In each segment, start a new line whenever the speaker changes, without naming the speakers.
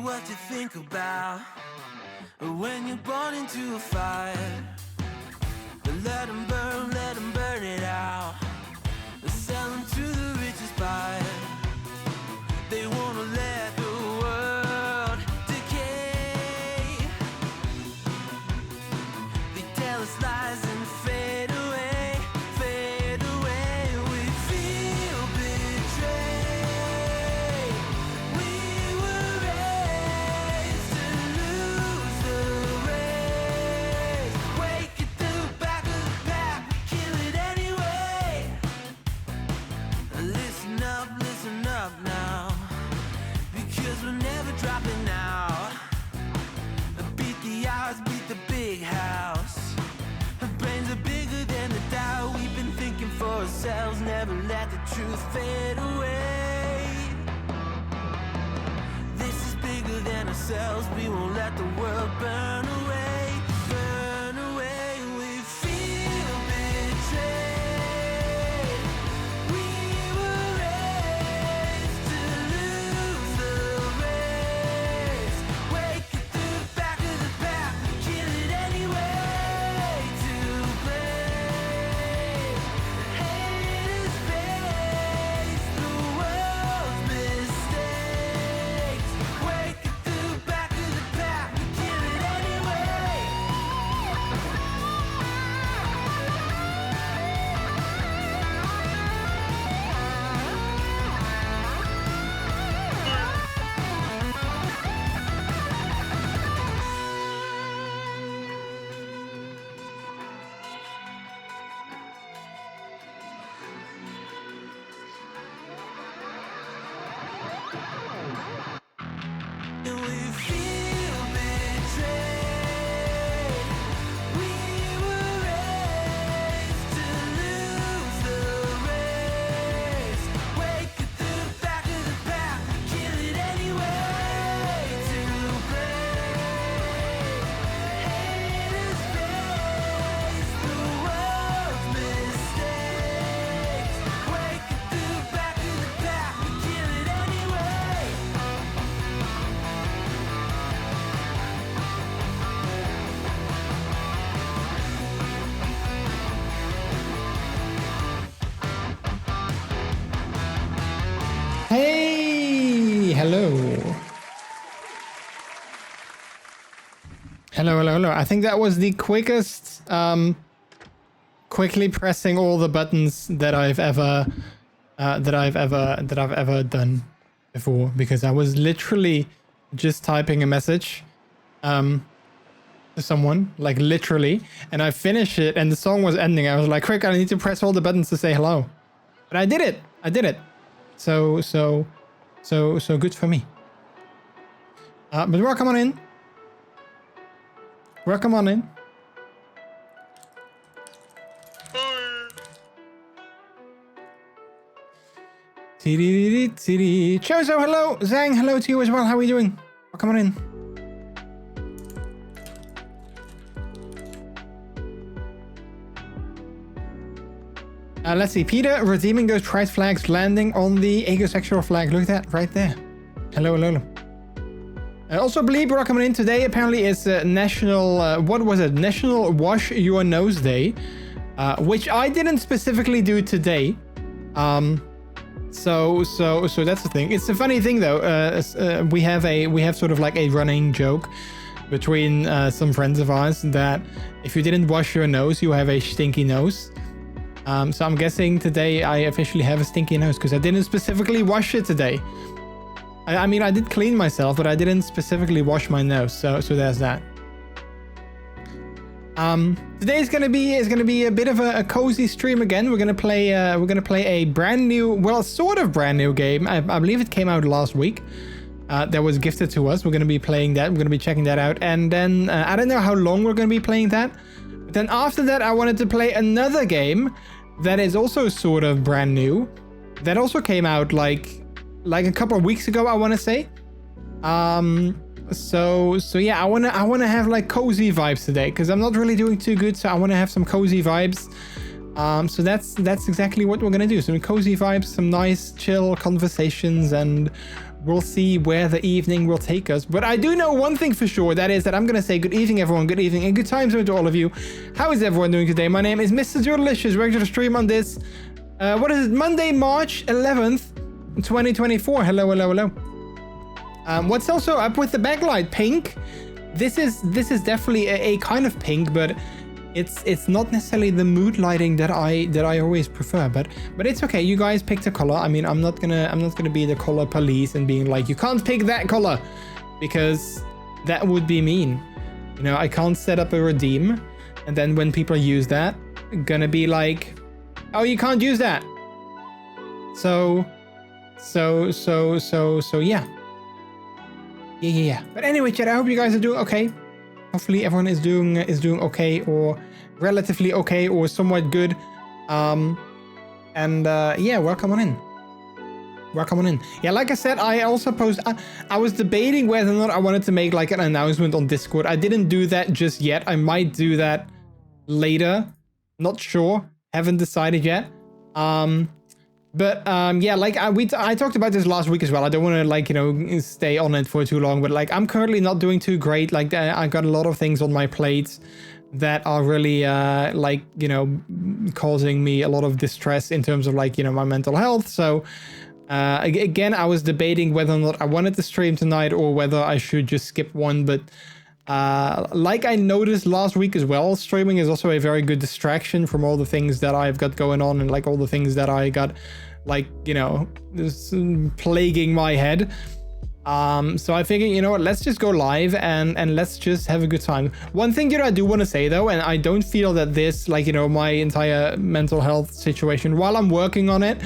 What you think about when you're born into a fire? Let them burn it out. Sell them to the richest buyer. They wanna let the world decay. They tell us lies and fade away, fade away. We feel betrayed. We were raised to lose the race. Wake at the back of the pack, kill it anyway. Listen up now, because we're never dropping out. Beat the odds, beat the big house. Our brains are bigger than the doubt. We've been thinking for ourselves, never let the truth fade away. This is bigger than ourselves, we won't let the world burn away, burn away. We feel betrayed. We were raised to lose the race. Wake at the back of the pack, kill it anyway. To blame, haters face the world's mistakes. Wake at the back of the pack, kill it anyway.
Hello, hello, hello. I think that was the quickest, quickly pressing all the buttons that I've ever done before, because I was literally just typing a message to someone, like literally, and I finished it and the song was ending. I was like, quick, I need to press all the buttons to say hello. But I did it. I did it. So good for me. But welcome on in. Welcome on in. Chozo, hello. Zhang, hello to you as well. How are you doing? Welcome on in. Let's see. Peter redeeming those pride flags, landing on the asexual flag. Look at that right there. Hello, hello, hello. Also, Bleep, welcome in. Today apparently is National, what was it? National Wash Your Nose Day, which I didn't specifically do today. So that's the thing. It's a funny thing though. We have sort of like a running joke between some friends of ours that if you didn't wash your nose, you have a stinky nose. So I'm guessing today I officially have a stinky nose because I didn't specifically wash it today. I mean, I did clean myself, but I didn't specifically wash my nose. So there's that. Today is gonna be a bit of a cozy stream again. We're gonna play a brand new, well, sort of brand new game. I believe it came out last week. That was gifted to us. We're gonna be playing that. We're gonna be checking that out, and then I don't know how long we're gonna be playing that. But then after that, I wanted to play another game that is also sort of brand new. That also came out like a couple of weeks ago, I want to say. So yeah, I wanna have like cozy vibes today because I'm not really doing too good. So I want to have some cozy vibes. So that's exactly what we're gonna do. Some cozy vibes, some nice chill conversations, and we'll see where the evening will take us. But I do know one thing for sure, that is that I'm gonna say good evening, everyone. Good evening and good times to all of you. How is everyone doing today? My name is MrJordilicious. We're going to stream on this. What is it? Monday, March 11th. 2024. Hello, hello, hello. What's also up with the backlight? Pink. This is definitely a kind of pink, but it's not necessarily the mood lighting that I always prefer. But it's okay. You guys picked a color. I mean, I'm not gonna be the color police and being like, you can't pick that color, because that would be mean. You know, I can't set up a redeem, and then when people use that, gonna be like, oh, you can't use that. So yeah. Yeah. But anyway, chat, I hope you guys are doing okay. Hopefully everyone is doing okay, or relatively okay, or somewhat good. Yeah, welcome on in. Welcome on in. Yeah, like I said, I also I was debating whether or not I wanted to make like an announcement on Discord. I didn't do that just yet. I might do that later. Not sure. Haven't decided yet. But yeah, like I talked about this last week as well. I don't want to like, you know, stay on it for too long, but like I'm currently not doing too great. Like I got a lot of things on my plate that are really like, you know, causing me a lot of distress in terms of like, you know, my mental health. So again, I was debating whether or not I wanted to stream tonight or whether I should just skip one. But like I noticed last week as well, streaming is also a very good distraction from all the things that I've got going on, and like all the things that I got, like, you know, plaguing my head. So I figured, you know what, let's just go live and let's just have a good time. One thing that I do want to say though, and I don't feel that this, like, you know, my entire mental health situation, while I'm working on it,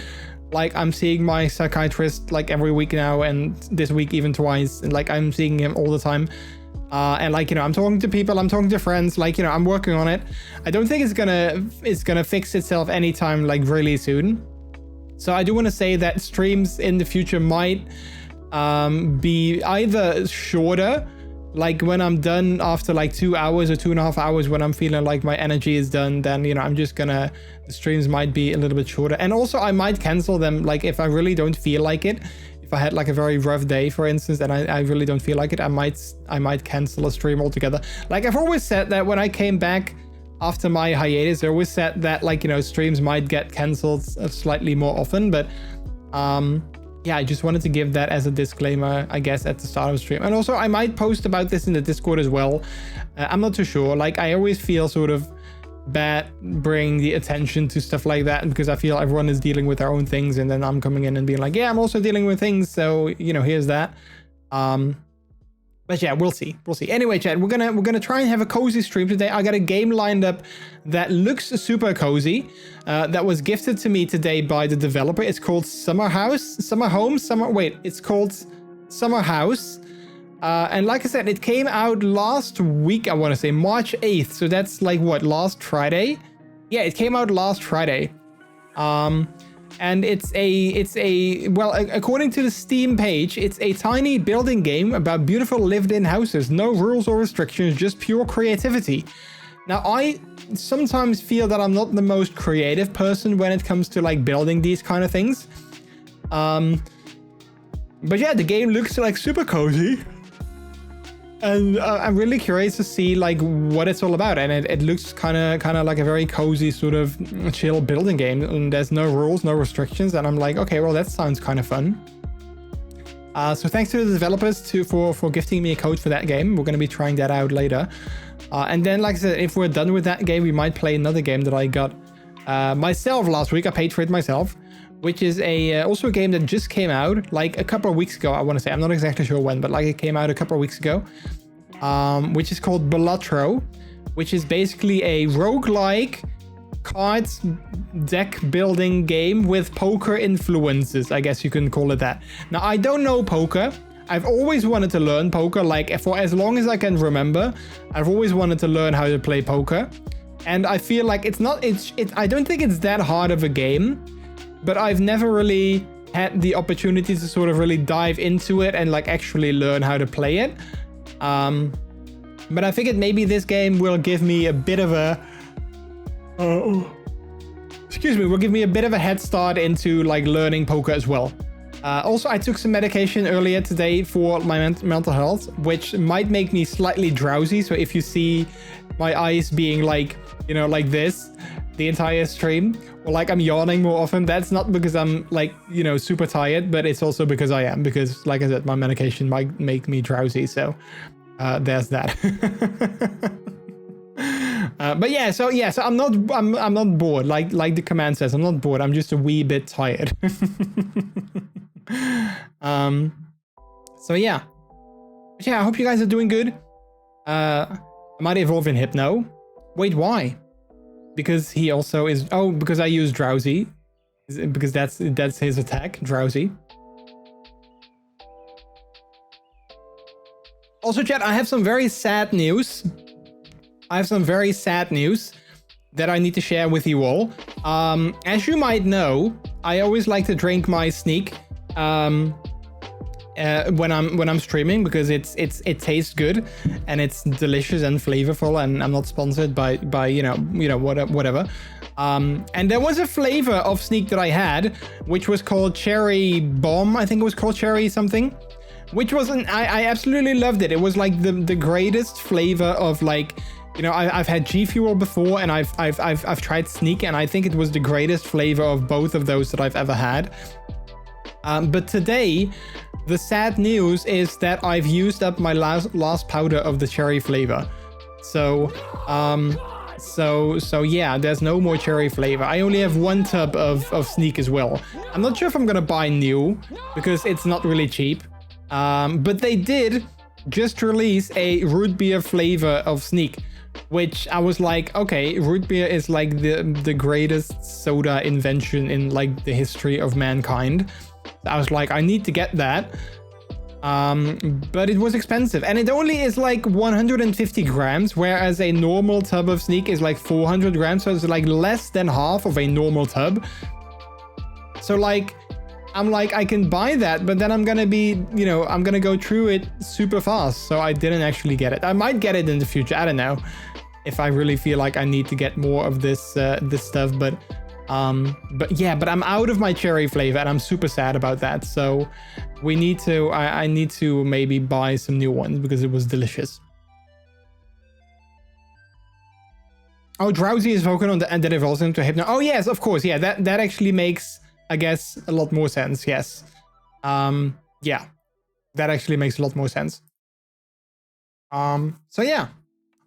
like I'm seeing my psychiatrist like every week now, and this week even twice, and like I'm seeing him all the time. And like, you know, I'm talking to people, I'm talking to friends, like, you know, I'm working on it. I don't think it's gonna fix itself anytime like really soon. So I do want to say that streams in the future might be either shorter, like when I'm done after like 2 hours or 2.5 hours, when I'm feeling like my energy is done, then, you know, I'm just gonna, the streams might be a little bit shorter. And also I might cancel them, like if I really don't feel like it. If I had like a very rough day, for instance, and I really don't feel like it, I might cancel a stream altogether. Like I've always said that when I came back after my hiatus, I always said that, like, you know, streams might get cancelled slightly more often. But yeah, yeah, I just wanted to give that as a disclaimer, I guess, at the start of the stream. And also, I might post about this in the Discord as well. I'm not too sure. Like, I always feel sort of bad bringing the attention to stuff like that, because I feel everyone is dealing with their own things, and then I'm coming in and being like, yeah, I'm also dealing with things, so, you know, here's that. But yeah, we'll see. Anyway, chat, we're gonna try and have a cozy stream today. I got a game lined up that looks super cozy, that was gifted to me today by the developer. It's called It's called Summer House. And like I said, it came out last week, I want to say March 8th. So that's like what, last Friday? Yeah, it came out last Friday. And it's a well, according to the Steam page, it's a tiny building game about beautiful lived-in houses. No rules or restrictions, just pure creativity. Now, I sometimes feel that I'm not the most creative person when it comes to like building these kind of things. But yeah, the game looks like super cozy. And I'm really curious to see like what it's all about, and it looks kind of like a very cozy sort of chill building game, and there's no rules, no restrictions, and I'm like, okay, well, that sounds kind of fun. So thanks to the developers for gifting me a code for that game. We're going to be trying that out later, and then like I said, if we're done with that game, we might play another game that I got myself last week. I paid for it myself, which is also a game that just came out like a couple of weeks ago, I want to say. I'm not exactly sure when, but like it came out a couple of weeks ago, which is called Balatro, which is basically a roguelike cards deck building game with poker influences, I guess you can call it that. Now, I don't know poker. I've always wanted to learn poker, like for as long as I can remember. I've always wanted to learn how to play poker. And I feel like I don't think it's that hard of a game, but I've never really had the opportunity to sort of really dive into it and like actually learn how to play it. But I figured maybe this game will give me a bit of a will give me a bit of a head start into like learning poker as well. Also, I took some medication earlier today for my mental health, which might make me slightly drowsy. So if you see my eyes being like, you know, like this the entire stream, or like I'm yawning more often, that's not because I'm like, you know, super tired, but it's also because I am, because like I said, my medication might make me drowsy. So there's that. But yeah, so I'm not bored, like the command says. I'm not bored, I'm just a wee bit tired. So yeah, I hope you guys are doing good. I might evolve in Hypno. Wait, why? Because he also is, because I use Drowsy, because that's his attack, Drowsy. Also, chat, I have some very sad news. That I need to share with you all. As you might know, I always like to drink my Sneak when I'm streaming, because it tastes good and it's delicious and flavorful, and I'm not sponsored by you know whatever. And there was a flavor of Sneak that I had, which was called Cherry Bomb. I think it was called Cherry something, which wasn't. I absolutely loved it. It was like the greatest flavor of, like, you know, I've had G Fuel before, and I've tried Sneak, and I think it was the greatest flavor of both of those that I've ever had. But today, the sad news is that I've used up my last powder of the cherry flavor. So yeah, there's no more cherry flavor. I only have one tub of Sneak as well. I'm not sure if I'm gonna buy new, because it's not really cheap. But they did just release a root beer flavor of Sneak, which I was like, okay, root beer is like the greatest soda invention in like the history of mankind. I was like, I need to get that. But it was expensive, and it only is like 150 grams, whereas a normal tub of Sneak is like 400 grams. So it's like less than half of a normal tub. So like, I'm like, I can buy that, but then I'm gonna be, you know, I'm gonna go through it super fast. So I didn't actually get it. I might get it in the future. I don't know if I really feel like I need to get more of this stuff, but yeah, but I'm out of my cherry flavor, and I'm super sad about that. So we need to, I need to maybe buy some new ones, because it was delicious. Oh, Drowsy is Vulcan on and that evolves into Hypno. Oh yes, of course. Yeah, that actually makes, I guess, a lot more sense. Yes. Yeah, that actually makes a lot more sense. So yeah.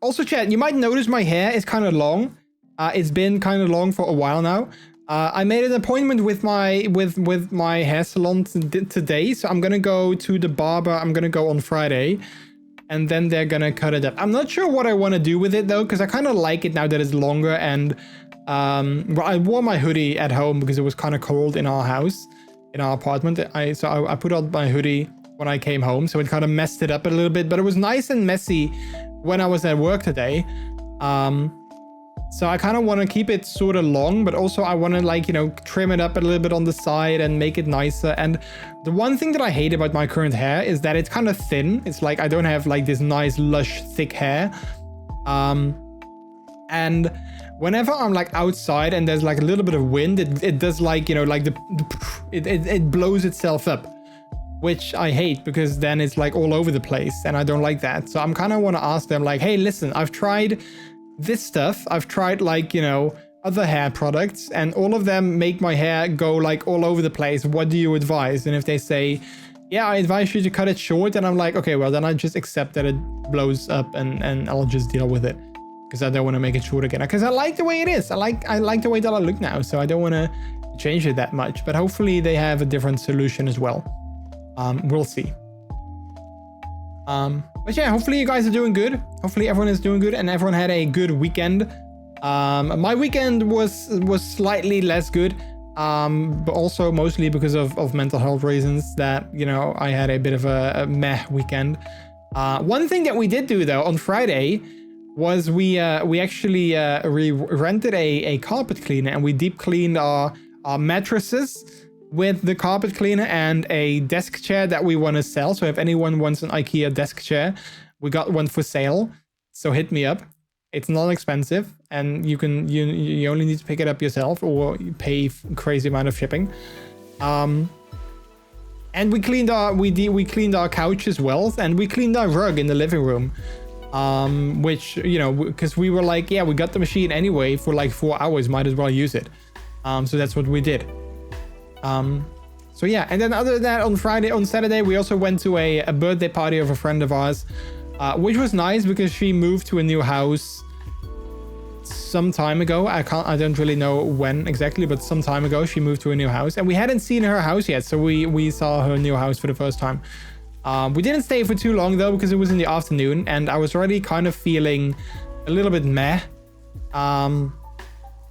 Also, chat, you might notice my hair is kind of long. It's been kind of long for a while now. I made an appointment with my hair salon today, so I'm gonna go to the barber. I'm gonna go on Friday, and then they're gonna cut it up. I'm not sure what I want to do with it though, because I kind of like it now that it's longer. And well, I wore my hoodie at home because it was kind of cold in our house, in our apartment. So I put on my hoodie when I came home, so it kind of messed it up a little bit. But it was nice and messy when I was at work today. So I kind of want to keep it sort of long, but also I want to, like, you know, trim it up a little bit on the side and make it nicer. And the one thing that I hate about my current hair is that it's kind of thin. It's like I don't have like this nice lush thick hair. And whenever I'm like outside and there's like a little bit of wind, it does, like, you know, like it blows itself up, which I hate, because then it's like all over the place and I don't like that. So I'm kind of want to ask them, like, hey, listen, I've tried this stuff. I've tried, like, you know, other hair products, and all of them make my hair go like all over the place. What do you advise? And if they say, yeah, I advise you to cut it short, and I'm like, okay, well then I just accept that it blows up and I'll just deal with it, because I don't want to make it short again, because I like the way it is. I like the way that I look now, so I don't want to change it that much. But hopefully they have a different solution as well. We'll see. But yeah, hopefully you guys are doing good. Hopefully everyone is doing good and everyone had a good weekend. My weekend was slightly less good, but also mostly because of mental health reasons, that, you know, I had a bit of a meh weekend. One thing that we did do though on Friday was we actually rented a carpet cleaner, and we deep cleaned our mattresses with the carpet cleaner and a desk chair that we want to sell. So if anyone wants an IKEA desk chair, we got one for sale. So hit me up. It's not expensive, and you only need to pick it up yourself or you pay a crazy amount of shipping. And we cleaned our couch as well, and we cleaned our rug in the living room. Which, you know, because we were like, yeah, we got the machine anyway for like 4 hours, might as well use it. So that's what we did. So yeah, and then other than that, on Saturday, we also went to a birthday party of a friend of ours, which was nice because she moved to a new house some time ago. I don't really know when exactly, but some time ago she moved to a new house, and we hadn't seen her house yet. So we saw her new house for the first time. We didn't stay for too long though, because it was in the afternoon and I was already kind of feeling a little bit meh.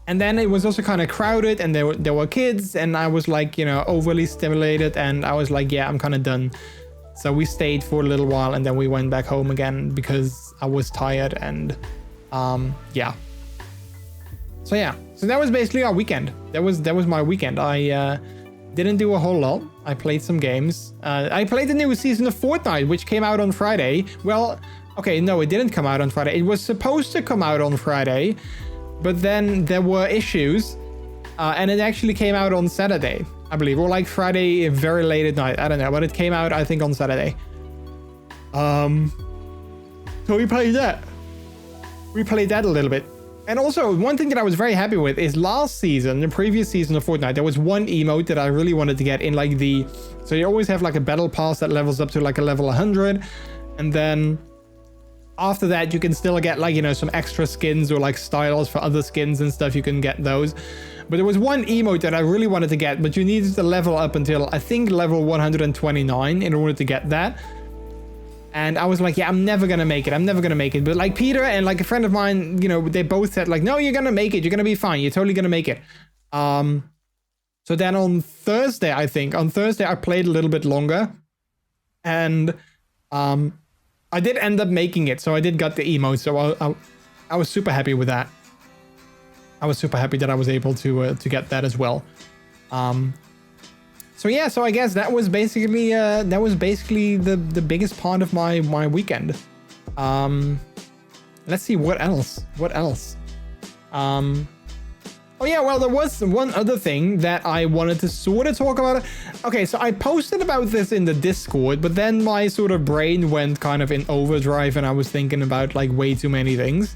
And then it was also kind of crowded, and there were kids, and I was like, you know, overly stimulated, and I was like, yeah, I'm kind of done. So we stayed for a little while, and then we went back home again because I was tired, and yeah. So yeah, so that was basically our weekend. That was my weekend. I didn't do a whole lot. I played some games. I played the new season of Fortnite, which came out on Friday. Well, okay, no, it didn't come out on Friday. It was supposed to come out on Friday, but then there were issues, and it actually came out on Saturday, I believe, or like Friday very late at night. I don't know, but it came out, I think, on Saturday. So we played that. We played that a little bit. And also, one thing that I was very happy with is last season, the previous season of Fortnite, there was one emote that I really wanted to get in, like so you always have like a battle pass that levels up to like a level 100, and then after that you can still get, like, you know, some extra skins or like styles for other skins and stuff. You can get those, but there was one emote that I really wanted to get, but you needed to level up until I think level 129 in order to get that. And I was like, yeah, I'm never gonna make it. But like Peter and like a friend of mine, you know, they both said like, no, you're gonna make it, you're gonna be fine, you're totally gonna make it. So then on Thursday, I played a little bit longer, and I did end up making it, so I did get the emote. So I was super happy with that. I was super happy that I was able to get that as well. So yeah, so I guess that was basically the biggest part of my weekend. Let's see, what else? Oh yeah, well, there was one other thing that I wanted to sort of talk about. Okay, so I posted about this in the Discord, but then my sort of brain went kind of in overdrive, and I was thinking about like way too many things.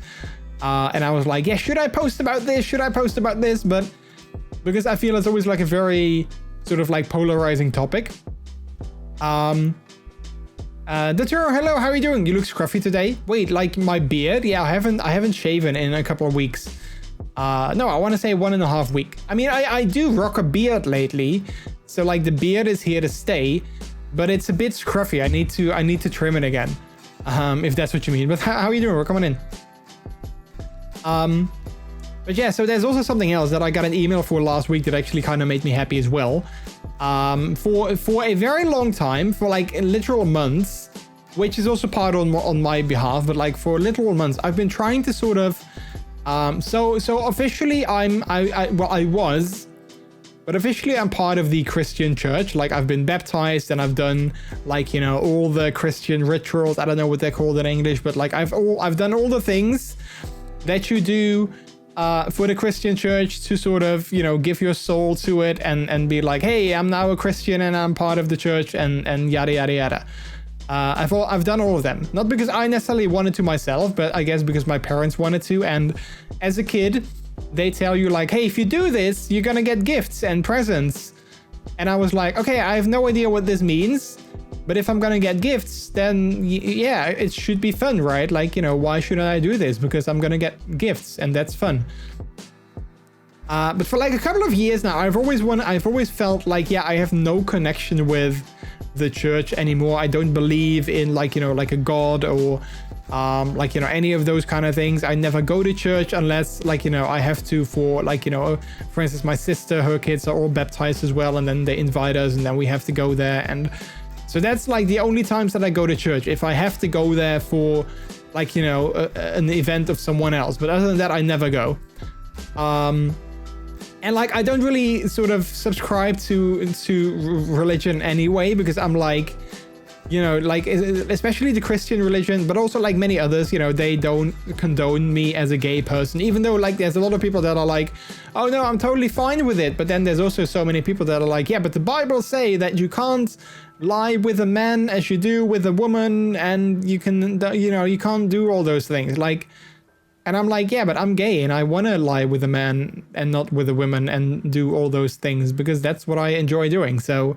And I was like, yeah, should I post about this? But because I feel it's always like a very sort of like polarizing topic, Daturo, hello, how are you doing? You look scruffy today. Wait, like my beard? Yeah, I haven't shaven in a couple of weeks. No, I want to say 1.5 weeks. I mean, I do rock a beard lately, so like the beard is here to stay, but it's a bit scruffy. I need to trim it again, if that's what you mean. But how are you doing? We're coming in. But yeah, so there's also something else that I got an email for last week that actually kind of made me happy as well. For a very long time, for like literal months, which is also part on my behalf, but like for literal months, I've been trying to sort of, so officially I was, but officially I'm part of the Christian church. Like I've been baptized and I've done like, you know, all the Christian rituals. I don't know what they're called in English, but like I've done all the things that you do for the Christian church to sort of, you know, give your soul to it and be like, hey, I'm now a Christian and I'm part of the church and yada, yada, yada. I've done all of them, not because I necessarily wanted to myself, but I guess because my parents wanted to. And as a kid, they tell you like, hey, if you do this, you're gonna get gifts and presents. And I was like, okay, I have no idea what this means, but if I'm gonna get gifts, then yeah, it should be fun, right? Like, you know, why shouldn't I do this? Because I'm gonna get gifts and that's fun. But for like a couple of years now, I've always felt like, yeah, I have no connection with the church anymore. I don't believe in like, you know, like a god or like, you know, any of those kind of things. I never go to church unless like, you know, I have to for like, you know, for instance, my sister, her kids are all baptized as well, and then they invite us and then we have to go there. And so that's like the only times that I go to church, if I have to go there for like, you know, an event of someone else. But other than that, I never go. And like, I don't really sort of subscribe to religion anyway, because I'm like, you know, like, especially the Christian religion, but also like many others, you know, they don't condone me as a gay person, even though like there's a lot of people that are like, oh no, I'm totally fine with it. But then there's also so many people that are like, yeah, but the Bible say that you can't lie with a man as you do with a woman, and you can, you know, you can't do all those things. Like, and I'm like, yeah, but I'm gay and I want to lie with a man and not with a woman and do all those things because that's what I enjoy doing. So,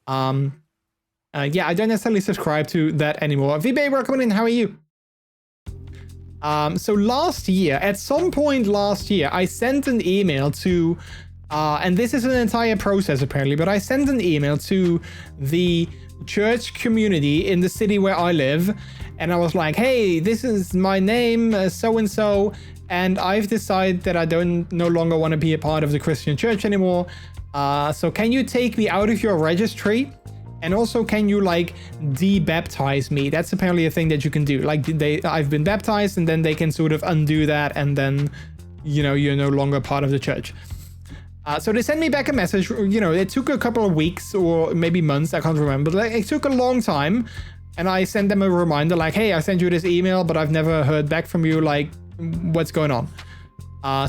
yeah, I don't necessarily subscribe to that anymore. VB, welcome in. How are you? So last year, at some point last year, I sent an email to, and this is an entire process apparently, but I sent an email to the church community in the city where I live. And I was like, hey, this is my name, so-and-so, and I've decided that I no longer want to be a part of the Christian church anymore. So can you take me out of your registry? And also, can you like de-baptize me? That's apparently a thing that you can do. Like I've been baptized, and then they can sort of undo that, and then, you know, you're no longer part of the church. So they sent me back a message. You know, it took a couple of weeks or maybe months. I can't remember. But it took a long time. And I sent them a reminder like, hey, I sent you this email, but I've never heard back from you. Like, what's going on?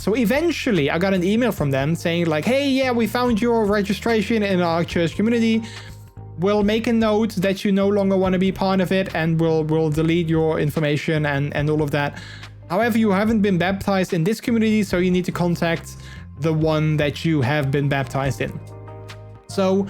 So eventually I got an email from them saying like, hey, yeah, we found your registration in our church community. We'll make a note that you no longer want to be part of it, and we'll delete your information and all of that. However, you haven't been baptized in this community, so you need to contact the one that you have been baptized in. So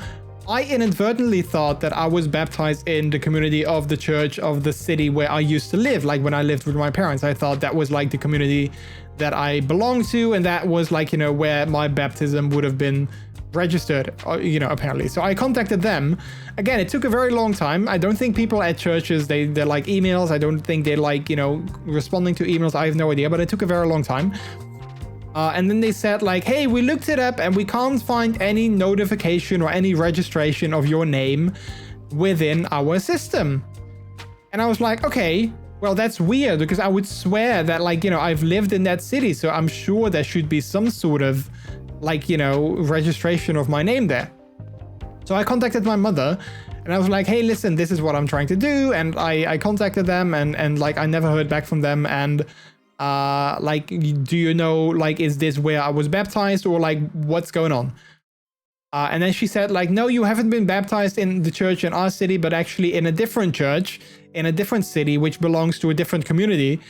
I inadvertently thought that I was baptized in the community of the church of the city where I used to live. Like when I lived with my parents, I thought that was like the community that I belonged to, and that was like, you know, where my baptism would have been registered, you know, apparently. So I contacted them. Again, it took a very long time. I don't think people at churches, they like emails. I don't think they like, you know, responding to emails. I have no idea, but it took a very long time. And then they said like, hey, we looked it up and we can't find any notification or any registration of your name within our system. And I was like, okay, well, that's weird, because I would swear that, like, you know, I've lived in that city, so I'm sure there should be some sort of, like, you know, registration of my name there. So I contacted my mother and I was like, hey, listen, this is what I'm trying to do. And I contacted them and like, I never heard back from them. And like, do you know, like, is this where I was baptized, or like, what's going on? And then she said like, no, you haven't been baptized in the church in our city, but actually in a different church in a different city, which belongs to a different community.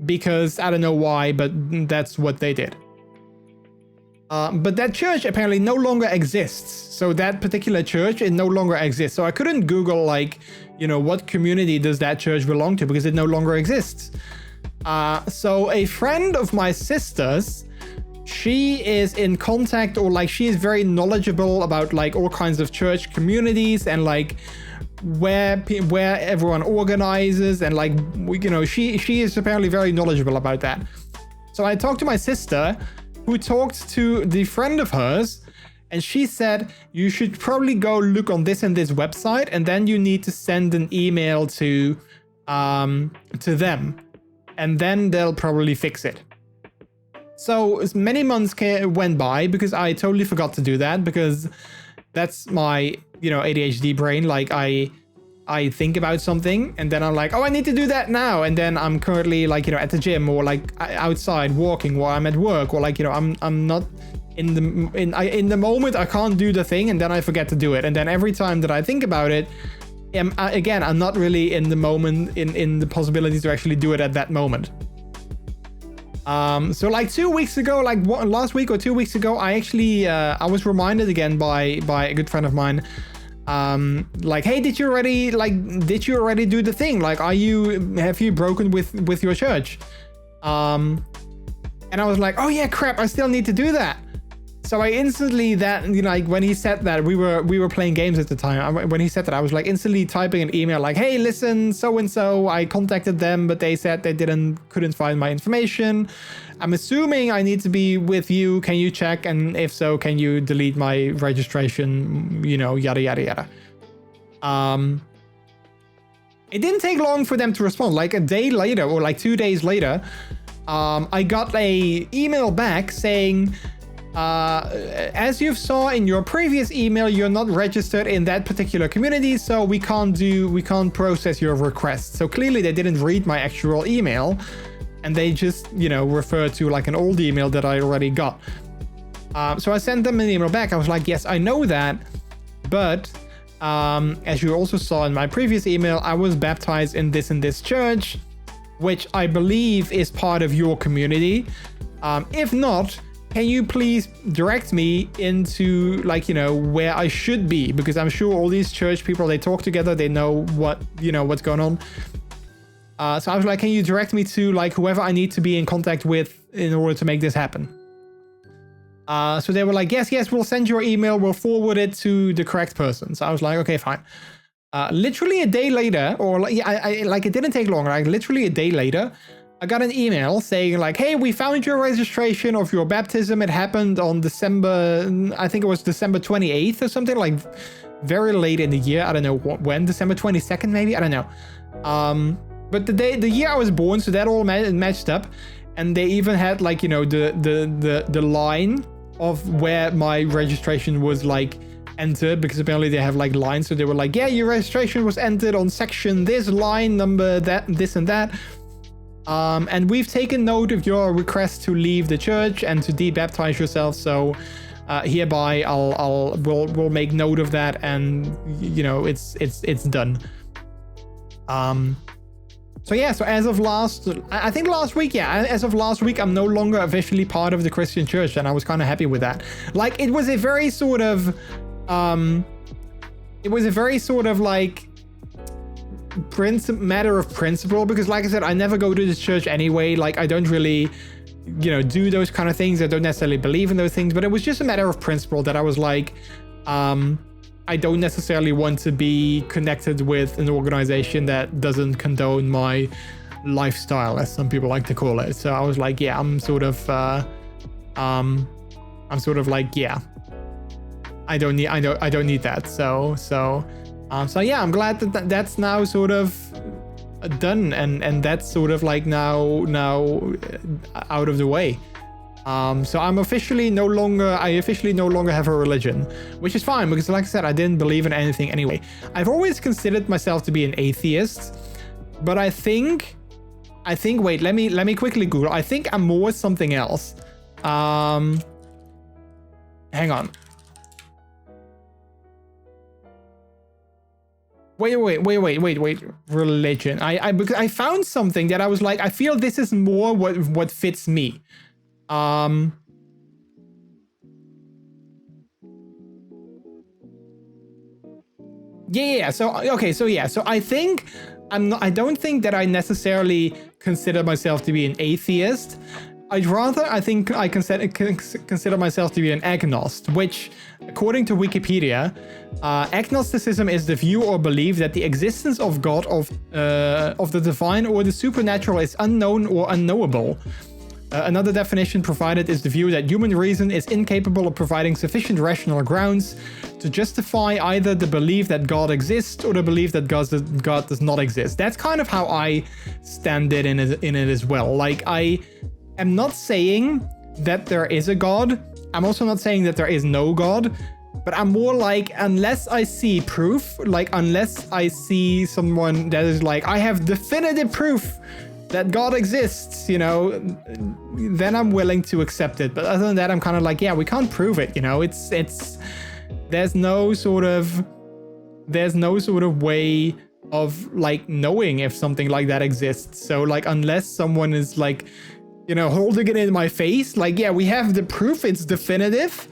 Because I don't know why, but that's what they did. But that church apparently no longer exists. So that particular church, it no longer exists. So I couldn't Google like, you know, what community does that church belong to, because it no longer exists. So a friend of my sister's, she is in contact, or like she is very knowledgeable about like all kinds of church communities and like where everyone organizes, and like, you know, she is apparently very knowledgeable about that. So I talked to my sister, who talked to the friend of hers, and she said, you should probably go look on this and this website, and then you need to send an email to them, and then they'll probably fix it. So many months went by because I totally forgot to do that, because that's my, you know, ADHD brain. Like I think about something and then I'm like, oh, I need to do that now. And then I'm currently like, you know, at the gym, or like outside walking while I'm at work, or like, you know, I'm not in the moment. I can't do the thing, and then I forget to do it. And then every time that I think about it, again, I'm not really in the moment, in the possibility to actually do it at that moment. So like 2 weeks ago, like last week or 2 weeks ago, I actually I was reminded again by a good friend of mine, like, hey, did you already do the thing? Like, have you broken with your church? And I was like, oh yeah, crap, I still need to do that. So I instantly, you know, like when he said that, we were playing games at the time. When he said that, I was like instantly typing an email like, hey, listen, so and so, I contacted them, but they said they couldn't find my information. I'm assuming I need to be with you. Can you check? And if so, can you delete my registration? You know, yada yada yada. It didn't take long for them to respond. Like a day later, or like 2 days later, I got a email back saying, as you saw in your previous email, you're not registered in that particular community, so we can't process your request. So clearly they didn't read my actual email, and they just, you know, referred to like an old email that I already got. So I sent them an email back. I was like, yes, I know that, but as you also saw in my previous email, I was baptized in this church, which I believe is part of your community. If not, can you please direct me into, like, you know, where I should be? Because I'm sure all these church people, they talk together, they know what, you know, what's going on. So I was like, can you direct me to like whoever I need to be in contact with in order to make this happen? So they were like, yes, we'll send your email, we'll forward it to the correct person. So I was like, okay, fine. Literally a day later, or like, yeah, I like, it didn't take long. Like literally a day later, I got an email saying like, hey, we found your registration of your baptism. It happened on December, I think it was December 28th or something, like very late in the year. I don't know when, December 22nd, maybe, I don't know. But the year I was born, so that all matched up. And they even had like, you know, the line of where my registration was like entered, because apparently they have like lines. So they were like, yeah, your registration was entered on section this, line number that, this and that. And we've taken note of your request to leave the church and to debaptize yourself. So hereby we'll make note of that, and you know, it's done. So yeah, so as of I think last week, yeah, as of last week, I'm no longer officially part of the Christian church, and I was kind of happy with that. Like, it was a very sort of, like matter of principle, because like I said, I never go to this church anyway. Like, I don't really, you know, do those kind of things. I don't necessarily believe in those things, but it was just a matter of principle that I was like, I don't necessarily want to be connected with an organization that doesn't condone my lifestyle, as some people like to call it. So I was like, yeah, I'm sort of like, yeah, I don't need that. So yeah, I'm glad that that's now sort of done, and that's sort of like now out of the way. So I officially no longer have a religion, which is fine, because like I said, I didn't believe in anything anyway. I've always considered myself to be an atheist, but I think wait, let me quickly Google. I think I'm more something else. Hang on. Wait. Religion. Because I found something that I was like, I feel this is more what fits me. Yeah. So okay. So yeah. So I think I don't think that I necessarily consider myself to be an atheist. I think I consider myself to be an agnost, which, according to Wikipedia, agnosticism is the view or belief that the existence of God, of the divine or the supernatural is unknown or unknowable. Another definition provided is the view that human reason is incapable of providing sufficient rational grounds to justify either the belief that God exists or the belief that God does not exist. That's kind of how I stand in it as well. Like, I am not saying that there is a God. I'm also not saying that there is no God. But I'm more like, unless I see proof, like unless I see someone that is like, I have definitive proof that God exists, you know, then I'm willing to accept it. But other than that, I'm kind of like, yeah, we can't prove it, you know. There's no sort of way of like knowing if something like that exists. So like, unless someone is like, you know, holding it in my face, like, yeah, we have the proof, it's definitive,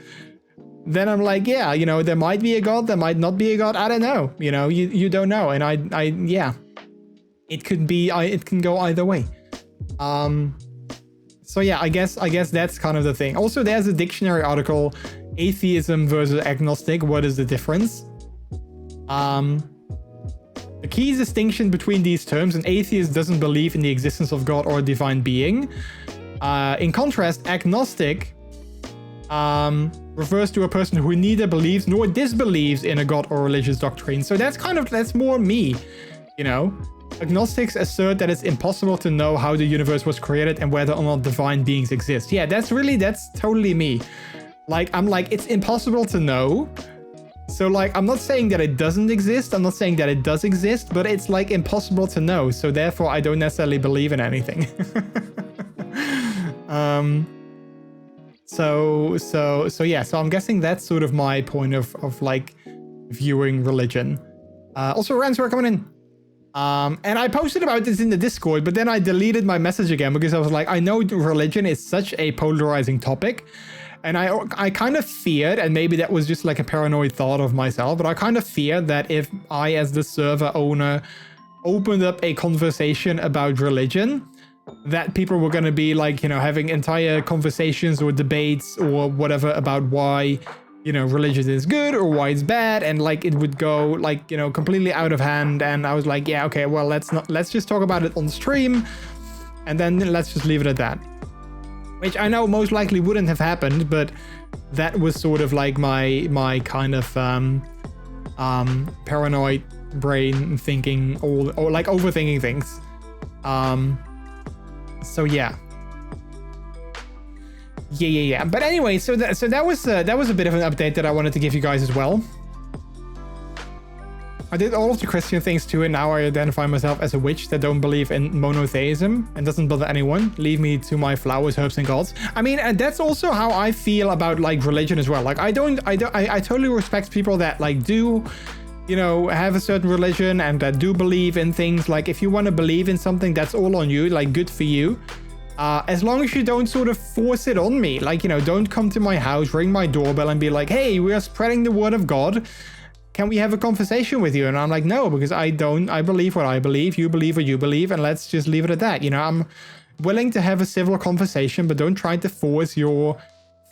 then I'm like, yeah, you know, there might be a God, there might not be a God, I don't know, you know, you don't know. And I yeah, it could be, it can go either way. So yeah, I guess that's kind of the thing. Also, there's a dictionary article, atheism versus agnostic, what is the difference? The key distinction between these terms: an atheist doesn't believe in the existence of God or a divine being. In contrast, agnostic refers to a person who neither believes nor disbelieves in a God or religious doctrine. So that's more me, you know. Agnostics assert that it's impossible to know how the universe was created and whether or not divine beings exist. Yeah, that's totally me. Like, I'm like, it's impossible to know. So like, I'm not saying that it doesn't exist. I'm not saying that it does exist, but it's like impossible to know. So therefore, I don't necessarily believe in anything. So yeah, so I'm guessing that's sort of my point of like viewing religion. Also, Rans, we're coming in. And I posted about this in the Discord, but then I deleted my message again because I was like, I know religion is such a polarizing topic. And I kind of feared, and maybe that was just like a paranoid thought of myself, but I kind of feared that if I, as the server owner, opened up a conversation about religion, that people were going to be like, you know, having entire conversations or debates or whatever about why, you know, religion is good or why it's bad, and like it would go like, you know, completely out of hand. And I was like, yeah, okay, well, let's just talk about it on stream, and then let's just leave it at that. Which I know most likely wouldn't have happened, but that was sort of like my kind of paranoid brain thinking, or like overthinking things. So yeah. Yeah. But anyway, so that was a bit of an update that I wanted to give you guys as well. I did all of the Christian things too, and now I identify myself as a witch that don't believe in monotheism and doesn't bother anyone. Leave me to my flowers, herbs, and gods. I mean, and that's also how I feel about like religion as well. Like I totally respect people that like do, you know, have a certain religion and that do believe in things. Like, if you want to believe in something, that's all on you, like good for you. As long as you don't sort of force it on me. Like, you know, don't come to my house, ring my doorbell and be like, hey, we are spreading the word of God. Can we have a conversation with you? And I'm like, no, because I believe what I believe, you believe what you believe, and let's just leave it at that. You know, I'm willing to have a civil conversation, but don't try to force your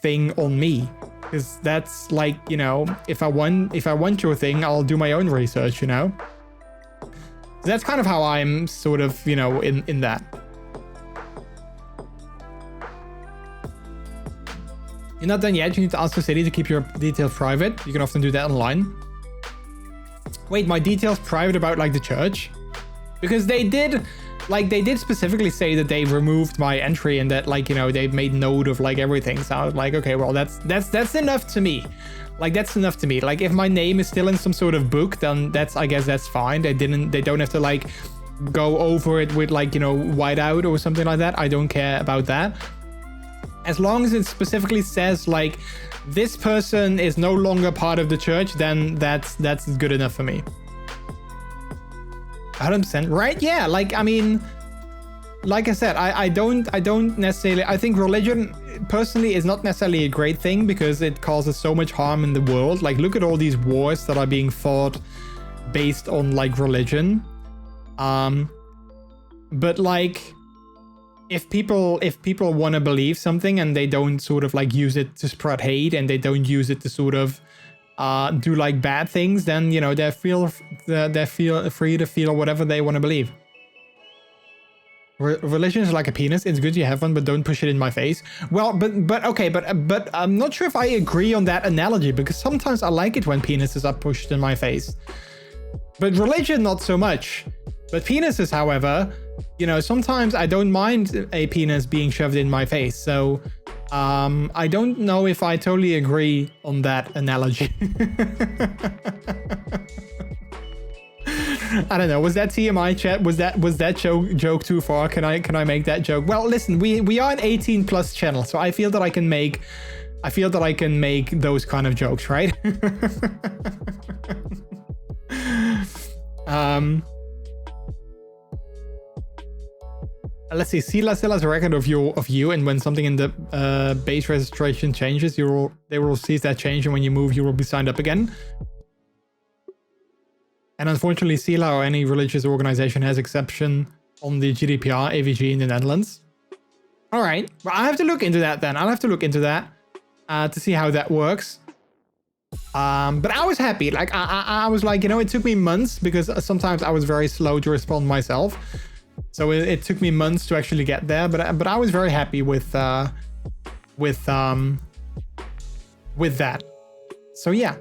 thing on me. Because that's like, you know, if I want your thing, I'll do my own research, you know? So that's kind of how I'm sort of, you know, in that. You're not done yet. You need to ask the city to keep your details private. You can often do that online. Wait, my details private about like the church? Because they did specifically say that they removed my entry and that, like, you know, they made note of like everything. So I was like, okay, well, that's enough to me. Like, that's enough to me. Like, if my name is still in some sort of book, then I guess that's fine. They don't have to like go over it with like, you know, whiteout or something like that. I don't care about that. As long as it specifically says like, this person is no longer part of the church, then that's good enough for me. 100%, right? Yeah, like, I mean, like I said, I don't necessarily, I think religion personally is not necessarily a great thing because it causes so much harm in the world. Like, look at all these wars that are being fought based on like religion. But like if people want to believe something and they don't sort of like use it to spread hate, and they don't use it to sort of do like bad things, then you know they feel free to feel whatever they want to believe. Religion is like a penis. It's good you have one, but don't push it in my face. Well, but okay, but I'm not sure if I agree on that analogy, because sometimes I like it when penises are pushed in my face. But religion, not so much. But penises, however, you know, sometimes I don't mind a penis being shoved in my face. So I don't know if I totally agree on that analogy. I don't know. Was that TMI, chat? Was that joke too far? Can I make that joke? Well, listen, we are an 18+ channel, so I feel that I can make those kind of jokes, right? Let's see. Sila still has a record of you, and when something in the base registration changes, they will cease that change, and when you move, you will be signed up again. And unfortunately, Sila or any religious organization has exception on the GDPR AVG in the Netherlands. All right, well, I have to look into that then. I'll have to look into that to see how that works. But I was happy. Like I was like, you know, it took me months because sometimes I was very slow to respond myself. So it took me months to actually get there. But I was very happy with that. So yeah.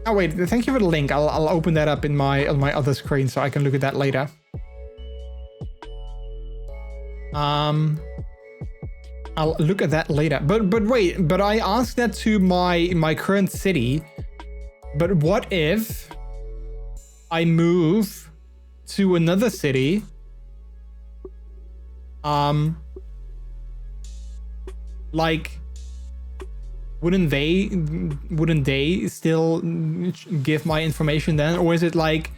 Oh wait, thank you for the link. I'll open that up on my other screen so I can look at that later. I'll look at that later. But wait, but I asked that to my current city. But what if I move to another city? Like, wouldn't they still give my information then, or is it like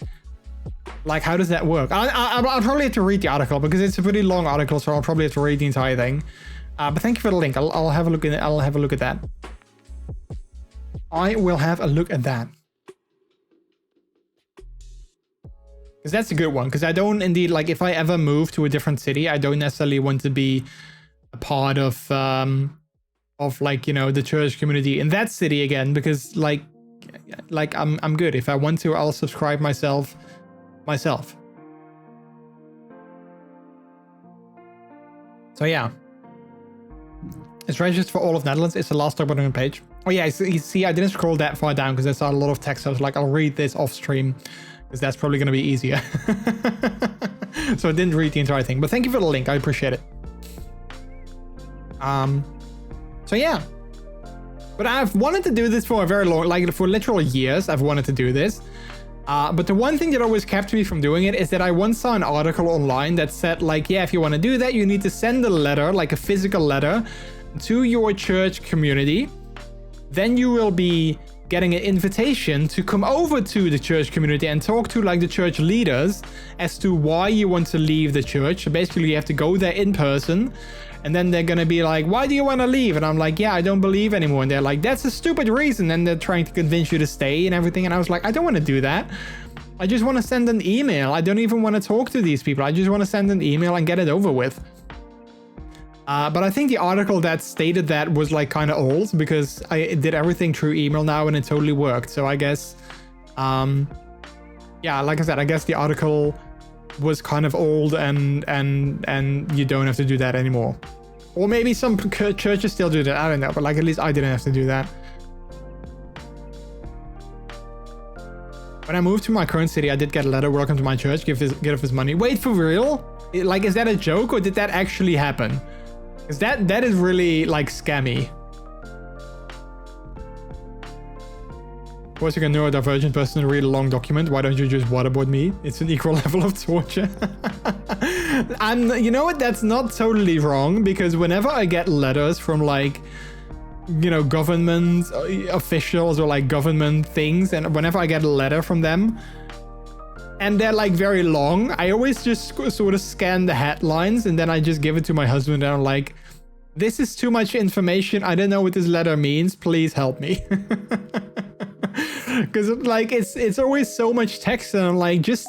how does that work? I'll probably have to read the article because it's a pretty long article, so I'll probably have to read the entire thing. But thank you for the link. I'll have a look at it. I'll have a look at that. I will have a look at that. Because that's a good one. Because I don't indeed, like, if I ever move to a different city, I don't necessarily want to be a part of like, you know, the church community in that city again, because like I'm good. If I want to, I'll subscribe myself. So yeah, it's registered for all of Netherlands. It's the last top button page. Oh yeah, you see, I didn't scroll that far down because there's a lot of text. I was like, I'll read this off stream because that's probably going to be easier. So I didn't read the entire thing, but thank you for the link. I appreciate it. So yeah, but I've wanted to do this for a very long, like for literal years, I've wanted to do this. But the one thing that always kept me from doing it is that I once saw an article online that said like, yeah, if you want to do that, you need to send a letter, like a physical letter to your church community. Then you will be getting an invitation to come over to the church community and talk to like the church leaders as to why you want to leave the church. So basically you have to go there in person. And then they're gonna be like, why do you want to leave? And I'm like, yeah, I don't believe anymore. And they're like, that's a stupid reason. And they're trying to convince you to stay and everything. And I was like, I don't want to do that. I just want to send an email. I don't even want to talk to these people. I just want to send an email and get it over with. But I think the article that stated that was like kind of old because I did everything through email now and it totally worked. So I guess, yeah, like I said, I guess the article was kind of old and you don't have to do that anymore. Or maybe some churches still do that, I don't know, but like at least I didn't have to do that. When I moved to my current city, I did get a letter, welcome to my church, give us money. Wait, for real? Like, is that a joke or did that actually happen? Because that is really like scammy. Of course, you can neurodivergent person to read a long document. Why don't you just waterboard me? It's an equal level of torture. And you know what? That's not totally wrong because whenever I get letters from like, you know, government officials or like government things, and whenever I get a letter from them and they're like very long, I always just sort of scan the headlines and then I just give it to my husband and I'm like, This is too much information. I don't know what this letter means. Please help me. Because like it's always so much text, and I'm like, just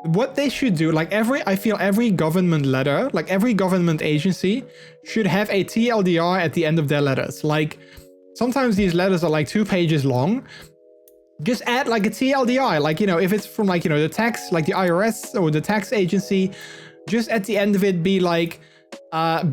what they should do, like I feel every government letter, like every government agency should have a TLDR at the end of their letters. Like sometimes these letters are like 2 pages long. Just add like a TLDR, like, you know, if it's from like, you know, the tax, like the IRS or the tax agency, just at the end of it be like,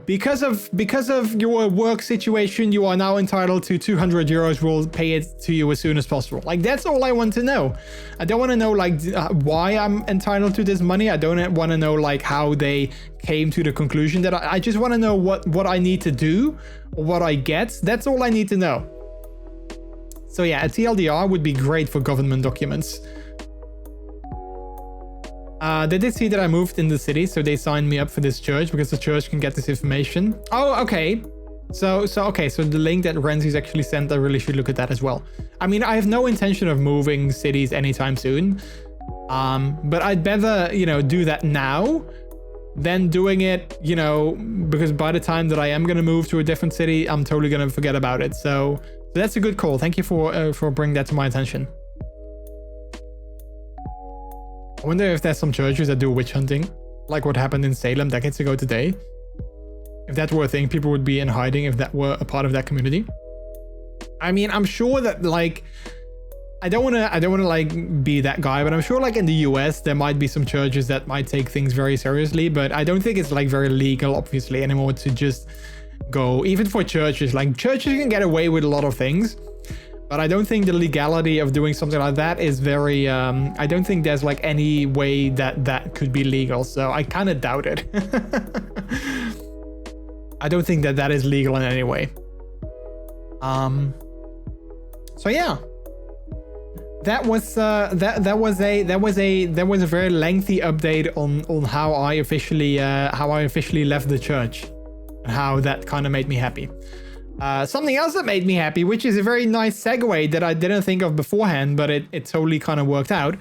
because of your work situation, you are now entitled to 200 euros. We'll pay it to you as soon as possible. Like, that's all I want to know. I don't want to know like why I'm entitled to this money. I don't want to know like how they came to the conclusion that I just want to know what I need to do or what I get. That's all I need to know. So yeah, a TLDR would be great for government documents. They did see that I moved in the city, so they signed me up for this church because the church can get this information. Oh, okay. So the link that Renzi's actually sent, I really should look at that as well. I mean, I have no intention of moving cities anytime soon. But I'd better, you know, do that now than doing it, you know, because by the time that I am going to move to a different city, I'm totally going to forget about it. So that's a good call. Thank you for bringing that to my attention. I wonder if there's some churches that do witch hunting, like what happened in Salem decades ago today. If that were a thing, people would be in hiding if that were a part of that community. I mean, I'm sure that like, I don't want to like be that guy, but I'm sure like in the US, there might be some churches that might take things very seriously, but I don't think it's like very legal, obviously, anymore to just go, even for churches. Like churches can get away with a lot of things, but I don't think the legality of doing something like that is very, I don't think there's like any way that could be legal. So I kind of doubt it. I don't think that is legal in any way. So yeah, that was a very lengthy update on how I officially left the church and how that kind of made me happy. Something else that made me happy, which is a very nice segue that I didn't think of beforehand, but it totally kind of worked out.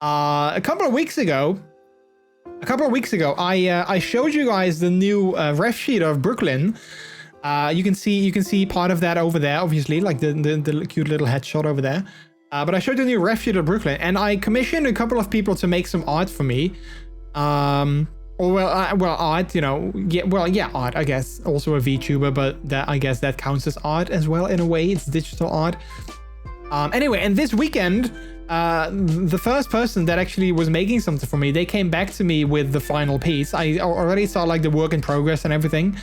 A couple of weeks ago, I showed you guys the new ref sheet of Brooklyn. You can see part of that over there, obviously, like the cute little headshot over there. But I showed the new ref sheet of Brooklyn, and I commissioned a couple of people to make some art for me. Art, you know, art, I guess. Also a VTuber, but that, I guess that counts as art as well in a way. It's digital art. Anyway, and this weekend, the first person that actually was making something for me, they came back to me with the final piece. I already saw like the work in progress and everything.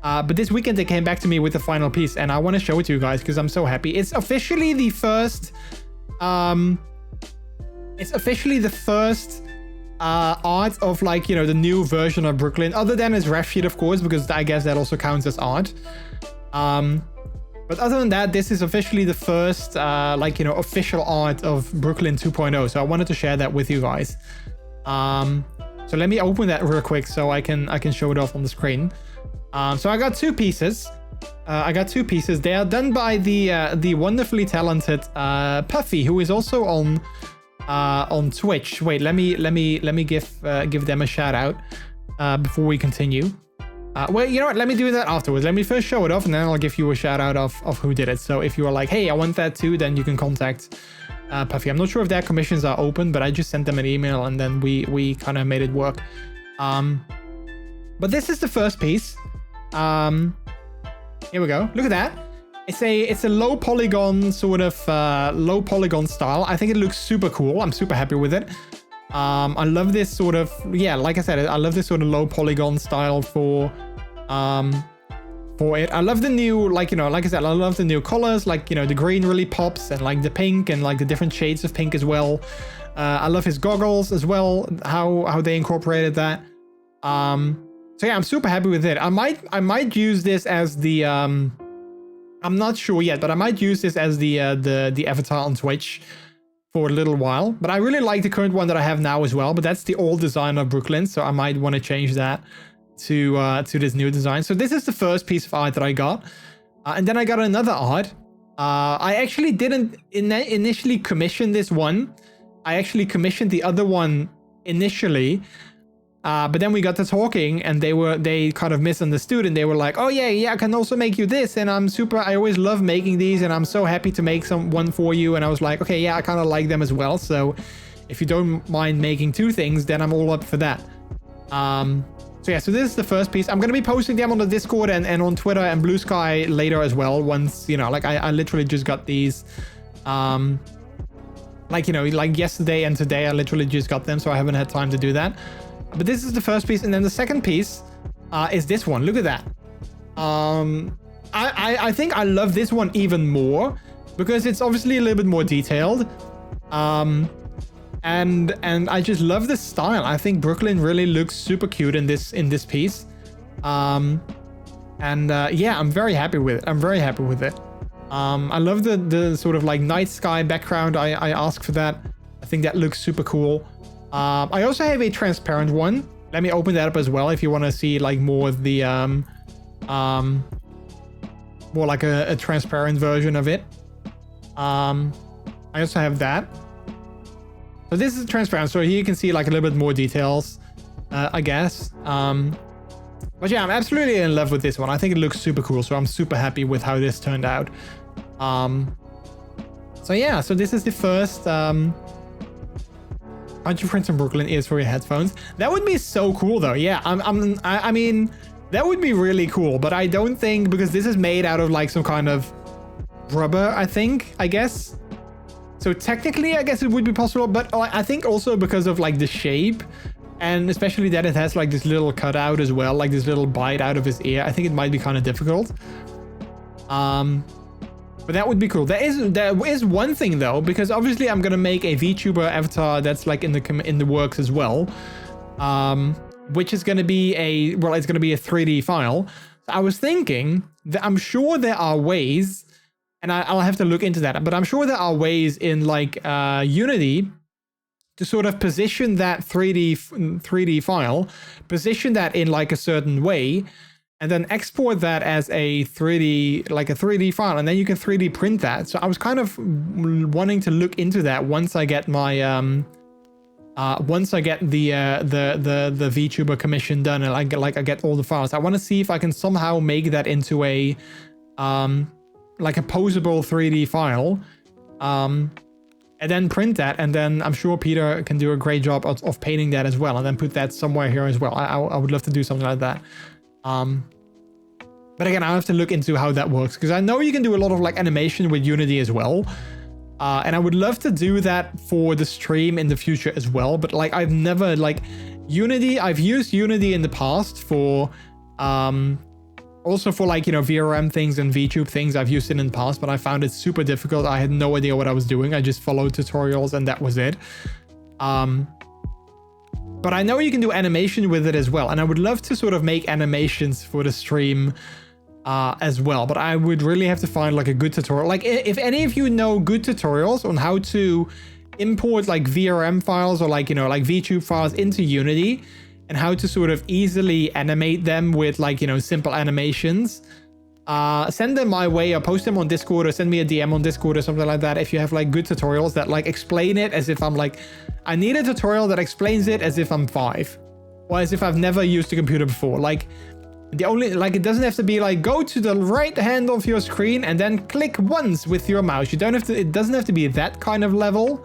But this weekend they came back to me with the final piece, and I want to show it to you guys because I'm so happy. It's officially the first, art of like, you know, the new version of Brooklyn, other than its ref sheet, of course, because I guess that also counts as art. But other than that, this is officially the first like, you know, official art of Brooklyn 2.0. So I wanted to share that with you guys. So let me open that real quick so I can show it off on the screen. So I got two pieces. They are done by the wonderfully talented Puffy, who is also on Twitch. Wait, let me give them a shout out before we continue. Well, you know what? Let me do that afterwards. Let me first show it off, and then I'll give you a shout out of who did it. So if you are like, hey, I want that too, then you can contact Puffy. I'm not sure if their commissions are open, but I just sent them an email, and then we kind of made it work. But this is the first piece. Here we go. Look at that. It's a low polygon sort of low polygon style. I think it looks super cool. I'm super happy with it. I love this sort of, yeah, like I said, I love this sort of low polygon style for it. I love the new, like, you know, like I said, I love the new colors, like, you know, the green really pops, and like the pink and like the different shades of pink as well. I love his goggles as well, how they incorporated that. So yeah, I'm super happy with it. I might use this as the I'm not sure yet, but I might use this as the avatar on Twitch for a little while. But I really like the current one that I have now as well. But that's the old design of Brooklyn, so I might want to change that to this new design. So this is the first piece of art that I got, and then I got another art. I actually didn't initially commission this one. I actually commissioned the other one initially. But then we got to talking, and they kind of misunderstood, and they were like, oh yeah, I can also make you this, and I always love making these, and I'm so happy to make one for you. And I was like, okay, yeah, I kind of like them as well. So if you don't mind making 2 things, then I'm all up for that. So yeah, so this is the first piece. I'm going to be posting them on the Discord and on Twitter and Blue Sky later as well. Once, you know, like I literally just got these, like, you know, like yesterday and today, I literally just got them. So I haven't had time to do that. But this is the first piece. And then the second piece is this one. Look at that. I think I love this one even more because it's obviously a little bit more detailed. And I just love the style. I think Brooklyn really looks super cute in this piece. Yeah, I'm very happy with it. I love the sort of like night sky background. I asked for that. I think that looks super cool. I also have a transparent one. Let me open that up as well if you want to see like more of the more like a transparent version of it. I also have that. So this is transparent, so here you can see like a little bit more details, I guess. But yeah, I'm absolutely in love with this one. I think it looks super cool, so I'm super happy with how this turned out. So yeah, so this is the first 100 Prints in Brooklyn ears for your headphones. That would be so cool though. Yeah, I mean, that would be really cool, but I don't think, because this is made out of like some kind of rubber, I guess. So technically, I guess it would be possible, but I think also because of like the shape, and especially that it has like this little cutout as well, like this little bite out of his ear, I think it might be kind of difficult. But that would be cool. There is one thing though, because obviously I'm gonna make a VTuber avatar that's like in the works as well, which is gonna be it's gonna be a 3D file. So I was thinking that I'm sure there are ways. And I'll have to look into that. But I'm sure there are ways in like Unity to sort of position that 3D file, position that in like a certain way, and then export that as a 3D file, and then you can 3D print that. So I was kind of wanting to look into that once I get my the VTuber commission done, and I get all the files. I want to see if I can somehow make that into a like a posable 3D file, and then print that, and then I'm sure Peter can do a great job of painting that as well, and then put that somewhere here as well. I would love to do something like that. But again, I'll have to look into how that works, because I know you can do a lot of like animation with Unity as well. And I would love to do that for the stream in the future as well. But like, I've never like Unity, I've used Unity in the past for, also for like, you know, VRM things and VTube things. I've used it in the past, but I found it super difficult. I had no idea what I was doing. I just followed tutorials and that was it. But I know you can do animation with it as well. And I would love to sort of make animations for the stream as well. But I would really have to find like a good tutorial. Like if any of you know good tutorials on how to import like VRM files or like, you know, like VTube files into Unity, and how to sort of easily animate them with like, you know, simple animations, send them my way, or post them on Discord, or send me a DM on Discord or something like that if you have like good tutorials that like explain it as if I'm like, I need a tutorial that explains it as if I'm 5, or as if I've never used a computer before. Like the only, like, it doesn't have to be like, go to the right hand of your screen and then click once with your mouse. You don't have to, it doesn't have to be that kind of level,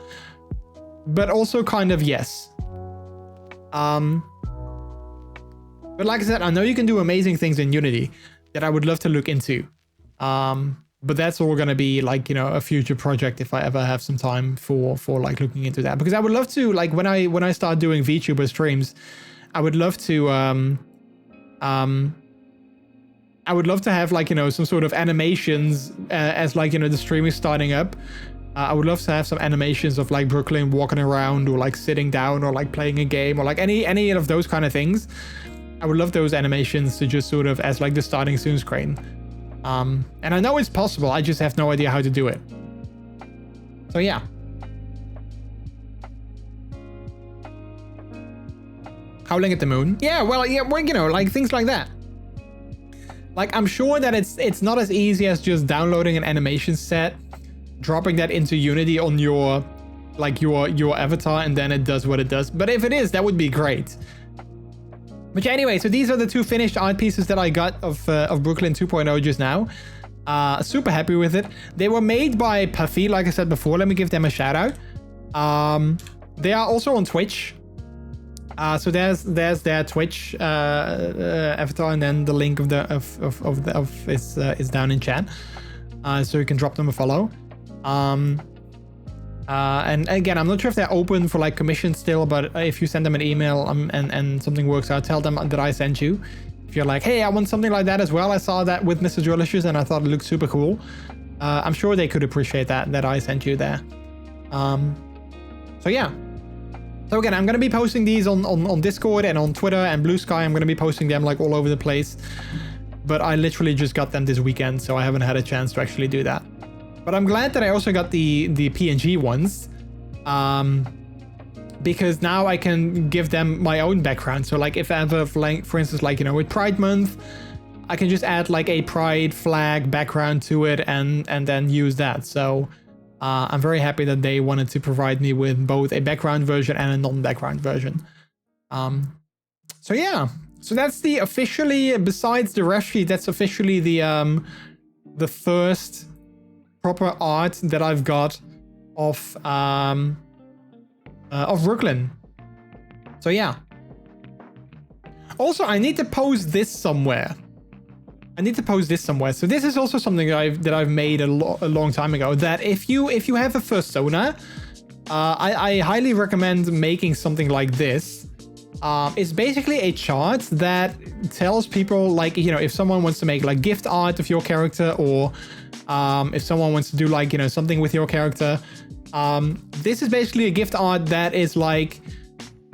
but also kind of yes. But like I said, I know you can do amazing things in Unity that I would love to look into. But that's all going to be like, you know, a future project if I ever have some time for like looking into that. Because I would love to, like, when I start doing VTuber streams, I would love to have like, you know, some sort of animations as like, you know, the stream is starting up. I would love to have some animations of like Brooklyn walking around, or like sitting down, or like playing a game, or like any of those kind of things. I would love those animations to just sort of as like the starting soon screen. And I know it's possible, I just have no idea how to do it. So yeah. Howling at the Moon. Yeah, well, yeah, well, you know, like things like that. Like, I'm sure that it's not as easy as just downloading an animation set, dropping that into Unity on your, like your avatar, and then it does what it does. But if it is, that would be great. But yeah, anyway, so these are the 2 finished art pieces that I got of Brooklyn 2.0 just now. Super happy with it. They were made by Puffy, like I said before. Let me give them a shout out. They are also on Twitch. So there's their Twitch avatar, and then the link of is down in chat. So you can drop them a follow. And again, I'm not sure if they're open for like commission still, but if you send them an email and something works out, tell them that I sent you. If you're like, hey, I want something like that as well. I saw that with MrJordilicious and I thought it looked super cool. I'm sure they could appreciate that I sent you there. So yeah. So again, I'm going to be posting these on Discord and on Twitter and Blue Sky. I'm going to be posting them like all over the place. But I literally just got them this weekend, so I haven't had a chance to actually do that. But I'm glad that I also got the PNG ones. Because now I can give them my own background. So like if ever, like, for instance, like, you know, with Pride Month, I can just add like a Pride flag background to it and then use that. So I'm very happy that they wanted to provide me with both a background version and a non-background version. So yeah, so that's the officially, besides the ref sheet, that's officially the first proper art that I've got of Brooklyn. So yeah. Also, I need to post this somewhere. So this is also something that I've made a long time ago. That if you have a fursona, I highly recommend making something like this. It's basically a chart that tells people, like, you know, if someone wants to make like gift art of your character, or if someone wants to do like, you know, something with your character. This is basically a gift art that is like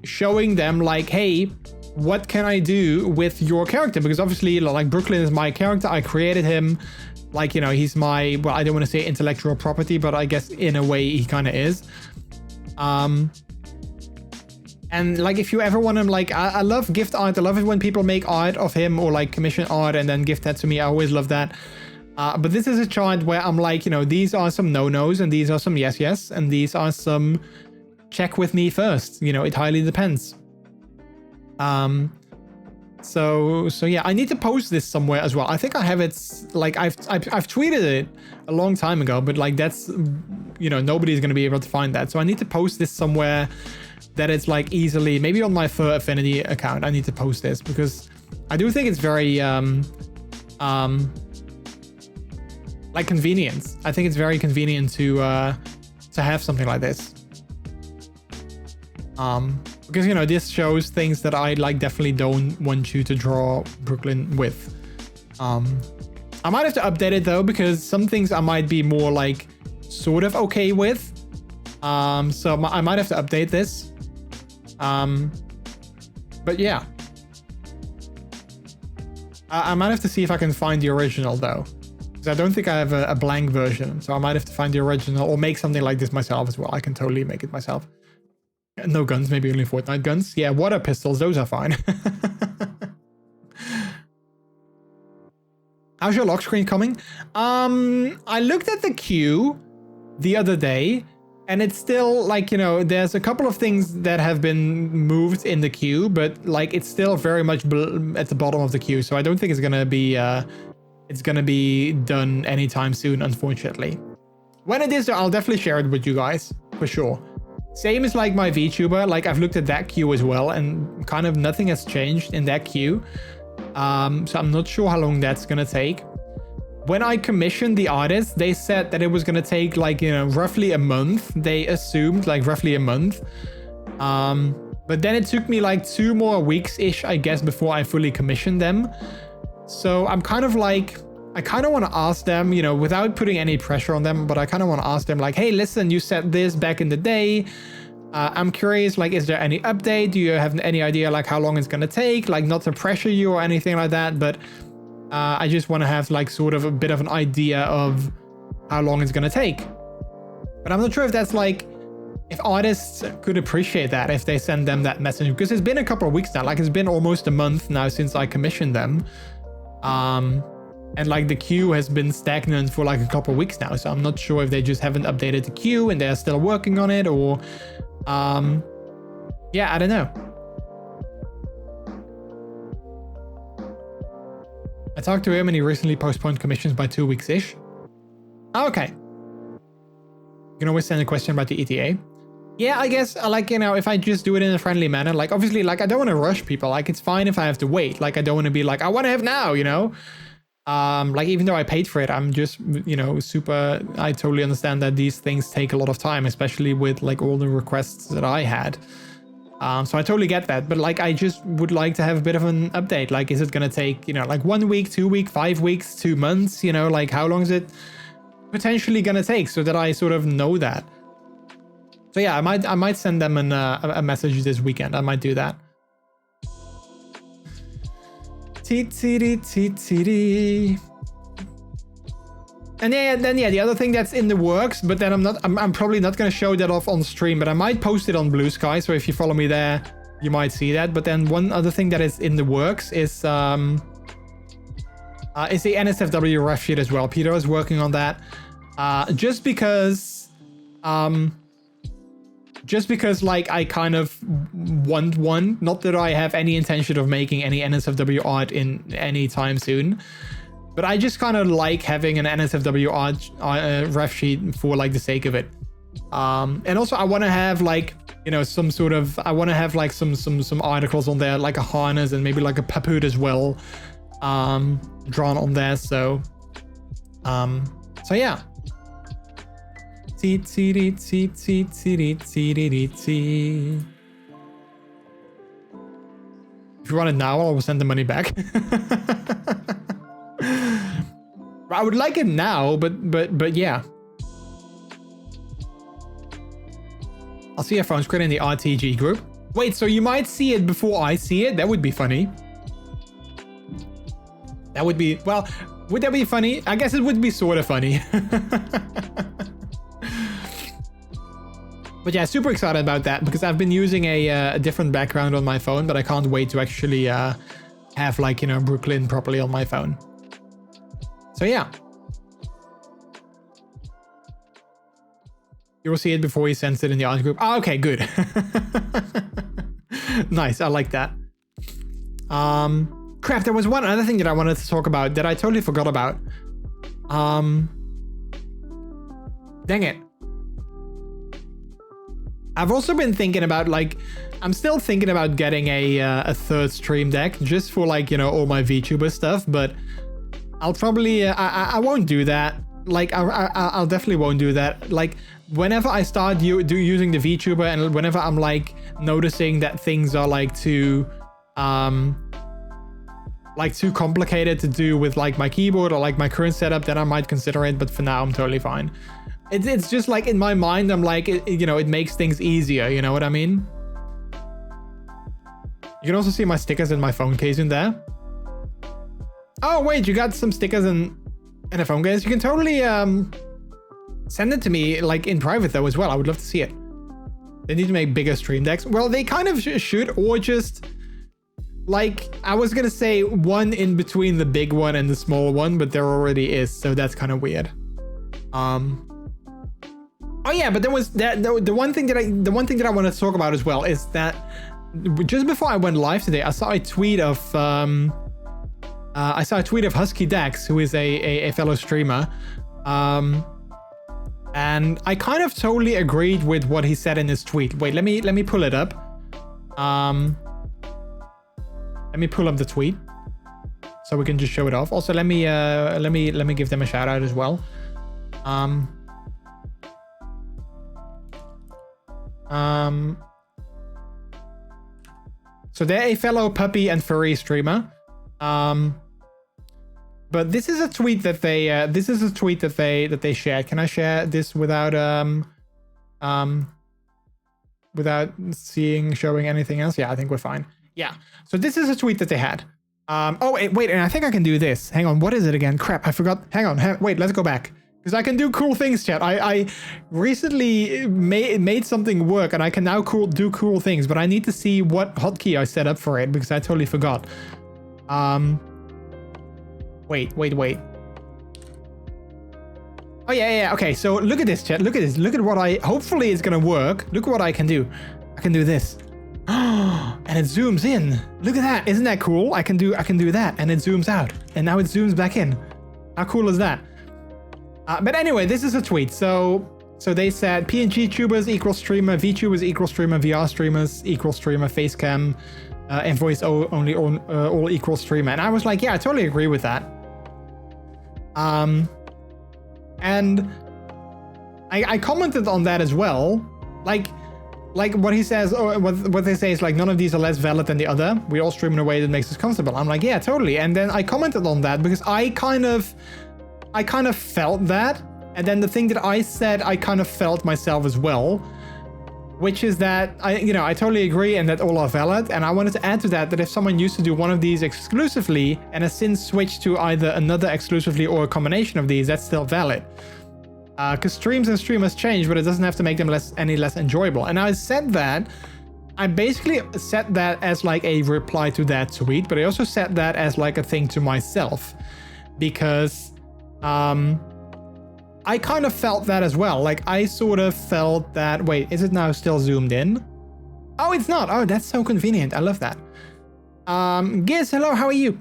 showing them like, hey, what can I do with your character? Because obviously, like, Brooklyn is my character. I created him. Like, you know, he's my, well, I don't want to say intellectual property, but I guess in a way he kind of is. And like, if you ever want him, like, I love gift art. I love it when people make art of him or like commission art and then gift that to me. I always love that. But this is a chart where I'm like, you know, these are some no-nos and these are some yes, and these are some check with me first. You know, it highly depends. So yeah, I need to post this somewhere as well. I think I have it, like, I've tweeted it a long time ago, but like, that's, you know, nobody's going to be able to find that. So I need to post this somewhere that it's like easily, maybe on my Fur Affinity account, I need to post this because I do think it's very, like, convenient. I think it's very convenient to have something like this. Because, you know, this shows things that I like definitely don't want you to draw Brooklyn with. I might have to update it though, because some things I might be more like sort of okay with. So I might have to update this. But yeah. I might have to see if I can find the original though. Because I don't think I have a blank version. So I might have to find the original or make something like this myself as well. I can totally make it myself. No guns, maybe only Fortnite guns. Yeah, water pistols, those are fine. How's your lock screen coming? I looked at the queue the other day, and it's still like, you know, there's a couple of things that have been moved in the queue, but like, it's still very much at the bottom of the queue. So I don't think it's gonna be done anytime soon, unfortunately. When it is, I'll definitely share it with you guys for sure. Same as like my VTuber, like I've looked at that queue as well, and kind of nothing has changed in that queue. So I'm not sure how long that's gonna take. When I commissioned the artist, they said that it was gonna take like, you know, roughly a month. They assumed like roughly a month. But then it took me like 2 more weeks-ish, I guess, before I fully commissioned them. So I'm kind of like, I kind of want to ask them, you know, without putting any pressure on them, but I kind of want to ask them like, hey, listen, you said this back in the day. I'm curious, like, is there any update? Do you have any idea like how long it's going to take? Like, not to pressure you or anything like that, but I just want to have like sort of a bit of an idea of how long it's going to take. But I'm not sure if that's like, if artists could appreciate that, if they send them that message, because it's been a couple of weeks now, like it's been almost a month now since I commissioned them. And like the queue has been stagnant for like a couple of weeks now. So I'm not sure if they just haven't updated the queue and they're still working on it, or yeah, I don't know. I talked to him and he recently postponed commissions by 2 weeks-ish. Okay. You can always send a question about the ETA. Yeah, I guess, like, you know, if I just do it in a friendly manner, like, obviously, like, I don't want to rush people. Like, it's fine if I have to wait. Like, I don't want to be like, I want to have now, you know? Like, even though I paid for it, I'm just, you know, I totally understand that these things take a lot of time, especially with, like, all the requests that I had. So I totally get that. But, like, I just would like to have a bit of an update. Like, is it going to take, you know, like 1 week, 2 weeks, 5 weeks, 2 months? You know, like, how long is it potentially going to take so that I sort of know that? So yeah, I might send them a message this weekend. I might do that. And then the other thing that's in the works, but then I'm probably not going to show that off on stream, but I might post it on Blue Sky. So if you follow me there, you might see that. But then one other thing that is in the works is the NSFW ref sheet as well. Peter is working on that. Just because like I kind of want one, not that I have any intention of making any NSFW art in any time soon, but I just kind of like having an NSFW art ref sheet for like the sake of it. And also I want to have like, you know, some sort of, I want to have like some articles on there, like a harness and maybe like a papoot as well, drawn on there. So yeah. If you want it now, I will send the money back. I would like it now, but yeah. I'll see your phone screen in the RTG group. Wait, so you might see it before I see it? That would be funny. That would be, well, would that be funny? I guess it would be sort of funny. But yeah, super excited about that because I've been using a different background on my phone, but I can't wait to actually have like, you know, Brooklyn properly on my phone. So yeah. You will see it before he sends it in the art group. Oh, okay, good. Nice, I like that. Crap, there was one other thing that I wanted to talk about that I totally forgot about. Dang it. I've also been thinking about, like, I'm still thinking about getting a third stream deck just for, like, you know, all my VTuber stuff, but I'll probably, I won't do that. Like, I'll definitely won't do that. Like, whenever I start using the VTuber and whenever I'm, like, noticing that things are, like, too complicated to do with, like, my keyboard or, like, my current setup, then I might consider it, but for now, I'm totally fine. It's just like in my mind, I'm like, you know, it makes things easier. You know what I mean? You can also see my stickers in my phone case in there. Oh, wait, you got some stickers in a phone case? You can totally send it to me like in private though as well. I would love to see it. They need to make bigger stream decks. Well, they kind of should, or just like, I was going to say one in between the big one and the small one, but there already is. So that's kind of weird. Oh yeah, but there was that the one thing that I wanted to talk about as well is that just before I went live today, I saw a tweet of Husky Dax, who is a fellow streamer, and I kind of totally agreed with what he said in his tweet. Wait, let me pull it up. Let me pull up the tweet so we can just show it off. Also, let me give them a shout out as well. So they're a fellow puppy and furry streamer. But this is a tweet that they shared. Can I share this without showing anything else? Yeah, I think we're fine. Yeah. So this is a tweet that they had. Oh wait, and I think I can do this. Hang on, what is it again? Crap, I forgot. Hang on, wait, let's go back. Because I can do cool things, chat. I recently made something work and I can now do cool things, but I need to see what hotkey I set up for it because I totally forgot. Wait. Oh yeah. Okay, so look at this, chat. Look at this. Look at what hopefully it's gonna work. Look what I can do. I can do this. And it zooms in. Look at that. Isn't that cool? I can do that. And it zooms out. And now it zooms back in. How cool is that? But anyway, this is a tweet. So they said PNG tubers equal streamer, VTubers equal streamer, VR streamers equal streamer, facecam, and voice only all equal streamer. And I was like, yeah, I totally agree with that. And I commented on that as well. Like what he says, or what they say is like, none of these are less valid than the other. We all stream in a way that makes us comfortable. I'm like, yeah, totally. And then I commented on that because I kind of felt that. And then the thing that I said, I kind of felt myself as well, which is that I totally agree and that all are valid. And I wanted to add to that if someone used to do one of these exclusively and has since switched to either another exclusively or a combination of these, that's still valid. Because streams and streamers change, but it doesn't have to make them any less enjoyable. And I said that, I basically said that as like a reply to that tweet, but I also said that as like a thing to myself, because I kind of felt that as well. Like I sort of felt that, wait, is it now still zoomed in? Oh, it's not. Oh, that's so convenient. I love that. Giz, hello, how are you?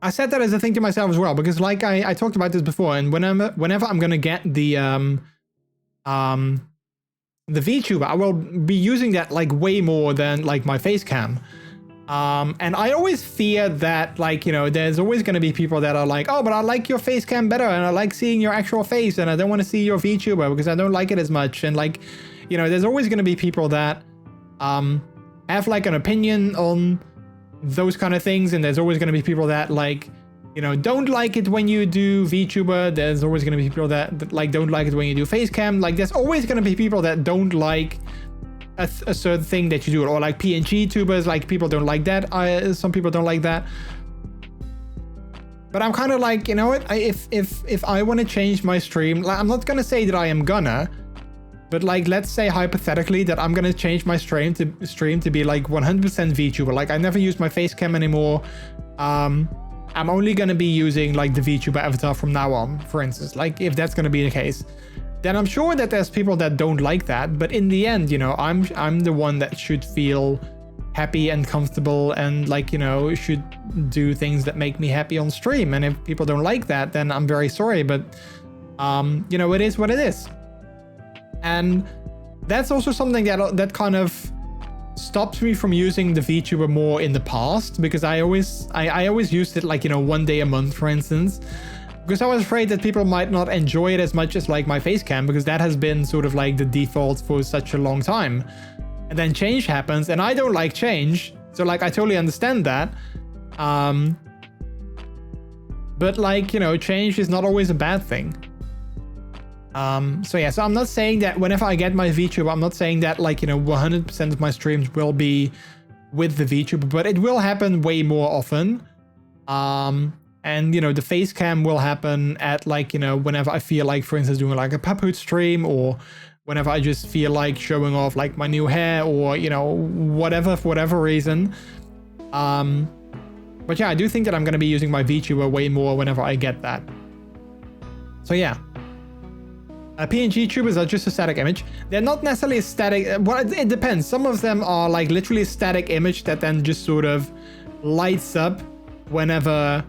I said that as a thing to myself as well, because like I talked about this before, and whenever I'm gonna get the VTuber, I will be using that like way more than like my face cam. And I always fear that, like, there's always going to be people that are like, oh, but I like your face cam better, and I like seeing your actual face, and I don't want to see your VTuber because I don't like it as much. And like, there's always going to be people that have like an opinion on those kind of things, and there's always going to be people that like, don't like it when you do VTuber. There's always going to be people that like don't like it when you do face cam. Like, there's always going to be people that don't like a certain thing that you do, or like PNG tubers, like people don't like that. Some people don't like that. But I'm kind of like, you know what? If I want to change my stream, like, I'm not gonna say that I am gonna, but like, let's say hypothetically that I'm gonna change my stream to be like 100% VTuber. Like, I never use my face cam anymore. I'm only gonna be using like the VTuber avatar from now on, for instance. Like, if that's gonna be the case, then I'm sure that there's people that don't like that. But in the end, I'm the one that should feel happy and comfortable, and like, should do things that make me happy on stream. And if people don't like that, then I'm very sorry, but it is what it is. And that's also something that kind of stops me from using the VTuber more in the past, because I always used it like, one day a month, for instance, because I was afraid that people might not enjoy it as much as like my face cam, because that has been sort of like the default for such a long time. And then change happens, and I don't like change, so like I totally understand that. But like, change is not always a bad thing. So yeah, so I'm not saying that whenever I get my VTuber, I'm not saying that like, 100% of my streams will be with the VTuber, but it will happen way more often. And the face cam will happen at like, whenever I feel like, for instance, doing like a Puphoot stream, or whenever I just feel like showing off like my new hair, or whatever, for whatever reason. But yeah, I do think that I'm going to be using my VTuber way more whenever I get that. So yeah. PNG tubers are just a static image. They're not necessarily a static. Well, it depends. Some of them are like literally a static image that then just sort of lights up whenever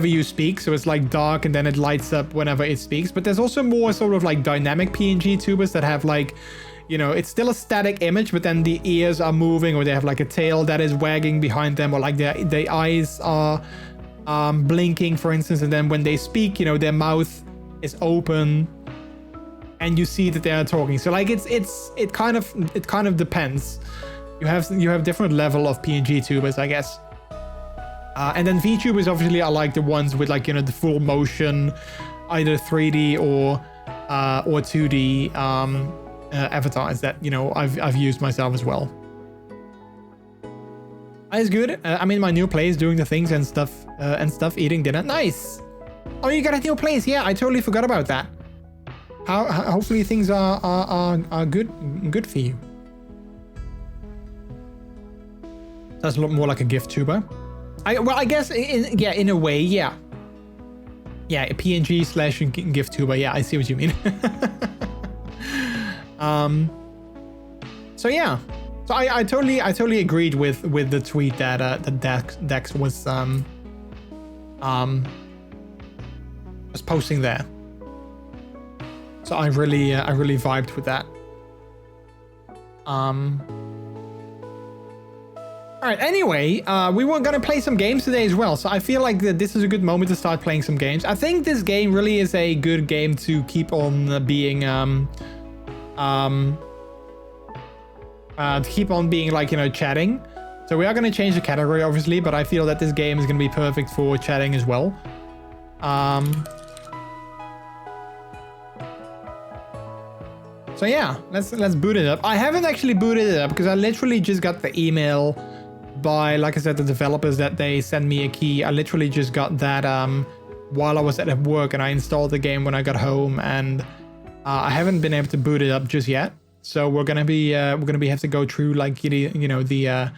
you speak. So it's like dark, and then it lights up whenever it speaks. But there's also more sort of like dynamic PNG tubers that have like, it's still a static image, but then the ears are moving, or they have like a tail that is wagging behind them, or like their eyes are blinking, for instance. And then when they speak, their mouth is open, and you see that they are talking. So like it kind of depends. You have different level of PNG tubers, I guess. And then VTubers obviously are like the ones with like, the full motion, either 3D or 2D avatars that, I've used myself as well. It's good. I'm in my new place doing the things and stuff, eating dinner. Nice. Oh, you got a new place. Yeah, I totally forgot about that. Hopefully things are good for you. That's a lot more like a gift tuber. I guess in a way, yeah. Yeah, a PNG / gift tuber. Yeah, I see what you mean. So yeah, so I totally agreed with the tweet that Dex was posting there. So I really vibed with that. All right, anyway, we were gonna play some games today as well, so I feel like this is a good moment to start playing some games. I think this game really is a good game to keep on being like, you know, chatting. So we are gonna change the category obviously, but I feel that this game is gonna be perfect for chatting as well. So yeah, let's boot it up. I haven't actually booted it up because I literally just got the email by, like I said, the developers that they sent me a key. I literally just got that while I was at work, and I installed the game when I got home, and I haven't been able to boot it up just yet. So we're gonna be have to go through like you know the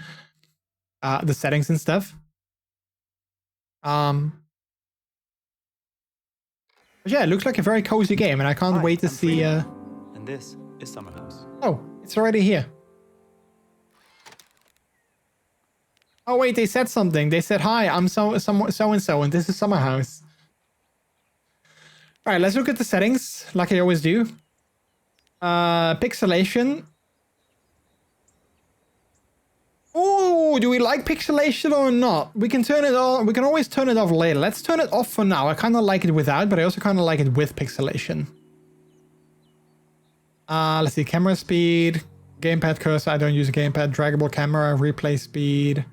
settings and stuff. But yeah, it looks like a very cozy game, and I can't wait to see.
And this is Summer House.
Oh, it's already here. Oh wait, they said something. They said, "Hi, I'm so and so, and this is Summer House." All right, let's look at the settings, like I always do. Pixelation. Oh, do we like pixelation or not? We can turn it on. We can always turn it off later. Let's turn it off for now. I kind of like it without, but I also kind of like it with pixelation. Let's see, camera speed, gamepad cursor. I don't use a gamepad. Draggable camera, replay speed,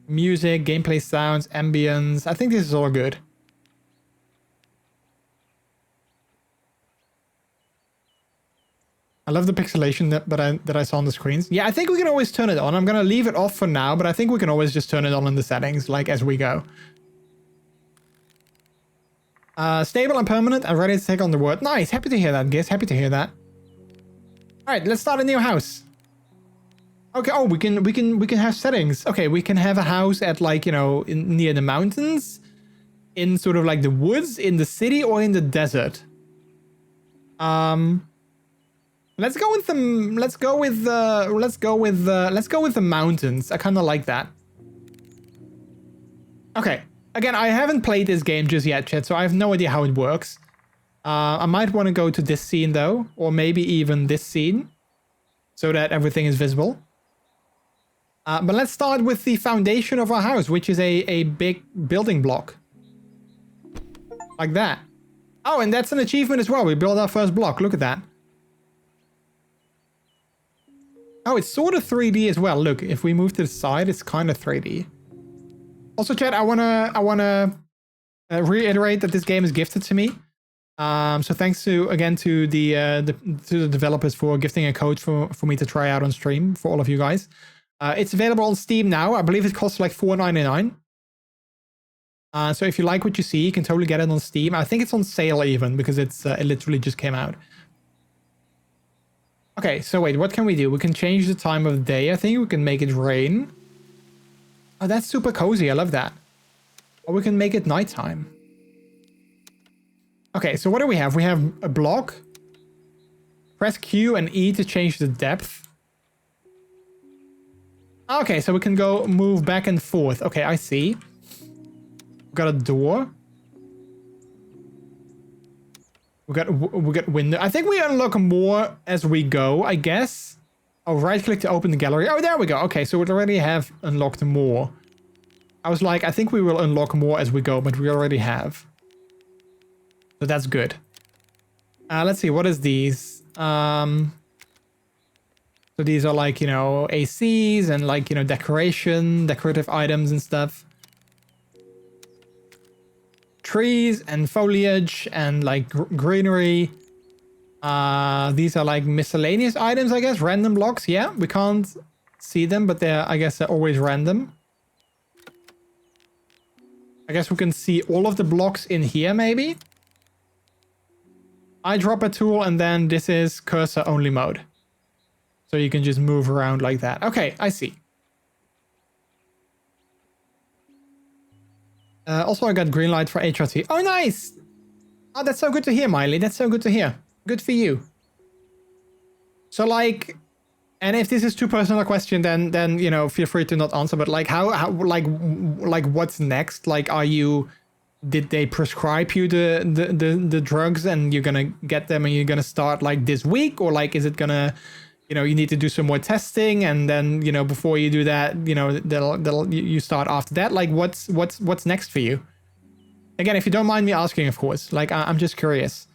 music, gameplay sounds, ambience. I think this is all good. I love the pixelation that I saw on the screens. Yeah, I think we can always turn it on. I'm gonna leave it off for now, but I think we can always just turn it on in the settings, like as we go. Stable and permanent. I'm ready to take on the world. Nice. Happy to hear that, Giz. Happy to hear that. All right, let's start a new house. Okay. Oh, we can have settings. Okay, we can have a house at, like, you know, near the mountains, in sort of like the woods, in the city, or in the desert. Let's go with the mountains. I kind of like that. Okay. Again, I haven't played this game just yet, chat, so I have no idea how it works. I might want to go to this scene though, or maybe even this scene, so that everything is visible. But let's start with the foundation of our house, which is a big building block. Like that. Oh, and that's an achievement as well. We built our first block. Look at that. Oh, it's sort of 3D as well. Look, if we move to the side, it's kind of 3D. Also, chat, I wanna reiterate that this game is gifted to me. So thanks to the developers for gifting a code for me to try out on stream for all of you guys. It's available on Steam now. I believe it costs like $4.99. So if you like what you see, you can totally get it on Steam. I think it's on sale even because it literally just came out. Okay, so wait, what can we do? We can change the time of day. I think we can make it rain. Oh, that's super cozy. I love that. Or we can make it nighttime. Okay, so what do we have? We have a block. Press Q and E to change the depth. Okay, so we can go move back and forth. Okay, I see. We got a door. We got window. I think we unlock more as we go, I guess. Oh, right click to open the gallery. Oh, there we go. Okay, so we already have unlocked more. I was like, I think we will unlock more as we go, but we already have. So that's good. Let's see, what is these? So these are like, you know, ACs and like, you know, decorative items and stuff. Trees and foliage and like greenery. These are like miscellaneous items, I guess. Random blocks. Yeah, we can't see them, but I guess they're always random. I guess we can see all of the blocks in here, maybe. Eyedropper tool, and then this is cursor only mode. So you can just move around like that. Okay, I see. Also, I got green light for HRT. Oh, nice! Oh, that's so good to hear, Miley. That's so good to hear. Good for you. So, like, And if this is too personal a question, then you know, feel free to not answer. But like, how like what's next? Like, did they prescribe you the drugs and you're gonna get them and you're gonna start like this week, or like is it gonna, you know, you need to do some more testing and then, you know, before you do that, you know, you start after that? Like, what's next for you? Again, if you don't mind me asking, of course. Like, I'm just curious.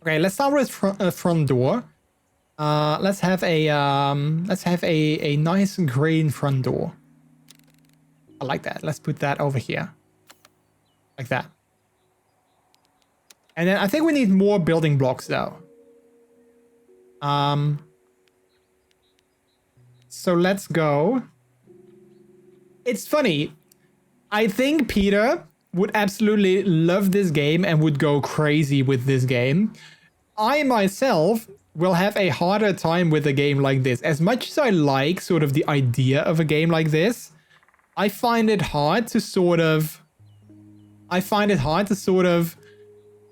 Okay, let's start with front door. Let's have a nice green front door. I like that. Let's put that over here. Like that. And then I think we need more building blocks though. So let's go. It's funny. I think Peter would absolutely love this game and would go crazy with this game. I myself will have a harder time with a game like this. As much as I like sort of the idea of a game like this, I find it hard to sort of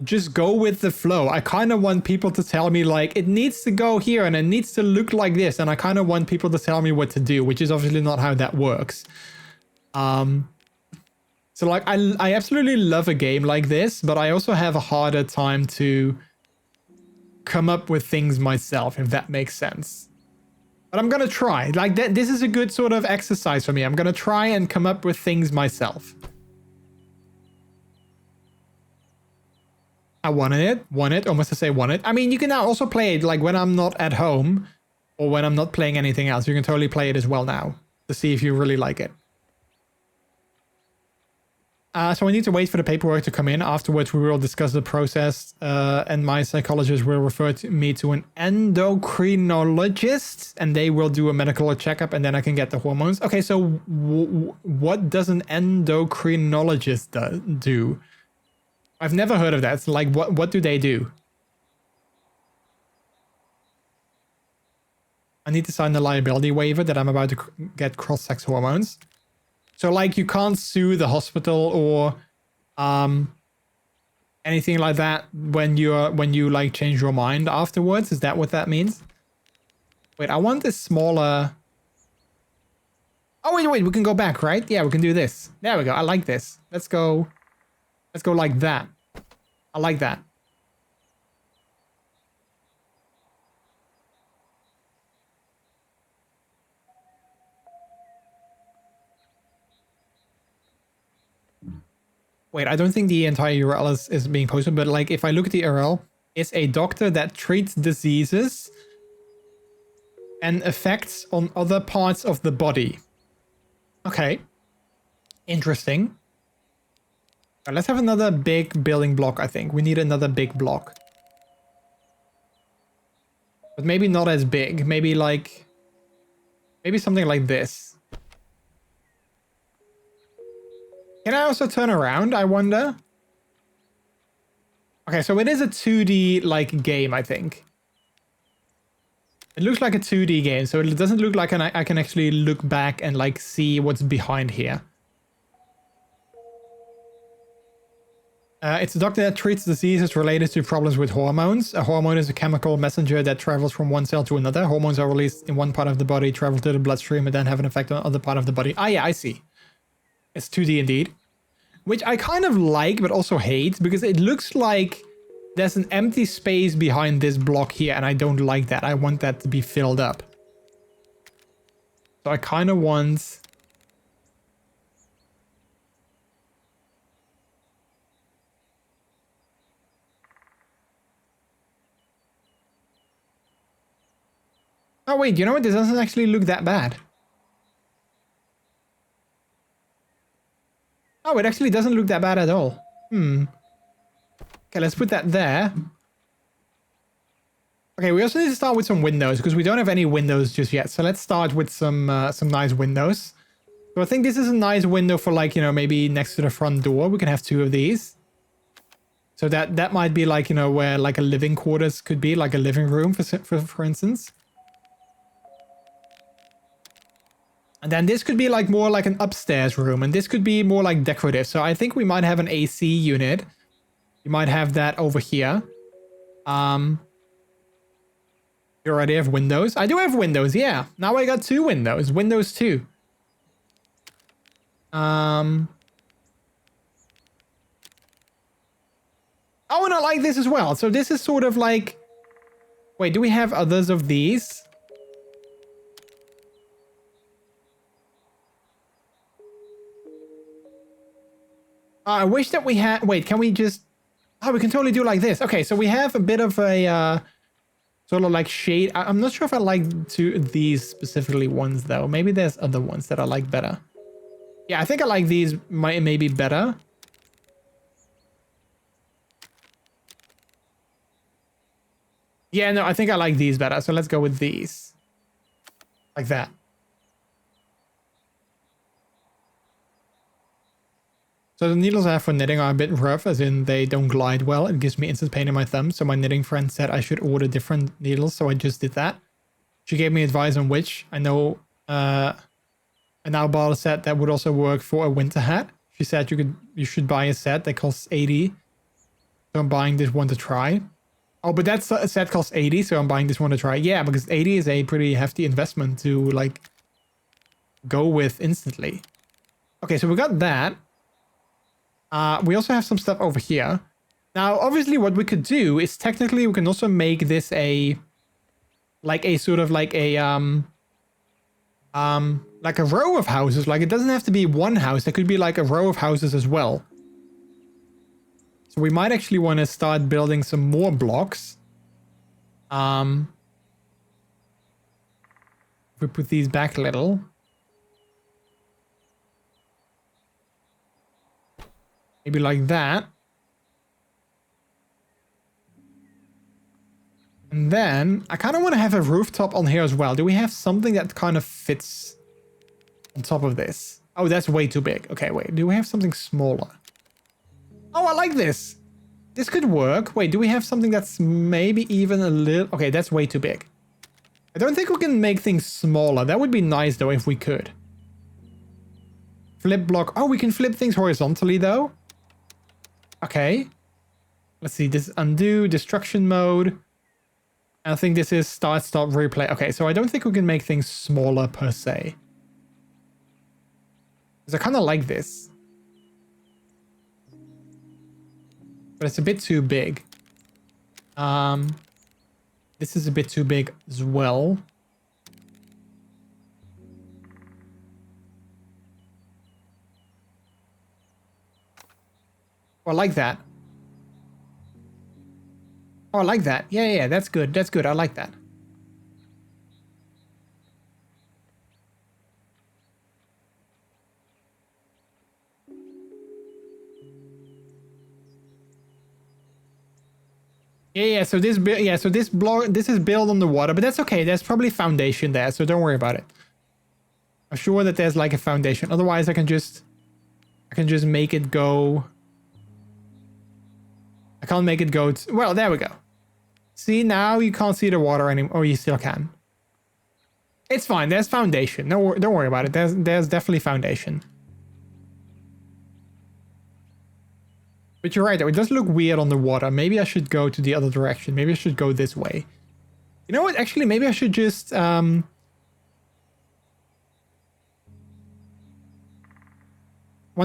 just go with the flow. I kind of want people to tell me like, it needs to go here and it needs to look like this. And I kind of want people to tell me what to do, which is obviously not how that works. So like, I absolutely love a game like this, but I also have a harder time to come up with things myself, if that makes sense. But I'm gonna try. Like, this is a good sort of exercise for me. I'm gonna try and come up with things myself. I wanted it, almost to say want it. I mean, you can now also play it like when I'm not at home or when I'm not playing anything else. You can totally play it as well now to see if you really like it. So I need to wait for the paperwork to come in. Afterwards, we will discuss the process, and my psychologist will refer me to an endocrinologist, and they will do a medical checkup, and then I can get the hormones. Okay, so what does an endocrinologist do? I've never heard of that. It's like, what do they do? I need to sign the liability waiver that I'm about to get cross-sex hormones. So like, you can't sue the hospital or anything like that when you like change your mind afterwards. Is that what that means? Wait, I want this smaller. Oh wait, we can go back, right? Yeah, we can do this. There we go. I like this. Let's go like that. I like that. Wait, I don't think the entire URL is being posted, but like, if I look at the URL, it's a doctor that treats diseases and effects on other parts of the body. Okay. Interesting. Let's have another big building block, I think. We need another big block. But maybe not as big. Maybe something like this. Can I also turn around, I wonder? Okay, so it is a 2D like game, I think. It looks like a 2D game, so it doesn't look like I can actually look back and like see what's behind here. It's a doctor that treats diseases related to problems with hormones. A hormone is a chemical messenger that travels from one cell to another. Hormones are released in one part of the body, travel to the bloodstream, and then have an effect on other part of the body. Ah, yeah, I see. It's 2D indeed. Which I kind of like, but also hate, because it looks like there's an empty space behind this block here, and I don't like that. I want that to be filled up. So I kind of want... Oh wait, you know what? This doesn't actually look that bad. Oh, it actually doesn't look that bad at all. Okay, let's put that there. Okay, we also need to start with some windows, because we don't have any windows just yet. So let's start with some nice windows. So I think this is a nice window for, like, you know, maybe next to the front door. We can have 2 of these. So that might be like, you know, where like a living quarters could be, like a living room for instance. And then this could be like more like an upstairs room, and this could be more like decorative. So I think we might have an AC unit. You might have that over here. You already have windows? I do have windows, yeah. Now I got 2 windows. Windows 2. Oh, and I like this as well. So this is sort of like... Wait, do we have others of these? I wish that we had... Wait, can we just... Oh, we can totally do like this. Okay, so we have a bit of a... sort of like shade. I'm not sure if I like these specifically ones though. Maybe there's other ones that I like better. Yeah, I think I like these maybe better. Yeah, no, I think I like these better. So let's go with these. Like that. So the needles I have for knitting are a bit rough, as in they don't glide well. It gives me instant pain in my thumb. So my knitting friend said I should order different needles. So I just did that. She gave me advice on which. I know an now bought a set that would also work for a winter hat. She said you should buy a set that costs 80. So I'm buying this one to try. Oh, but that set costs 80, so I'm buying this one to try. Yeah, because 80 is a pretty hefty investment to like go with instantly. Okay, so we got that. We also have some stuff over here. Now, obviously, what we could do is technically we can also make this a sort of like a row of houses. Like, it doesn't have to be one house. It could be like a row of houses as well. So we might actually want to start building some more blocks. If we put these back a little. Maybe like that. And then I kind of want to have a rooftop on here as well. Do we have something that kind of fits on top of this? Oh, that's way too big. Okay, wait. Do we have something smaller? Oh, I like this. This could work. Wait, do we have something that's maybe even a little... Okay, that's way too big. I don't think we can make things smaller. That would be nice, though, if we could. Flip block. Oh, we can flip things horizontally, though. Okay. Let's see. This is undo, destruction mode. I think this is start, stop, replay. Okay, so I don't think we can make things smaller per se. Because I kind of like this. But it's a bit too big. This is a bit too big as well. Oh, I like that. Oh, I like that. Yeah, yeah, that's good. That's good. I like that. Yeah, so this block, this is built on the water, but that's okay. There's probably foundation there, so don't worry about it. I'm sure that there's like a foundation. Otherwise, I can just make it go. I can't make it go. Well, there we go. See, now you can't see the water anymore. Or you still can. It's fine. There's foundation. No, don't worry about it. There's definitely foundation. But you're right, though. It does look weird on the water. Maybe I should go to the other direction. Maybe I should go this way. You know what? Actually, maybe I should just... 1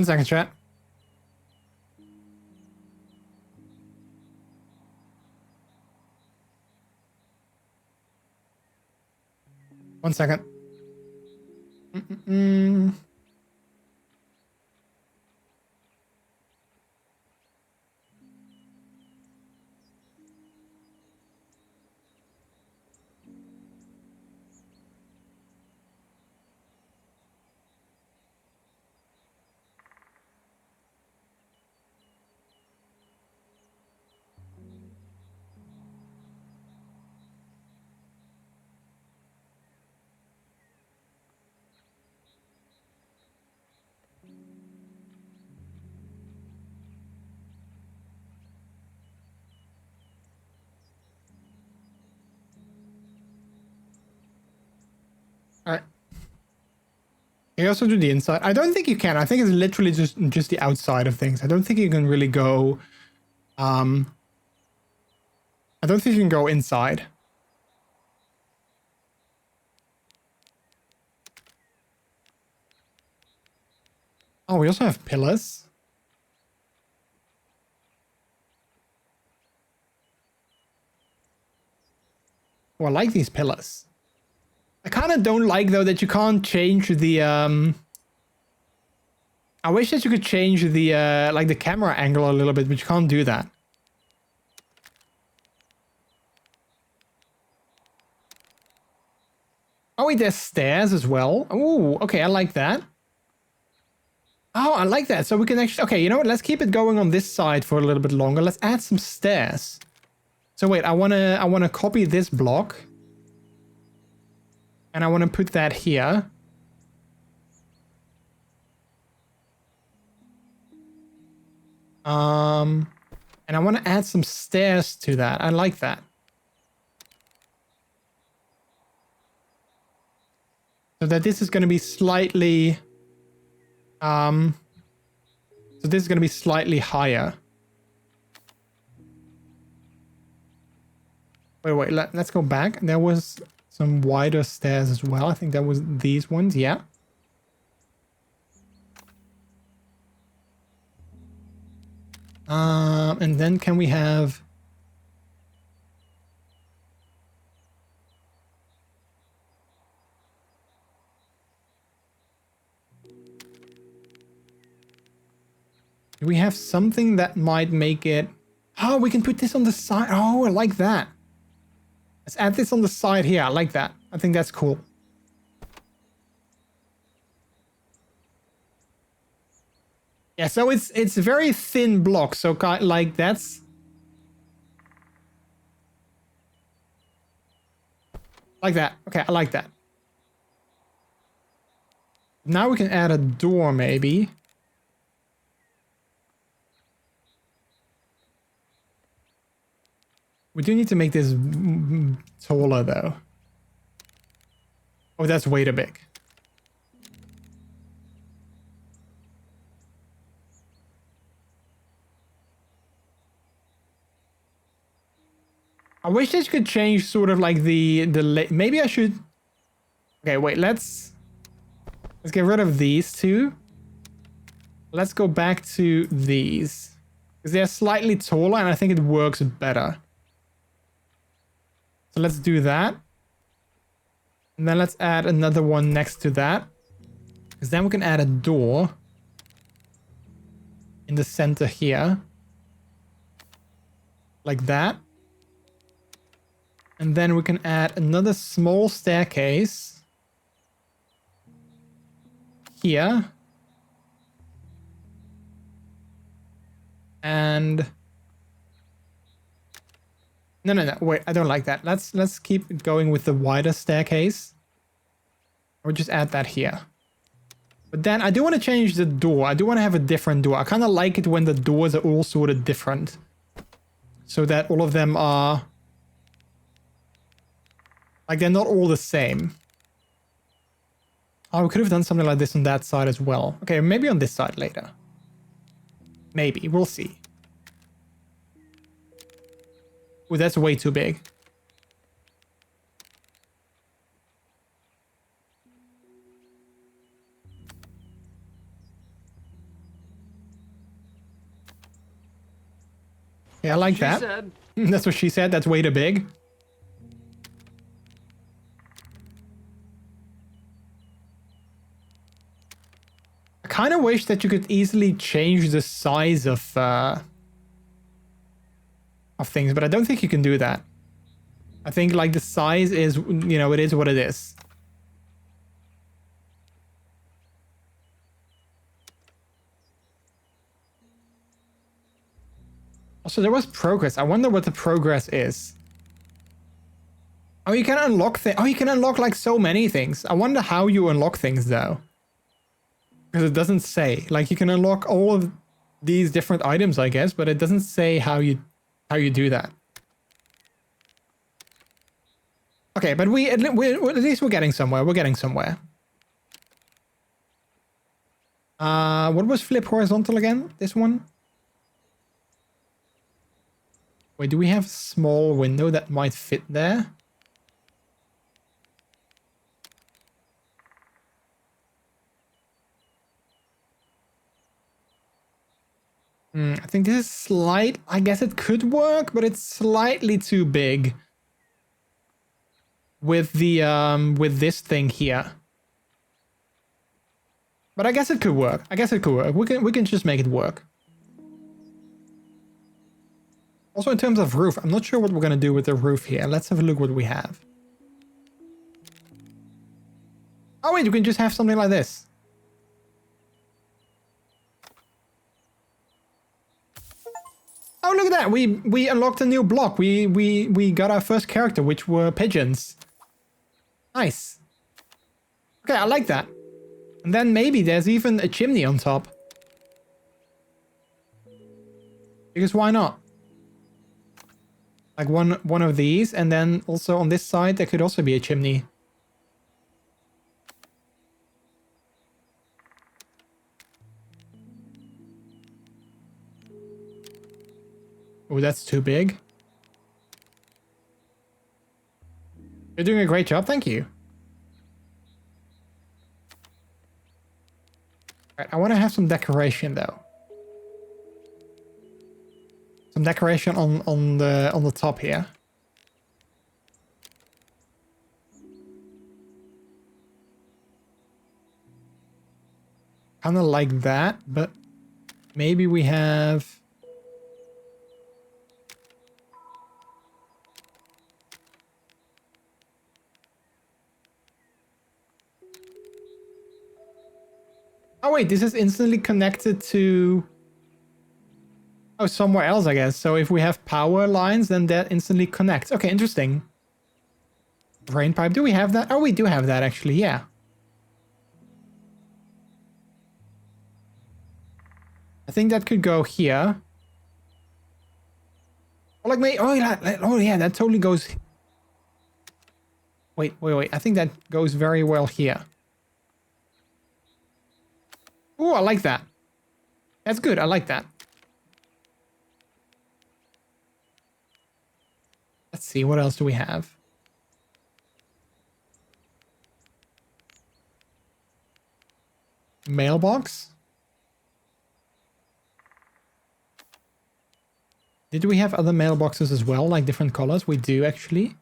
second, chat. One second. Alright. Can you also do the inside? I don't think you can. I think it's literally just the outside of things. I don't think you can really go... I don't think you can go inside. Oh, we also have pillars. Oh, I like these pillars. I kind of don't like, though, that you can't change the, I wish that you could change the, like, the camera angle a little bit, but you can't do that. Oh, wait, there's stairs as well. Ooh, okay, I like that. Oh, I like that. So we can actually... Okay, you know what? Let's keep it going on this side for a little bit longer. Let's add some stairs. So wait, I wanna copy this block. And I wanna put that here. And I wanna add some stairs to that. I like that. So that this is gonna be slightly... So this is gonna be slightly higher. Wait, let's go back. There was some wider stairs as well. I think that was these ones, yeah. And then can we have... Do we have something that might make it... Oh, we can put this on the side. Oh, I like that. Let's add this on the side here. I like that. I think that's cool. Yeah, so it's very thin block. So like that's... Like that. Okay, I like that. Now we can add a door maybe. We do need to make this taller though. Oh, that's way too big. I wish this could change sort of like the maybe I should... Okay, wait, let's get rid of these two. Let's go back to these. Because they're slightly taller and I think it works better. So let's do that. And then let's add another one next to that. Because then we can add a door in the center here. Like that. And then we can add another small staircase here. And no, wait, I don't like that. Let's keep going with the wider staircase. Or just add that here. But then I do want to change the door. I do want to have a different door. I kind of like it when the doors are all sort of different. So that all of them are... Like, they're not all the same. Oh, we could have done something like this on that side as well. Okay, maybe on this side later. Maybe, we'll see. Oh, that's way too big. Yeah, I like that.
Said.
That's what she said. That's way too big. I kind of wish that you could easily change the size of things, but I don't think you can do that. I think like the size is, you know, it is what it is. Also, there was progress. I wonder what the progress is. Oh, you can unlock things. Oh, you can unlock like so many things. I wonder how you unlock things though. Because it doesn't say. Like you can unlock all of these different items, I guess, but it doesn't say how you do that. Okay, but at least we're getting somewhere. We're getting somewhere. What was flip horizontal again? This one? Wait, do we have a small window that might fit there? I think this is slight. I guess it could work, but it's slightly too big. With the with this thing here. But I guess it could work. I guess it could work. We can just make it work. Also in terms of roof, I'm not sure what we're gonna do with the roof here. Let's have a look what we have. Oh wait, you can just have something like this. Oh look at that! We unlocked a new block. We got our first character, which were pigeons. Nice. Okay, I like that. And then maybe there's even a chimney on top. Because why not? Like one of these, and then also on this side there could also be a chimney. Oh, that's too big. You're doing a great job, thank you. Alright, I want to have some decoration though. Some decoration on the top here. Kinda like that, but maybe we have... Oh wait, this is instantly connected to... Oh, somewhere else, I guess. So if we have power lines, then that instantly connects. Okay, interesting. Drain pipe, do we have that? Oh, we do have that actually, yeah. I think that could go here. Oh, like me. Oh yeah, that totally goes... Wait. I think that goes very well here. Oh, I like that. That's good. I like that. Let's see. What else do we have? Mailbox. Did we have other mailboxes as well, like different colors? We do actually.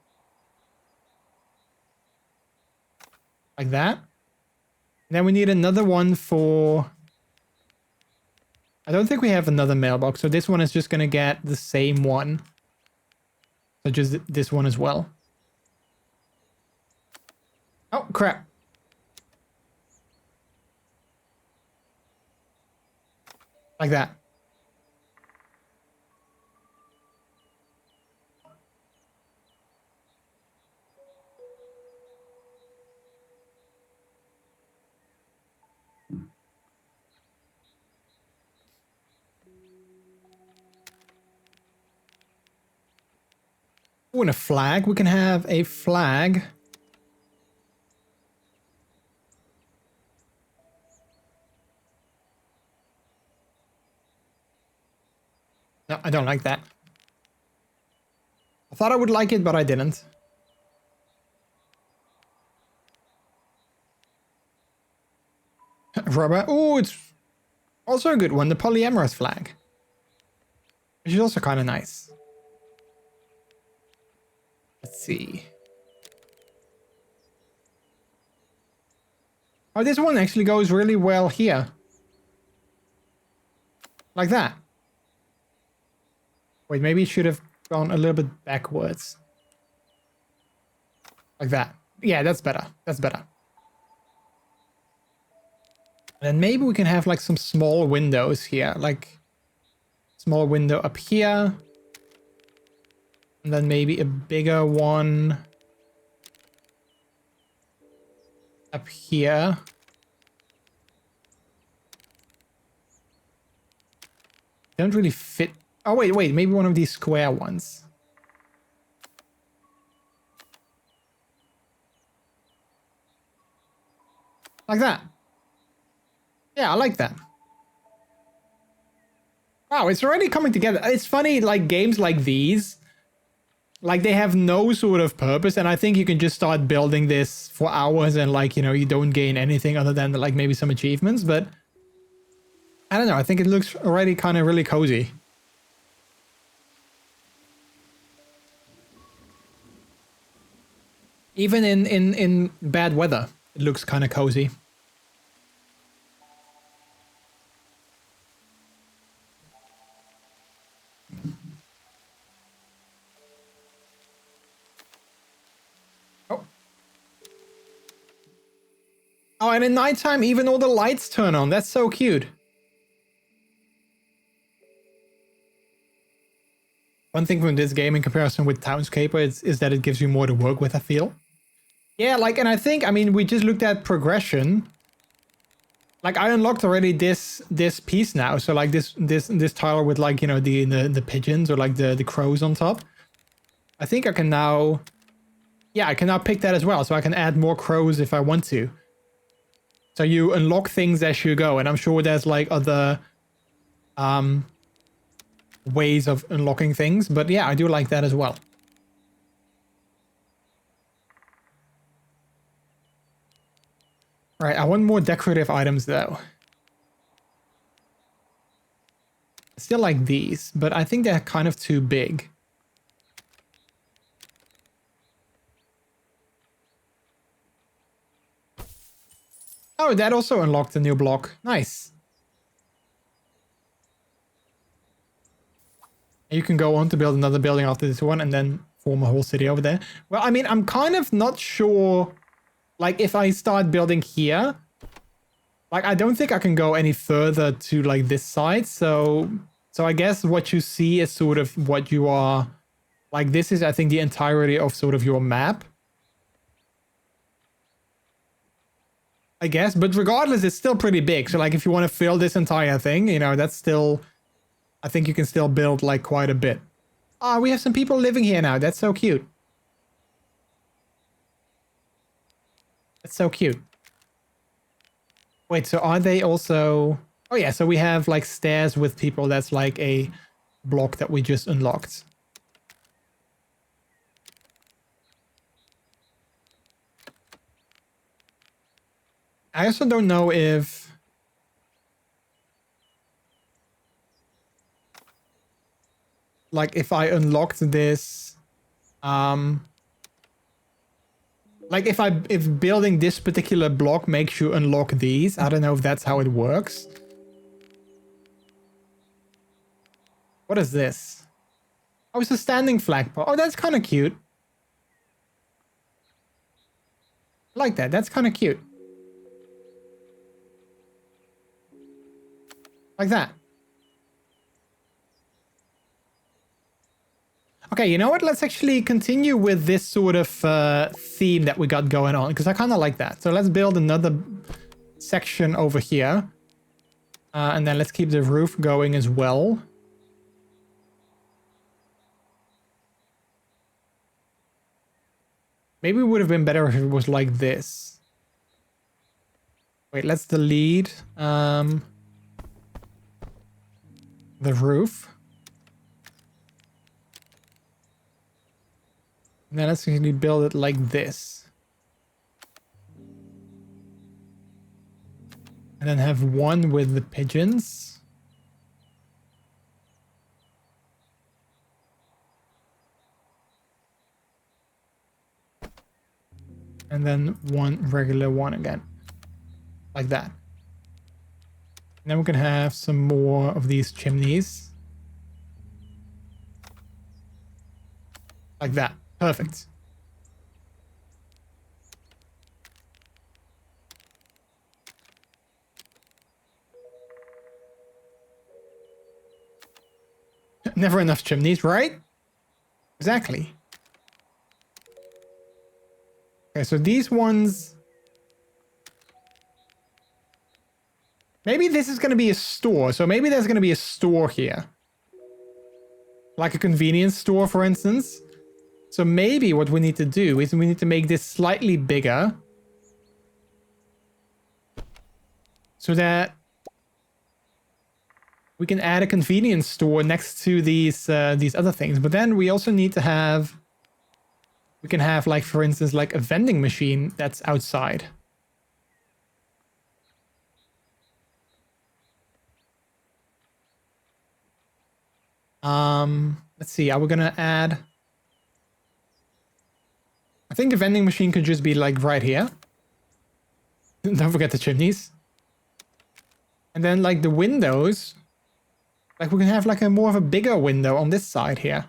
Like that. Then we need another one for... I don't think we have another mailbox, so this one is just gonna get the same one. So just this one as well. Oh, crap. Like that. Oh, and a flag. We can have a flag. No, I don't like that. I thought I would like it, but I didn't. Rubber. Oh, it's also a good one. The polyamorous flag. Which is also kind of nice. Let's see. Oh, this one actually goes really well here. Like that. Wait, maybe it should have gone a little bit backwards. Like that. Yeah, that's better. That's better. And then maybe we can have like some small windows here. Like small window up here. And then maybe a bigger one up here. Don't really fit. Oh, wait, maybe one of these square ones. Like that. Yeah, I like that. Wow, it's already coming together. It's funny, like games like these. Like, they have no sort of purpose, and I think you can just start building this for hours and, like, you know, you don't gain anything other than, like, maybe some achievements, but I don't know. I think it looks already kind of really cozy. Even in bad weather, it looks kind of cozy. Oh. Oh, and at nighttime, even all the lights turn on. That's so cute. One thing from this game in comparison with Townscaper is that it gives you more to work with, I feel. Yeah, like, and I think, I mean, we just looked at progression. Like, I unlocked already this piece now. So, like, this tile with, like, you know, the pigeons or, like, the crows on top. I think I can now... Yeah, I can now pick that as well. So I can add more crows if I want to. So you unlock things as you go. And I'm sure there's, like, other... ways of unlocking things. But, yeah, I do like that as well. Right, I want more decorative items though. I still like these, but I think they're kind of too big. Oh, that also unlocked a new block. Nice. You can go on to build another building after this one and then form a whole city over there. Well, I mean, I'm kind of not sure... Like, if I start building here, like, I don't think I can go any further to, like, this side. So I guess what you see is sort of what you are... Like, this is, I think, the entirety of sort of your map. I guess. But regardless, it's still pretty big. So, like, if you want to fill this entire thing, you know, that's still... I think you can still build, like, quite a bit. Ah, we have some people living here now. That's so cute. That's so cute. Wait, so are they also... Oh yeah, so we have like stairs with people. That's like a block that we just unlocked. I also don't know if... Like if I unlocked this... Like if building this particular block makes you unlock these, I don't know if that's how it works. What is this? Oh, it's a standing flagpole. Oh, that's kind of cute. I like that. That's kind of cute. Like that. Okay, you know what? Let's actually continue with this sort of theme that we got going on, because I kind of like that. So let's build another section over here. And then let's keep the roof going as well. Maybe it would have been better if it was like this. Wait, let's delete the roof. And then let's actually build it like this. And then have one with the pigeons. And then one regular one again. Like that. And then we can have some more of these chimneys. Like that. Perfect. Never enough chimneys, right? Exactly. Okay, so these ones... Maybe this is going to be a store. So maybe there's going to be a store here. Like a convenience store, for instance. So maybe what we need to do is we need to make this slightly bigger. So that we can add a convenience store next to these other things. But then we also need to have... We can have, like, for instance, like a vending machine that's outside. Let's see. Are we gonna add? I think the vending machine could just be like right here. Don't forget the chimneys. And then like the windows, like we can have like a more of a bigger window on this side here.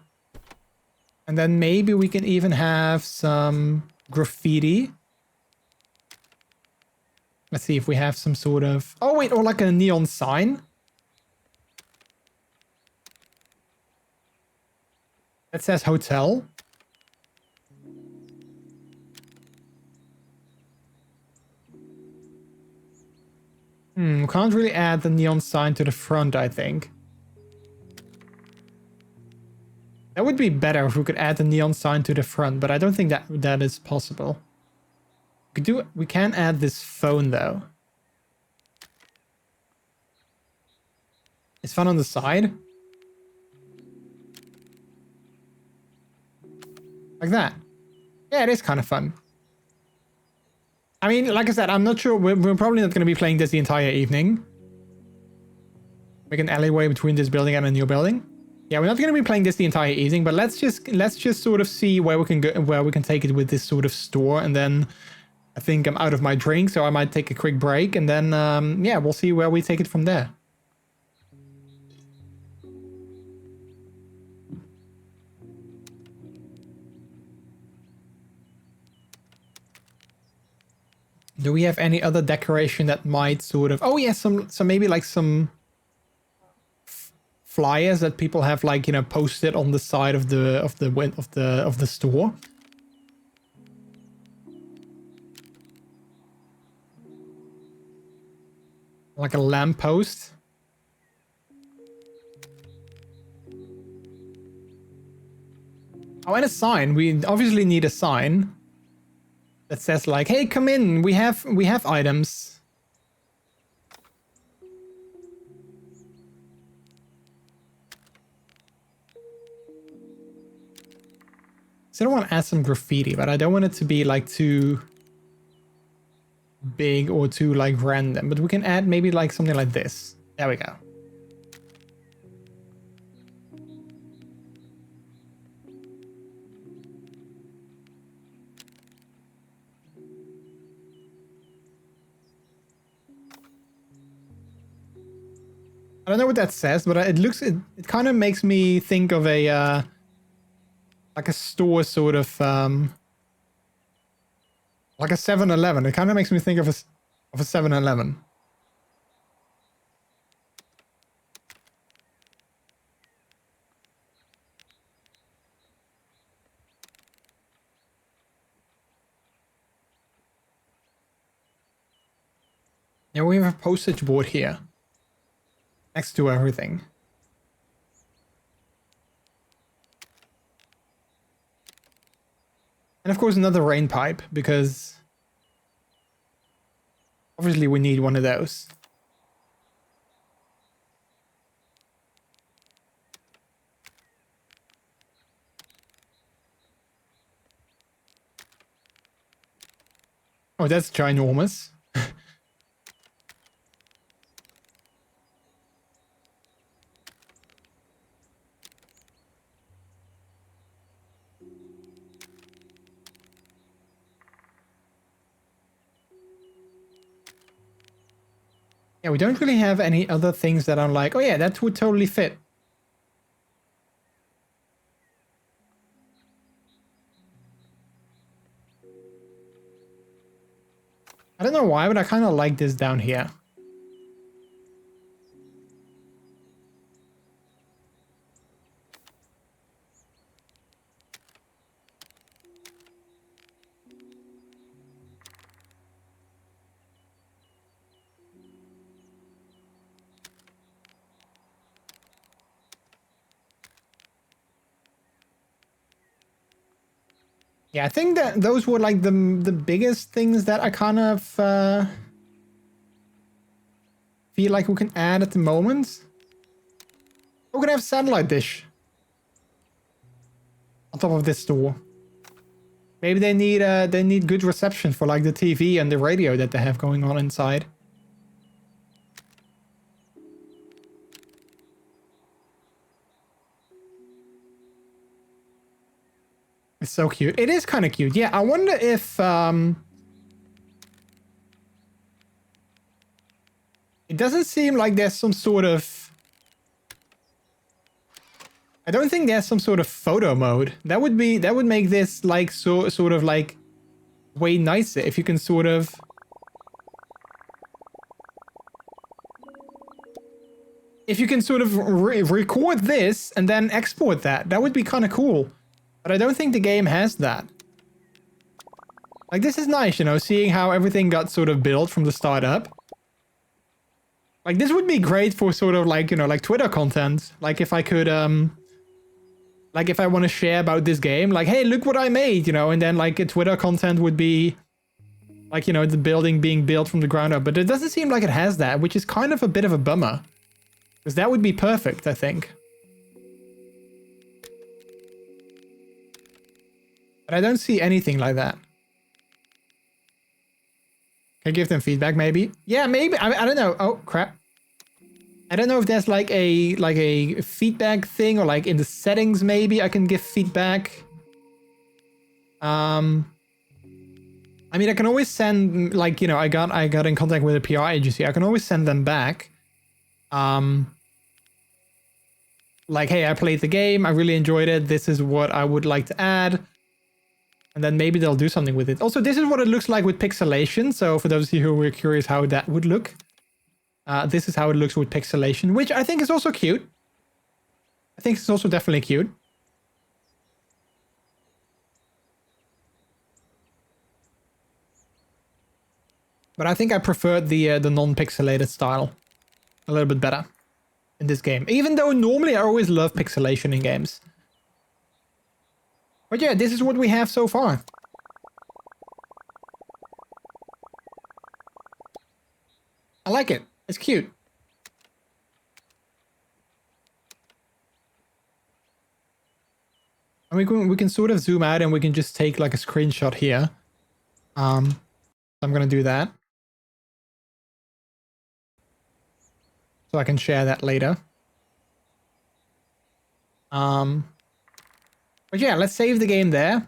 And then maybe we can even have some graffiti. Let's see if we have some sort of... Oh wait, or like a neon sign. That says hotel. We can't really add the neon sign to the front, I think. That would be better if we could add the neon sign to the front, but I don't think that is possible. We can add this phone though. It's fun on the side. Like that. Yeah, it is kind of fun. I mean, like I said, I'm not sure. We're probably not going to be playing this the entire evening. Make an alleyway between this building and a new building. Yeah, we're not going to be playing this the entire evening, but let's just sort of see where we can go, where we can take it with this sort of store, and then I think I'm out of my drink, so I might take a quick break, and then yeah, we'll see where we take it from there. Do we have any other decoration that might sort of... Oh yeah, some maybe like some flyers that people have, like, you know, posted on the side of the store. Like a lamppost. Oh, and a sign. We obviously need a sign that says like, "Hey, come in. We have items." So I don't want to add some graffiti, but I don't want it to be like too big or too like random. But we can add maybe like something like this. There we go. I don't know what that says, but it kind of makes me think of a like a store sort of like a 7-Eleven. It kind of makes me think of a 7-Eleven. Yeah, we have a postage board here next to everything. And of course another rain pipe, because obviously we need one of those. Oh, that's ginormous. Yeah, we don't really have any other things that I'm like, oh yeah, that would totally fit. I don't know why, but I kind of like this down here. Yeah, I think that those were like the biggest things that I kind of feel like we can add at the moment. We're gonna have satellite dish on top of this store. Maybe they need good reception for like the TV and the radio that they have going on inside. It's so cute. It is kind of cute. Yeah, I wonder if it doesn't seem like there's some sort of... I don't think there's some sort of photo mode. That would make this like sort of like way nicer if you can sort of... If you can sort of record this and then export that. That would be kind of cool. But I don't think the game has that. Like, this is nice, you know, seeing how everything got sort of built from the start up. Like, this would be great for sort of like, you know, like Twitter content. Like, if I could, like, if I want to share about this game, like, hey, look what I made, you know, and then, like, a Twitter content would be, like, you know, the building being built from the ground up. But it doesn't seem like it has that, which is kind of a bit of a bummer. Because that would be perfect, I think. But I don't see anything like that. Can I give them feedback, maybe? Yeah, maybe. I don't know. Oh, crap. I don't know if there's like a feedback thing, or like in the settings, maybe I can give feedback. I mean, I can always send, like, you know, I got in contact with a PR agency. I can always send them back. Like, hey, I played the game. I really enjoyed it. This is what I would like to add. And then maybe they'll do something with it. Also, this is what it looks like with pixelation. So for those of you who were curious how that would look, this is how it looks with pixelation, which I think is also cute. I think it's also definitely cute. But I think I preferred the non-pixelated style a little bit better in this game. Even though normally I always love pixelation in games. But yeah, this is what we have so far. I like it. It's cute. And we can sort of zoom out and we can just take like a screenshot here. I'm gonna do that. So I can share that later. But yeah, let's save the game there.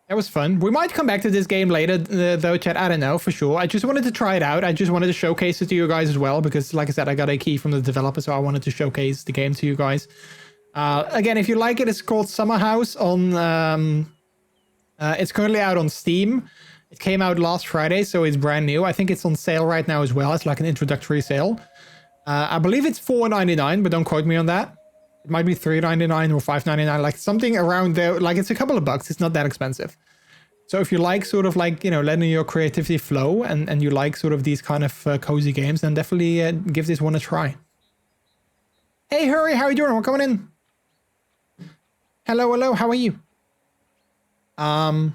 That was fun. We might come back to this game later, though, chat. I don't know, for sure. I just wanted to try it out. I just wanted to showcase it to you guys as well, because, like I said, I got a key from the developer, so I wanted to showcase the game to you guys. Again, if you like it, it's called Summer House on... it's currently out on Steam. It came out last Friday, so it's brand new. I think it's on sale right now as well. It's like an introductory sale. I believe it's $4.99, but don't quote me on that. It might be $3.99 or $5.99, like something around there. Like, it's a couple of bucks. It's not that expensive. So if you like sort of like, you know, letting your creativity flow and you like sort of these kind of cozy games, then definitely give this one a try. Hey, Hurry, how are you doing? We're coming in. Hello, hello, how are you? So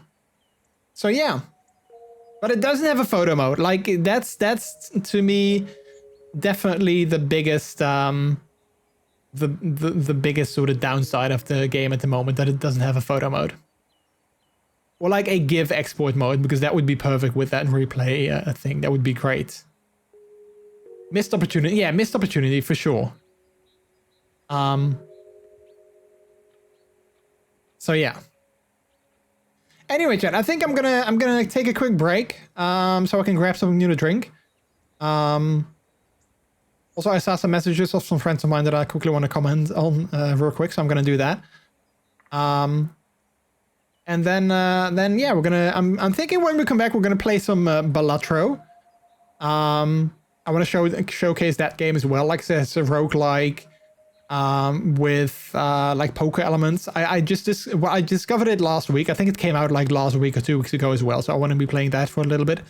yeah. But it doesn't have a photo mode. Like, that's to me definitely the biggest the biggest sort of downside of the game at the moment, that it doesn't have a photo mode. Or like a GIF export mode, because that would be perfect with that replay thing. That would be great. Missed opportunity. Yeah, missed opportunity for sure. So yeah. Anyway, chat, I think I'm gonna take a quick break, so I can grab something new to drink. Also, I saw some messages of some friends of mine that I quickly want to comment on real quick, so I'm gonna do that. And then yeah, we're gonna. I'm thinking when we come back, we're gonna play some Balatro. I want to showcase that game as well. Like I said, it's a roguelike with like poker elements. I discovered it last week. I think it came out like last week or 2 weeks ago as well. So I want to be playing that for a little bit.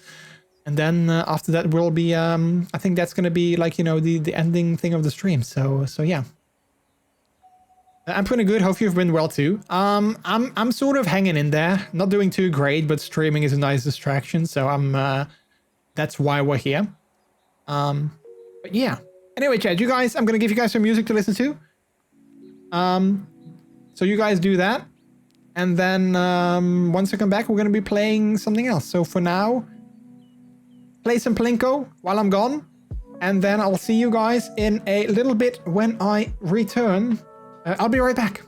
And then after that will be I think that's gonna be like, you know, the ending thing of the stream. So yeah. I'm pretty good. Hope you've been well too. I'm sort of hanging in there, not doing too great, but streaming is a nice distraction. So that's why we're here. But yeah. Anyway, chat, you guys, I'm gonna give you guys some music to listen to. So you guys do that, and then once I come back, we're gonna be playing something else. So for now, play some Plinko while I'm gone, and then I'll see you guys in a little bit when I return. I'll be right back.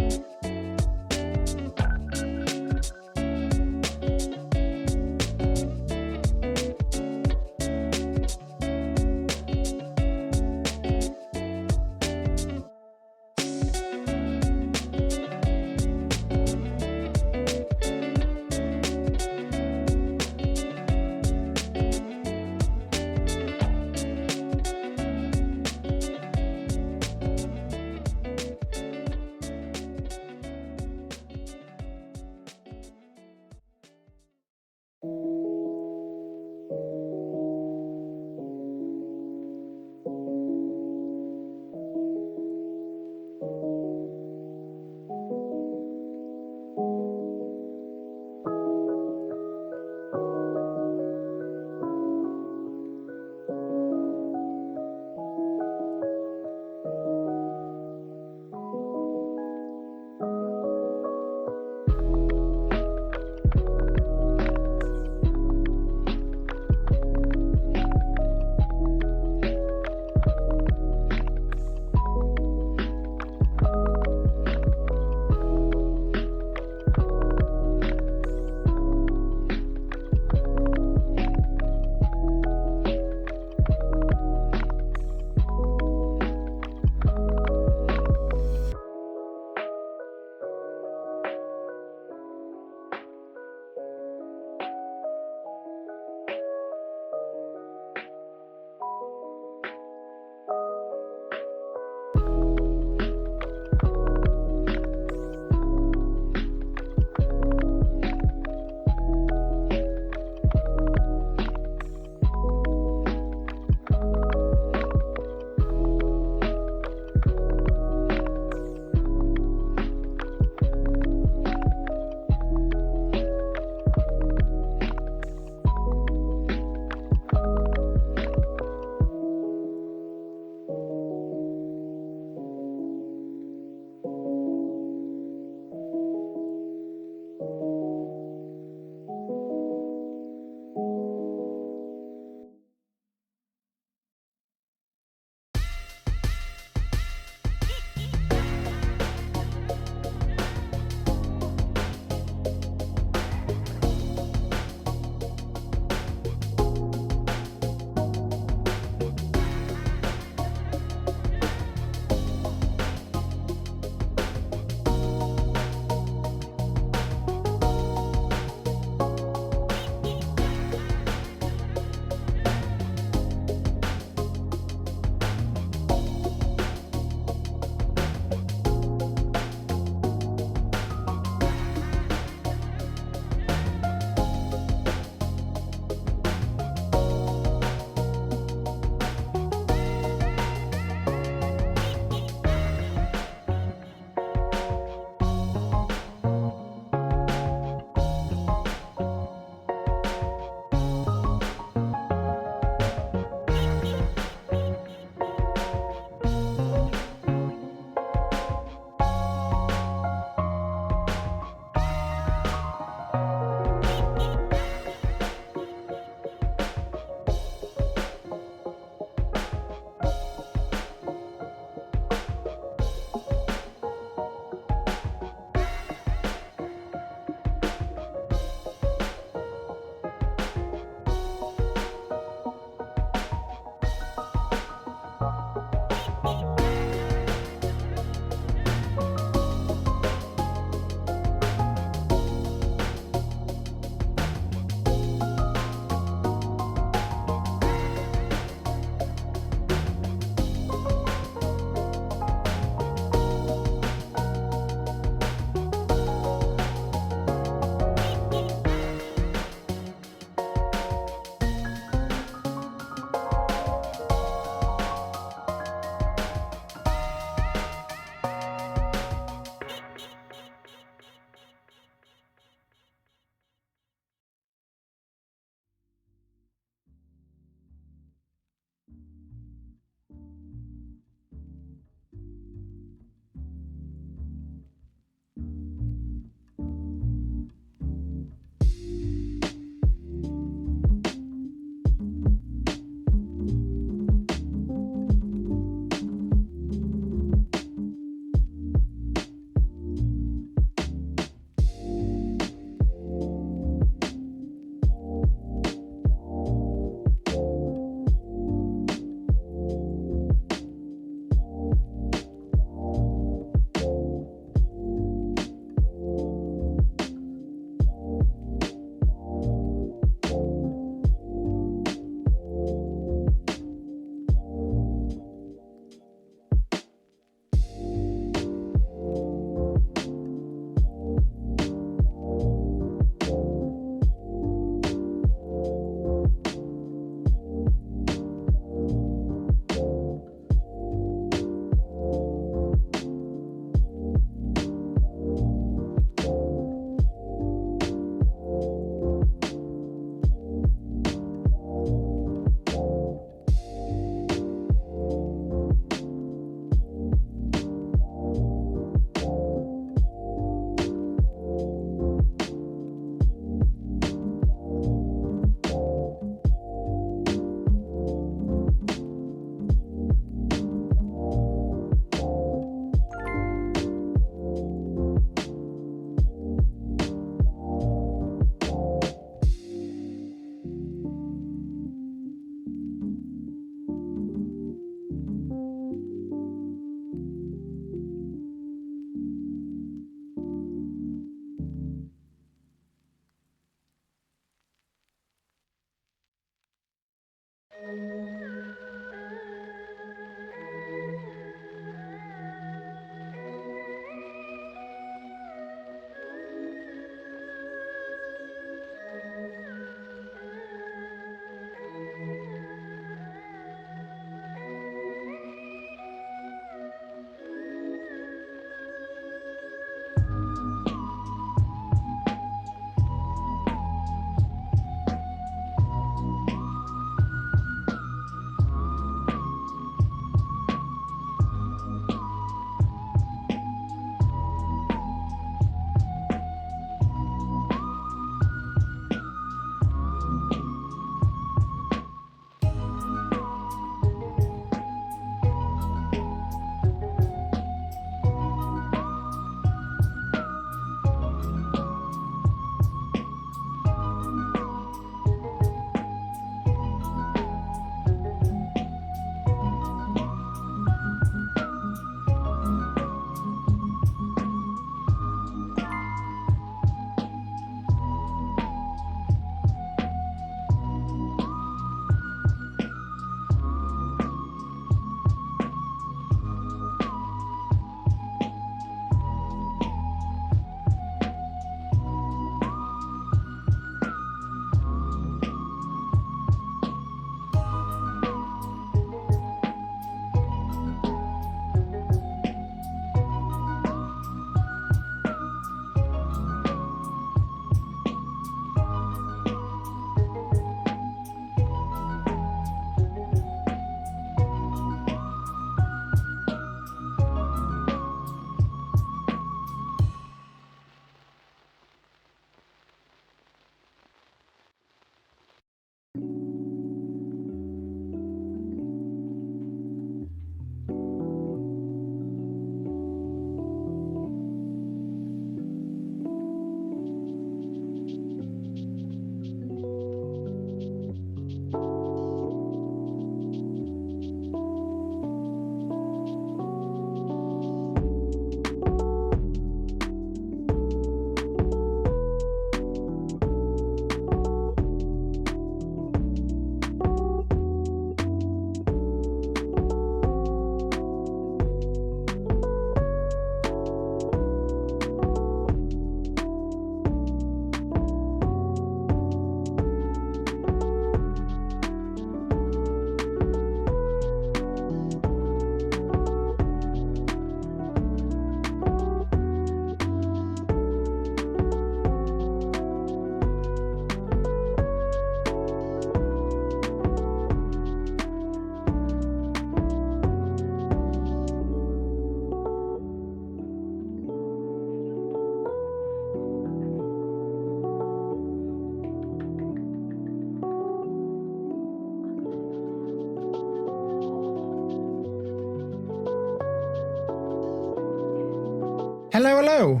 Hello, hello.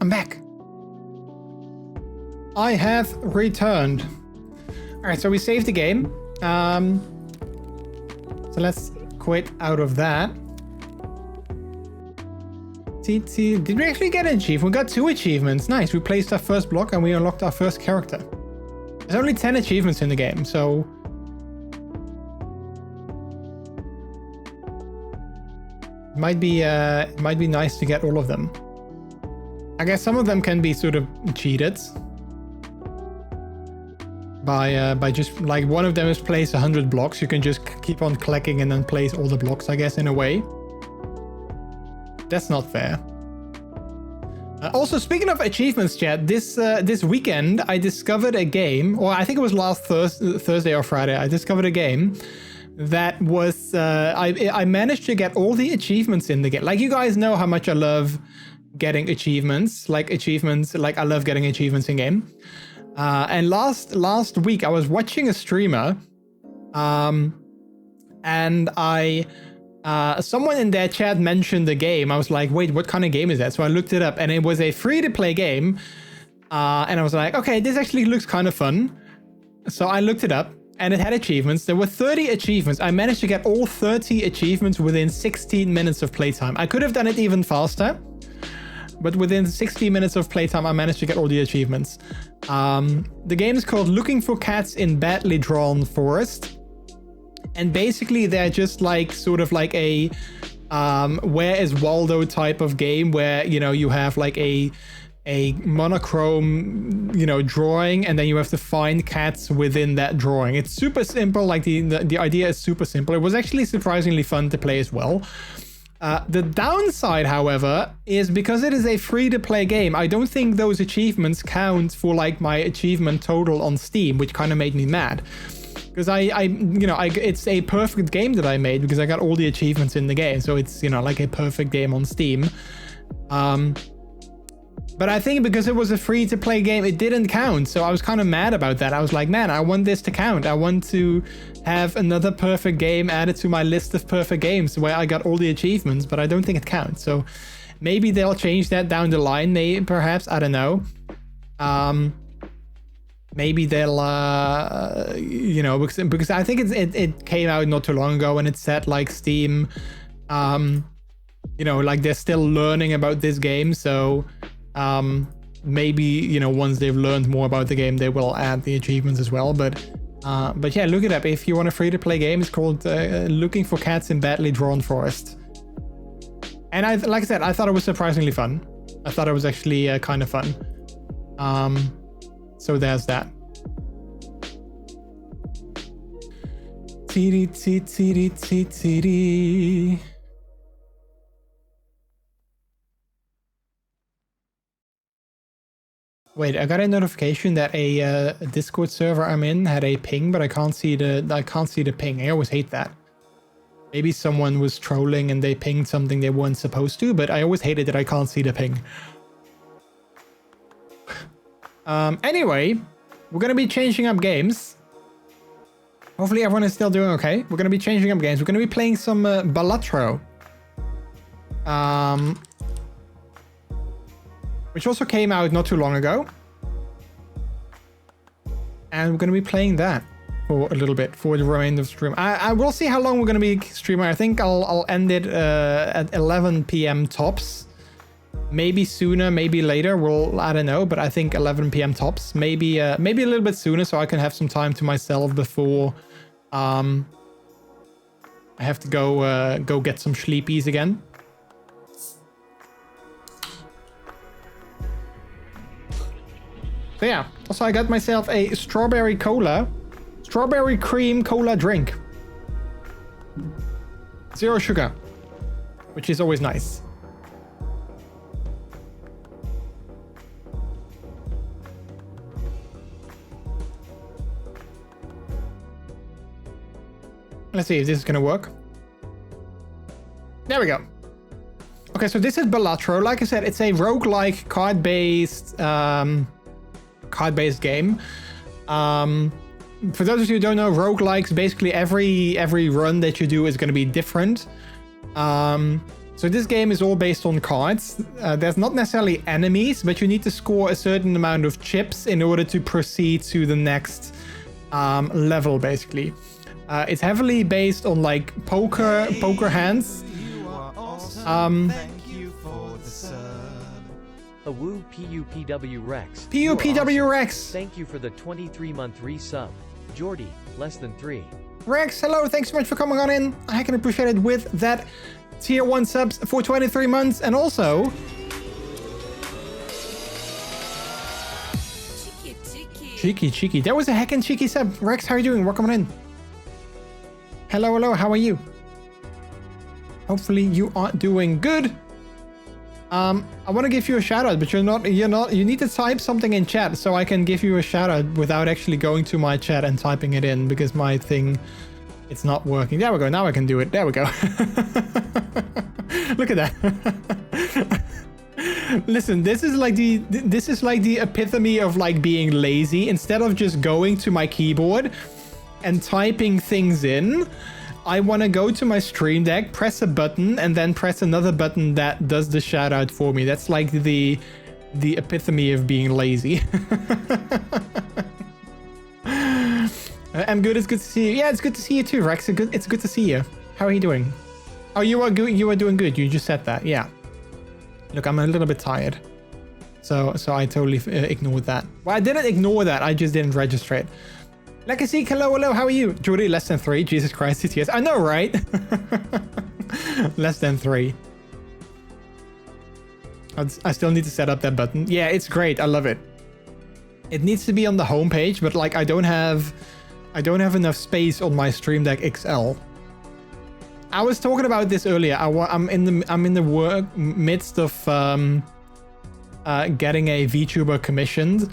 I'm back. I have returned. All right, so we saved the game. So let's quit out of that. Did we actually get an achievement? We got 2 achievements. Nice. We placed our first block and we unlocked our first character. There's only 10 achievements in the game, so it might be nice to get all of them. I guess some of them can be sort of cheated by just like one of them is place 100 blocks. You can just keep on clicking and then place all the blocks, I guess, in a way. That's not fair. Also, speaking of achievements, chat, this weekend I discovered a game, or I think it was last Thursday or Friday. I discovered a game that was I managed to get all the achievements in the game. Like, you guys know how much I love getting achievements. Like I love getting achievements in game. And last week I was watching a streamer, and someone in their chat mentioned the game. I was like, wait, what kind of game is that? So I looked it up, and it was a free-to-play game. And I was like, okay, this actually looks kind of fun. So I looked it up, and it had achievements. There were 30 achievements. I managed to get all 30 achievements within 16 minutes of playtime. I could have done it even faster, but within 60 minutes of playtime, I managed to get all the achievements. The game is called Looking for Cats in Badly Drawn Forest. And basically, they're just like sort of like a Where is Waldo type of game where, you know, you have like a monochrome, you know, drawing, and then you have to find cats within that drawing. It's super simple. Like the idea is super simple. It was actually surprisingly fun to play as well. The downside, however, is because it is a free-to-play game, I don't think those achievements count for like my achievement total on Steam, which kind of made me mad. Because it's a perfect game that I made because I got all the achievements in the game. So it's, you know, like a perfect game on Steam. But I think because it was a free-to-play game, it didn't count. So I was kind of mad about that. I was like, man, I want this to count. I want to have another perfect game added to my list of perfect games where I got all the achievements, but I don't think it counts. So maybe they'll change that down the line. Perhaps, I don't know. Maybe they'll, you know, because I think it came out not too long ago, and it said like Steam, you know, like they're still learning about this game. So maybe, you know, once they've learned more about the game, they will add the achievements as well. But yeah, look it up if you want a free-to-play game. It's called Looking for Cats in Badly Drawn Forest. And like I said, I thought it was surprisingly fun. I thought it was actually kind of fun. So there's that. Wait, I got a notification that a Discord server I'm in had a ping, but I can't see the ping. I always hate that. Maybe someone was trolling and they pinged something they weren't supposed to, but I always hated that I can't see the ping. Anyway, we're gonna be changing up games. Hopefully everyone is still doing okay. We're gonna be changing up games. We're gonna be playing some Balatro. Which also came out not too long ago. And we're gonna be playing that for a little bit for the remainder of the stream. I will see how long we're gonna be streaming. I think I'll end it at 11 p.m. tops. Maybe sooner, maybe later. I don't know, but I think 11 p.m. tops. Maybe a little bit sooner, so I can have some time to myself before I have to go get some sleepies again. So yeah. Also, I got myself a strawberry cream cola drink. 0 sugar, which is always nice. Let's see if this is gonna work. There we go. Okay, so this is Balatro. Like I said, it's a roguelike card-based game. For those of you who don't know, roguelikes, basically every run that you do is going to be different. So this game is all based on cards. There's not necessarily enemies, but you need to score a certain amount of chips in order to proceed to the next level, basically. It's heavily based on like poker hands.
Thank you for the sub.
Awoo PUPW Rex.
PUPW Rex.
Thank you for the 23-month resub. Jordy, less than 3.
Rex, hello. Thanks so much for coming on in. I can appreciate it with that tier 1 subs for 23 months. And also... Cheeky. That was a heckin' cheeky sub. Rex, how are you doing? Welcome on in. Hello. How are you? Hopefully you are doing good. I want to give you a shout out, but you're not, you need to type something in chat so I can give you a shout out without actually going to my chat and typing it in, because my thing, it's not working. There we go. Now I can do it. There we go. Look at that. Listen, this is like the epitome of like being lazy. Instead of just going to my keyboard and typing things in, I want to go to my Stream Deck, press a button, and then press another button that does the shout out for me. That's like the epitome of being lazy. I'm good. It's good to see you. Yeah, it's good to see you too, Rex. It's good to see you. How are you doing? Oh, you are good. You are doing good. You just said that. Yeah. Look, I'm a little bit tired. So I totally ignored that. Well, I didn't ignore that. I just didn't register it. Legacy, hello. How are you? Jordy, less than 3. Jesus Christ, CTS. I know, right? Less than 3. I still need to set up that button. Yeah, it's great. I love it. It needs to be on the homepage, but like I don't have enough space on my Stream Deck XL. I was talking about this earlier. I'm in the midst of getting a VTuber commissioned.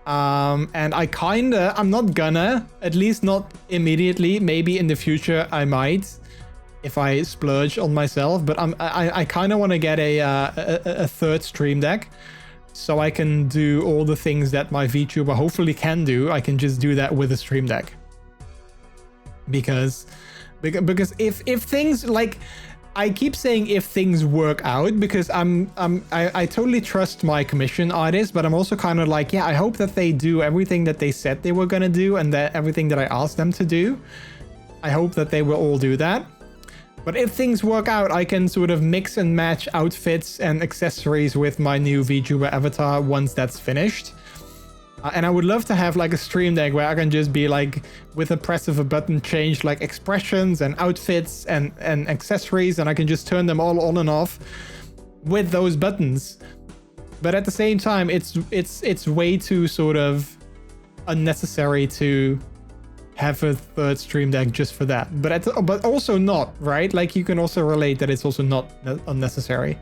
And I'm not gonna, at least not immediately. Maybe in the future I might, if I splurge on myself. But I kind of want to get a third Stream Deck, so I can do all the things that my VTuber hopefully can do. I can just do that with a Stream Deck. Because if things like, I keep saying if things work out, because I totally trust my commission artists, but I'm also kind of like, yeah, I hope that they do everything that they said they were gonna do, and that everything that I asked them to do, I hope that they will all do that. But if things work out, I can sort of mix and match outfits and accessories with my new VTuber avatar once that's finished. And I would love to have like a Stream Deck where I can just be like, with a press of a button, change like expressions and outfits and accessories, and I can just turn them all on and off with those buttons. But at the same time, it's way too sort of unnecessary to have a third Stream Deck just for that. But also not, right? Like you can also relate that it's also not unnecessary.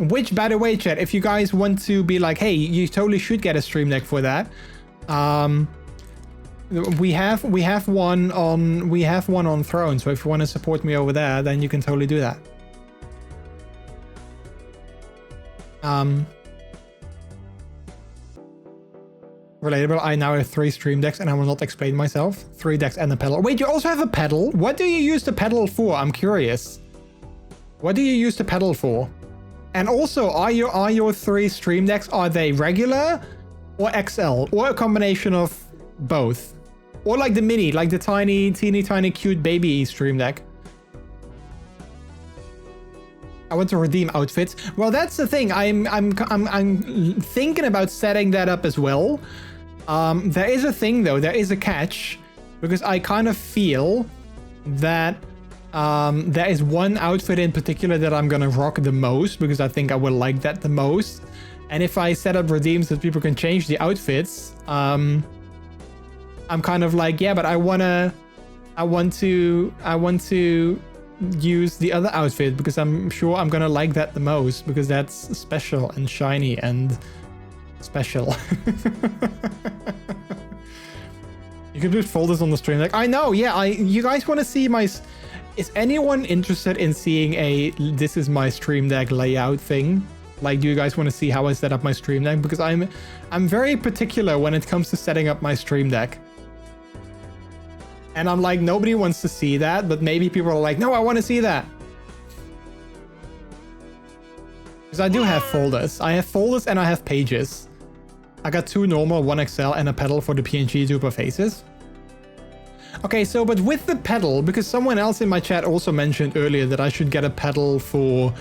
Which, by the way, chat, if you guys want to be like, hey, you totally should get a Stream Deck for that. We have one on Throne, so if you want to support me over there, then you can totally do that. Relatable. I now have 3 Stream Decks, and I will not explain myself. 3 decks and a pedal. Wait, you also have a pedal? What do you use the pedal for? I'm curious. What do you use the pedal for? And also, are your 3 Stream Decks, are they regular or XL, or a combination of both? Or like the mini, like the teeny tiny cute baby Stream Deck? I want to redeem outfits. Well, that's the thing. I'm thinking about setting that up as well. There is a thing though. There is a catch, because I kind of feel that there is one outfit in particular that I'm gonna rock the most, because I think I will like that the most. And if I set up redeems that people can change the outfits, I'm kind of like, yeah, but I want to use the other outfit, because I'm sure I'm gonna like that the most, because that's special and shiny and special. You can put folders on the Stream Deck. I know, yeah. You guys want to see my... Is anyone interested in seeing a this is my Stream Deck layout thing? Like, do you guys want to see how I set up my Stream Deck? Because I'm very particular when it comes to setting up my Stream Deck. And I'm like, nobody wants to see that, but maybe people are like, no, I want to see that. Because I do have folders. I have folders and I have pages. I got 2 normal, 1 XL, and a pedal for the PNG Duper faces. Okay, so but with the pedal, because someone else in my chat also mentioned earlier that I should get a pedal for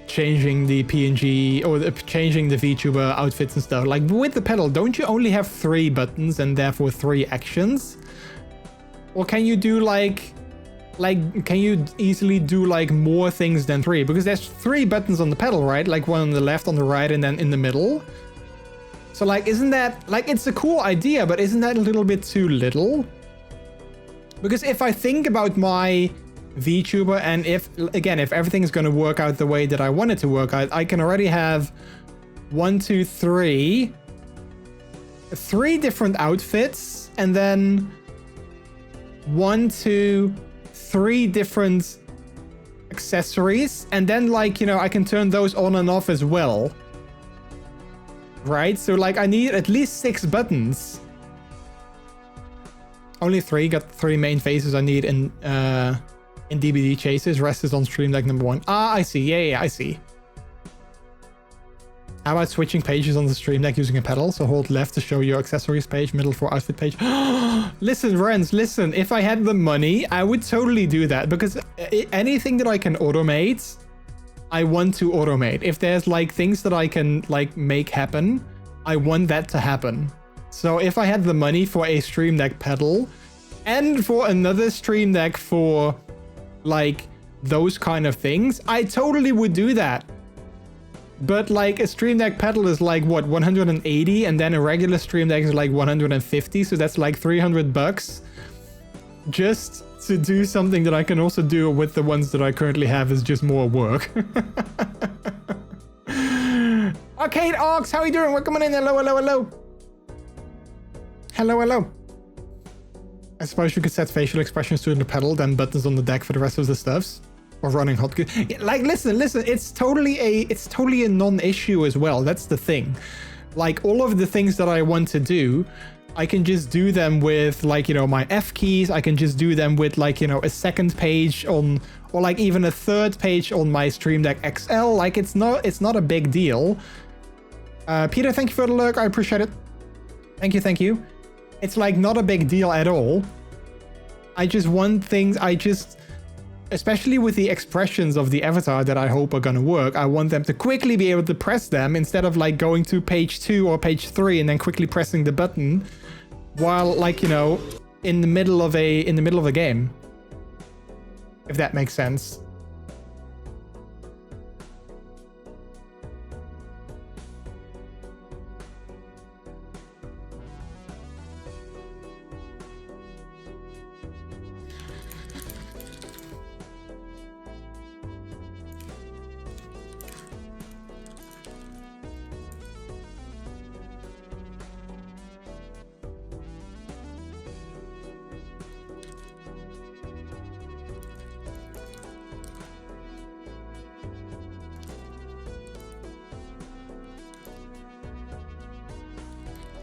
changing the PNG or changing the VTuber outfits and stuff. Like with the pedal, don't you only have 3 buttons and therefore 3 actions? Or can you do like can you easily do like more things than 3? Because there's 3 buttons on the pedal, right? Like one on the left, on the right, and then in the middle. So like, isn't that like, it's a cool idea, but isn't that a little bit too little? Because if I think about my VTuber and if everything's going to work out the way that I want it to work out, I can already have 1, 2, 3 different outfits, and then 1, 2, 3 different accessories, and then like, you know, I can turn those on and off as well. Right? So like I need at least 6 buttons. Only 3, got 3 main faces I need in DBD chases. Rest is on stream deck number 1. Ah, I see. Yeah, I see. How about switching pages on the stream deck using a pedal? So hold left to show your accessories page, middle for outfit page. Listen, Renz, listen. If I had the money, I would totally do that, because anything that I can automate, I want to automate. If there's like things that I can like make happen, I want that to happen. So if I had the money for a stream deck pedal and for another stream deck for like those kind of things, I totally would do that. But like a stream deck pedal is like what, 180, and then a regular stream deck is like 150, so that's like $300 just to do something that I can also do with the ones that I currently have is just more work. Arcade Ox, how are you doing? Welcome in. Hello, hello, hello. Hello, hello. I suppose you could set facial expressions to the pedal, then buttons on the deck for the rest of the stuffs. Or running hotkeys. Like, listen, it's totally a non-issue as well. That's the thing. Like, all of the things that I want to do, I can just do them with, like, you know, my F keys. I can just do them with, like, you know, a second page on, or like even a third page on my Stream Deck XL. Like, it's not a big deal. Peter, thank you for the lurk. I appreciate it. Thank you, thank you. It's like not a big deal at all. I just want things, especially with the expressions of the avatar that I hope are gonna work, I want them to quickly be able to press them instead of like going to page 2 or page 3 and then quickly pressing the button while, like, you know, in the middle of a game. If that makes sense.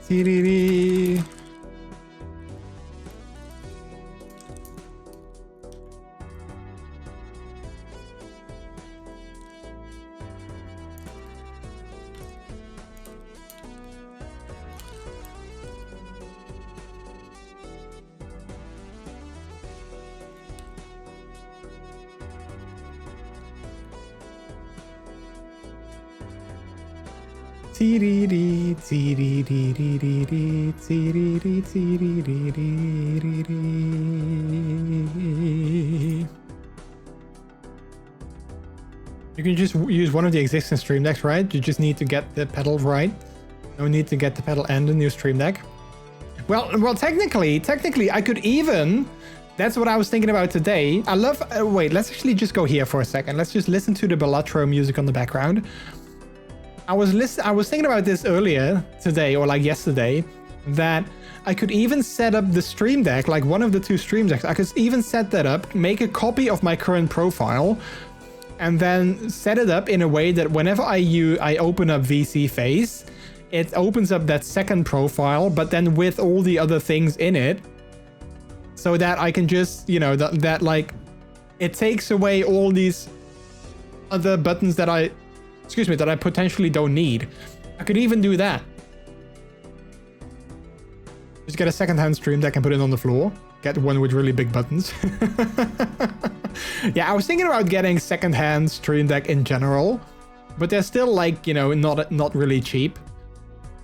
Tiriri. Tiriri, tiriri, tiriri, tiriri. You can just use one of the existing stream decks, right? You just need to get the pedal right. No need to get the pedal and the new stream deck. Well, technically, I could even. That's what I was thinking about today. I love. Wait, let's actually just go here for a second. Let's just listen to the Bellatro music on the background. I was thinking about this earlier today, or like yesterday, that I could even set up the stream deck, like one of the 2 stream decks. I could even set that up, make a copy of my current profile, and then set it up in a way that whenever I open up VC Face, it opens up that second profile, but then with all the other things in it, so that I can just, you know, that like, it takes away all these other buttons that I excuse me, that I potentially don't need. I could even do that. Just get a secondhand stream deck and put it on the floor. Get one with really big buttons. Yeah, I was thinking about getting secondhand stream deck in general, but they're still like, you know, not really cheap.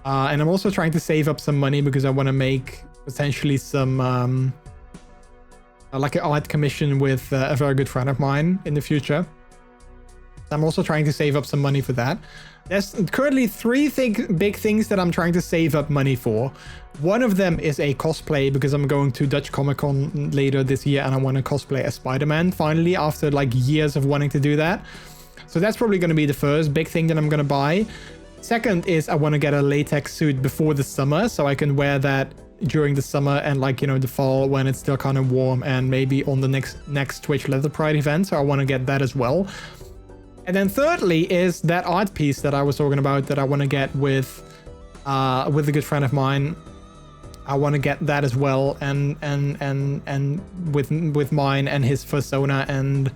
And I'm also trying to save up some money because I want to make potentially some like an art commission with a very good friend of mine in the future. I'm also trying to save up some money for that. There's currently three big things that I'm trying to save up money for. One of them is a cosplay, because I'm going to Dutch Comic Con later this year and I want to cosplay as Spider-Man finally, after like years of wanting to do that. So that's probably going to be the first big thing that I'm going to buy. Second is I want to get a latex suit before the summer, so I can wear that during the summer and, like, you know, the fall when it's still kind of warm, and maybe on the next Twitch Leather Pride event. So I want to get that as well. And then thirdly is that art piece that I was talking about that I want to get with a good friend of mine. I want to get that as well, and with mine and his persona, and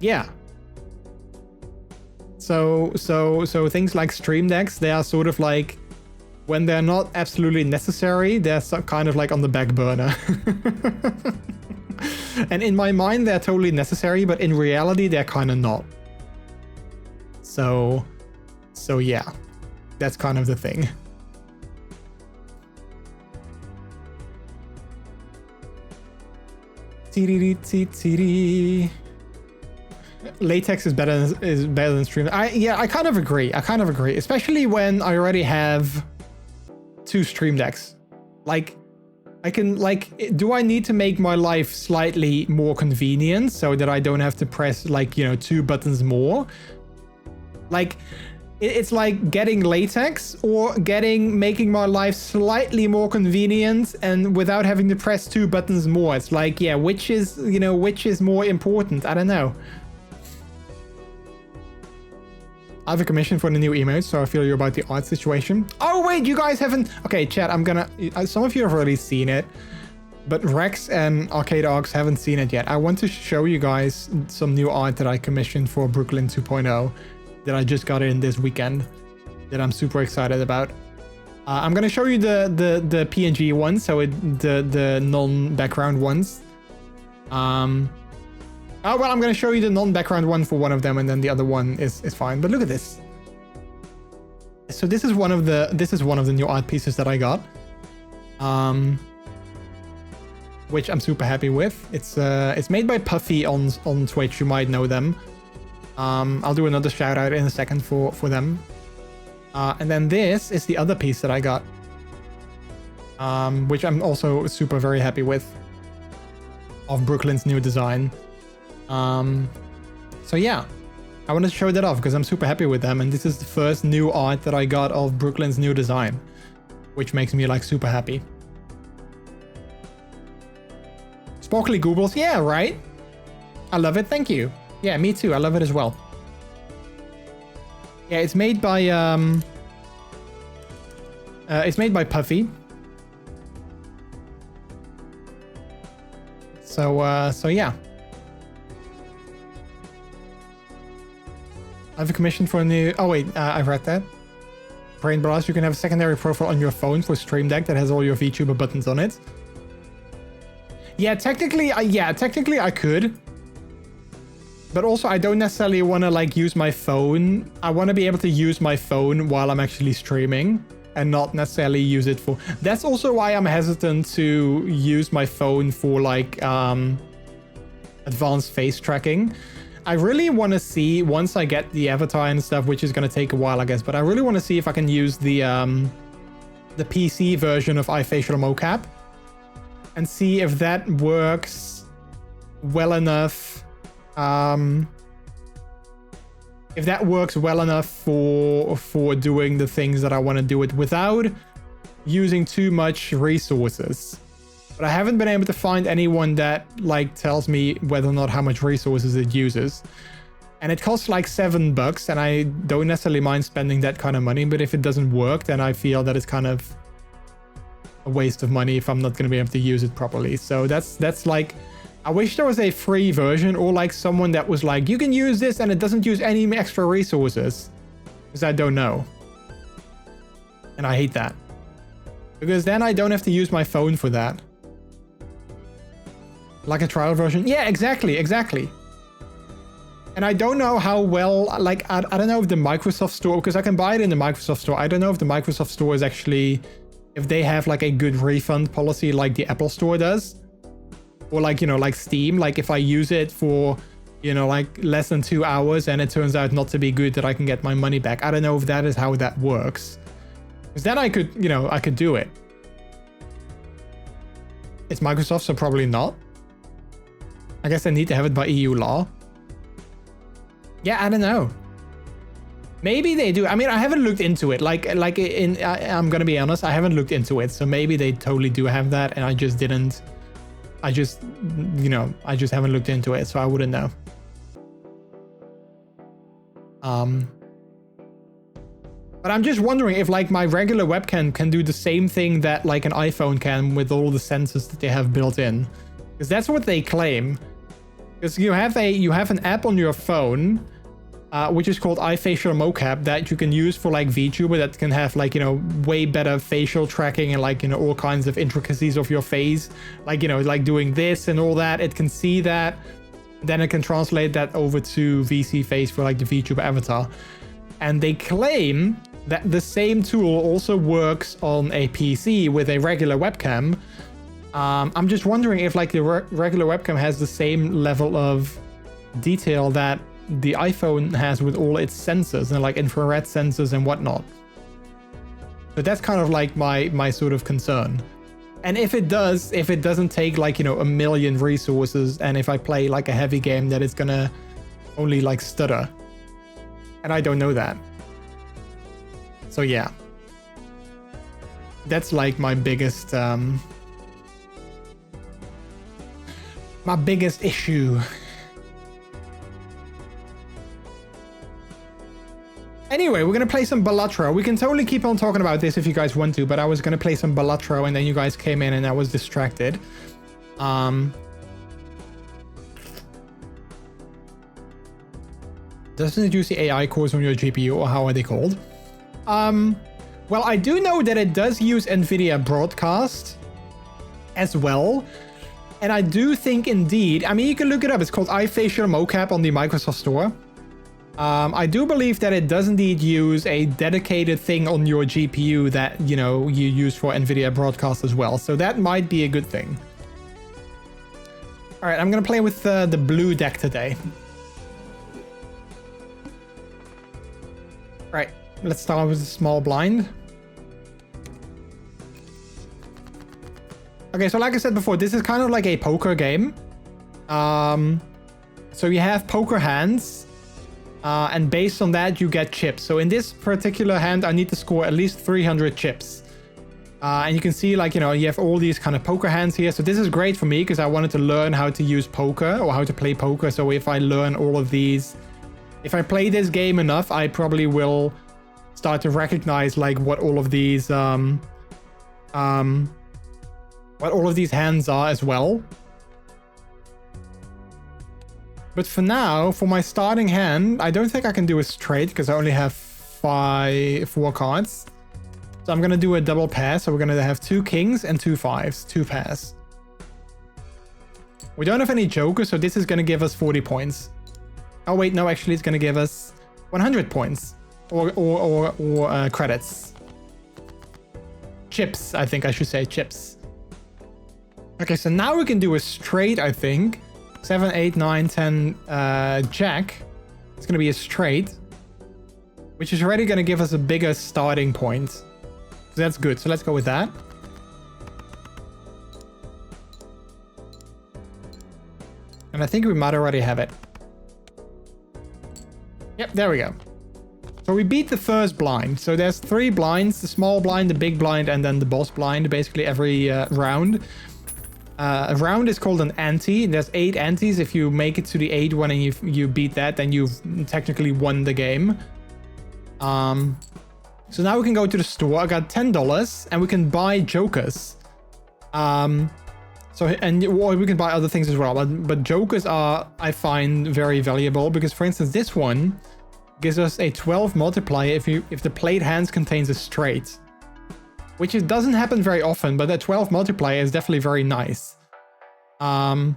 yeah. So things like stream decks, they are sort of like, when they're not absolutely necessary, they're kind of like on the back burner. And in my mind, they're totally necessary, but in reality, they're kind of not. So yeah, that's kind of the thing. Latex is better than stream. I kind of agree. Especially when I already have 2 stream decks. Like, I can, like, do I need to make my life slightly more convenient so that I don't have to press, like, you know, 2 buttons more? Like, it's like getting latex or making my life slightly more convenient and without having to press 2 buttons more. It's like, yeah, which is more important? I don't know. I have a commission for the new emotes, so I feel you about the art situation. Oh wait, you guys haven't... Okay, chat, I'm gonna... Some of you have already seen it, but Rex and Arcade Ox haven't seen it yet. I want to show you guys some new art that I commissioned for Brooklyn 2.0 that I just got in this weekend that I'm super excited about. I'm gonna show you the PNG ones, so the non-background ones. Oh, well, I'm going to show you the non-background one for one of them, and then the other one is fine. But look at this. So this is one of the new art pieces that I got, which I'm super happy with. It's made by Puffy on Twitch. You might know them. I'll do another shout out in a second for them. And then this is the other piece that I got, which I'm also super very happy with, of Brooklyn's new design. So yeah, I wanted to show that off because I'm super happy with them, and this is the first new art that I got of Brooklyn's new design, which makes me like super happy. Sparkly Goobles, yeah, right? I love it, thank you. Yeah, me too, I love it as well. Yeah, it's made by Puffy. So yeah. I have a commission for a new... Oh wait, I've read that. Brain Blast, you can have a secondary profile on your phone for Stream Deck that has all your VTuber buttons on it. Yeah, technically I could. But also I don't necessarily want to like use my phone. I want to be able to use my phone while I'm actually streaming and not necessarily use it for... That's also why I'm hesitant to use my phone for like advanced face tracking. I really want to see, once I get the avatar and stuff, which is going to take a while, I guess, but I really want to see if I can use the PC version of iFacial mocap and see if that works well enough. If that works well enough for doing the things that I want to do it without using too much resources. But I haven't been able to find anyone that like tells me whether or not how much resources it uses. And it costs like $7, and I don't necessarily mind spending that kind of money, but if it doesn't work, then I feel that it's kind of a waste of money if I'm not going to be able to use it properly. So that's like I wish there was a free version or like someone that was like, you can use this and it doesn't use any extra resources. Because I don't know. And I hate that. Because then I don't have to use my phone for that. Like a trial version. Yeah, exactly. And I don't know how well, like, I don't know if the Microsoft Store, because I can buy it in the Microsoft Store. I don't know if the Microsoft Store is actually, if they have like a good refund policy like the Apple Store does. Or like, you know, like Steam, like if I use it for, you know, like less than 2 hours and it turns out not to be good, that I can get my money back. I don't know if that is how that works. Because then I could, you know, I could do it. It's Microsoft, so probably not. I guess I need to have it by EU law. Yeah, I don't know. Maybe they do. I mean, I haven't looked into it. I'm gonna be honest, I haven't looked into it. So maybe they totally do have that, and I just didn't. I just haven't looked into it, so I wouldn't know. But I'm just wondering if like my regular webcam can do the same thing that like an iPhone can with all the sensors that they have built in, because that's what they claim. Because you have an app on your phone, which is called iFacial Mocap, that you can use for like VTuber, that can have like, you know, way better facial tracking and like, you know, all kinds of intricacies of your face, like, you know, like doing this and all that. It can see that, then it can translate that over to VC face for like the VTuber avatar. And they claim that the same tool also works on a PC with a regular webcam. I'm just wondering if like the regular webcam has the same level of detail that the iPhone has with all its sensors and like infrared sensors and whatnot. So that's kind of like my sort of concern. And if it doesn't take like, you know, 1 million resources, and if I play like a heavy game, that it's gonna only like stutter. And I don't know that. So yeah. That's like my biggest issue. Anyway, we're gonna play some Balatro. We can totally keep on talking about this if you guys want to, but I was gonna play some Balatro and then you guys came in and I was distracted. Doesn't it use the AI cores on your GPU, or how are they called? Well, I do know that it does use NVIDIA Broadcast as well. And I do think indeed, I mean, you can look it up. It's called iFacial Mocap on the Microsoft Store. I do believe that it does indeed use a dedicated thing on your GPU that, you know, you use for NVIDIA Broadcast as well. So that might be a good thing. All right, I'm going to play with the blue deck today. All right, let's start with a small blind. Okay, so like I said before, this is kind of like a poker game. So you have poker hands, and based on that, you get chips. So in this particular hand, I need to score at least 300 chips. And you can see, like, you know, you have all these kind of poker hands here. So this is great for me because I wanted to learn how to use poker or how to play poker. So if I learn all of these, if I play this game enough, I probably will start to recognize like what all of these hands are as well. But for now, for my starting hand, I don't think I can do a straight because I only have 4 cards. So I'm gonna do a double pair. So we're gonna have 2 kings and 2 5s, 2 pairs. We don't have any jokers, so this is gonna give us 40 points. Oh wait, no, actually it's gonna give us 100 points or credits. Chips, I think I should say chips. Okay, so now we can do a straight, I think. 7, 8, 9, 10, jack. It's gonna be a straight, which is already gonna give us a bigger starting point. So that's good. So let's go with that. And I think we might already have it. Yep, there we go. So we beat the first blind. So there's 3 blinds, the small blind, the big blind, and then the boss blind, basically every round. A round is called an ante. There's 8 antes. If you make it to the 8th one and you beat that, then you've technically won the game. So now we can go to the store. I got $10 and we can buy jokers. So So, and or we can buy other things as well, but jokers are, I find, very valuable because, for instance, this one gives us a 12 multiplier if the played hands contains a straight, which doesn't happen very often, but a 12 multiplier is definitely very nice. So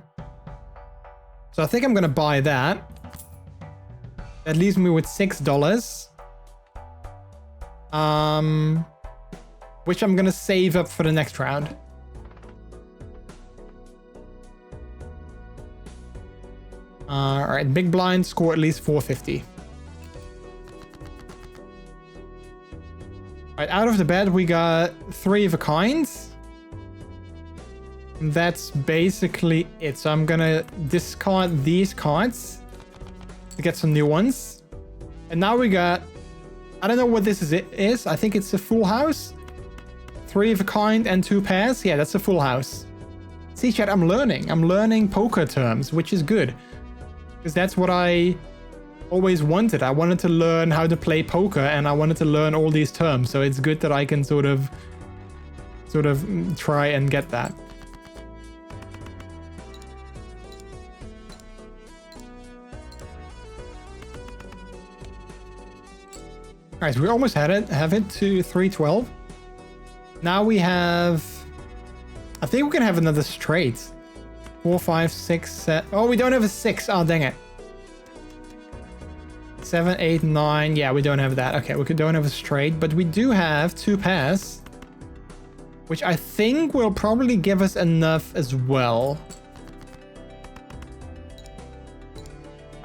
I think I'm gonna buy that. That leaves me with $6. Which I'm gonna save up for the next round. All right, big blind, score at least 450. All right, out of the bed we got 3 of a kind. That's basically it. So I'm gonna discard these cards to get some new ones. And now we got, I don't know what this is. I think it's a full house. 3 of a kind and 2 pairs. Yeah, that's a full house. See, chat, I'm learning poker terms, which is good. Because that's what I always wanted. I wanted to learn how to play poker and I wanted to learn all these terms. So it's good that I can sort of try and get that. Alright, so we almost have it to 312. Now we have, I think we can have another straight. 4, 5, 6, 7. Oh, we don't have a 6. Oh, dang it. 7, 8, 9. Yeah, we don't have that. Okay, we don't have a straight, but we do have 2 pairs, which I think will probably give us enough as well.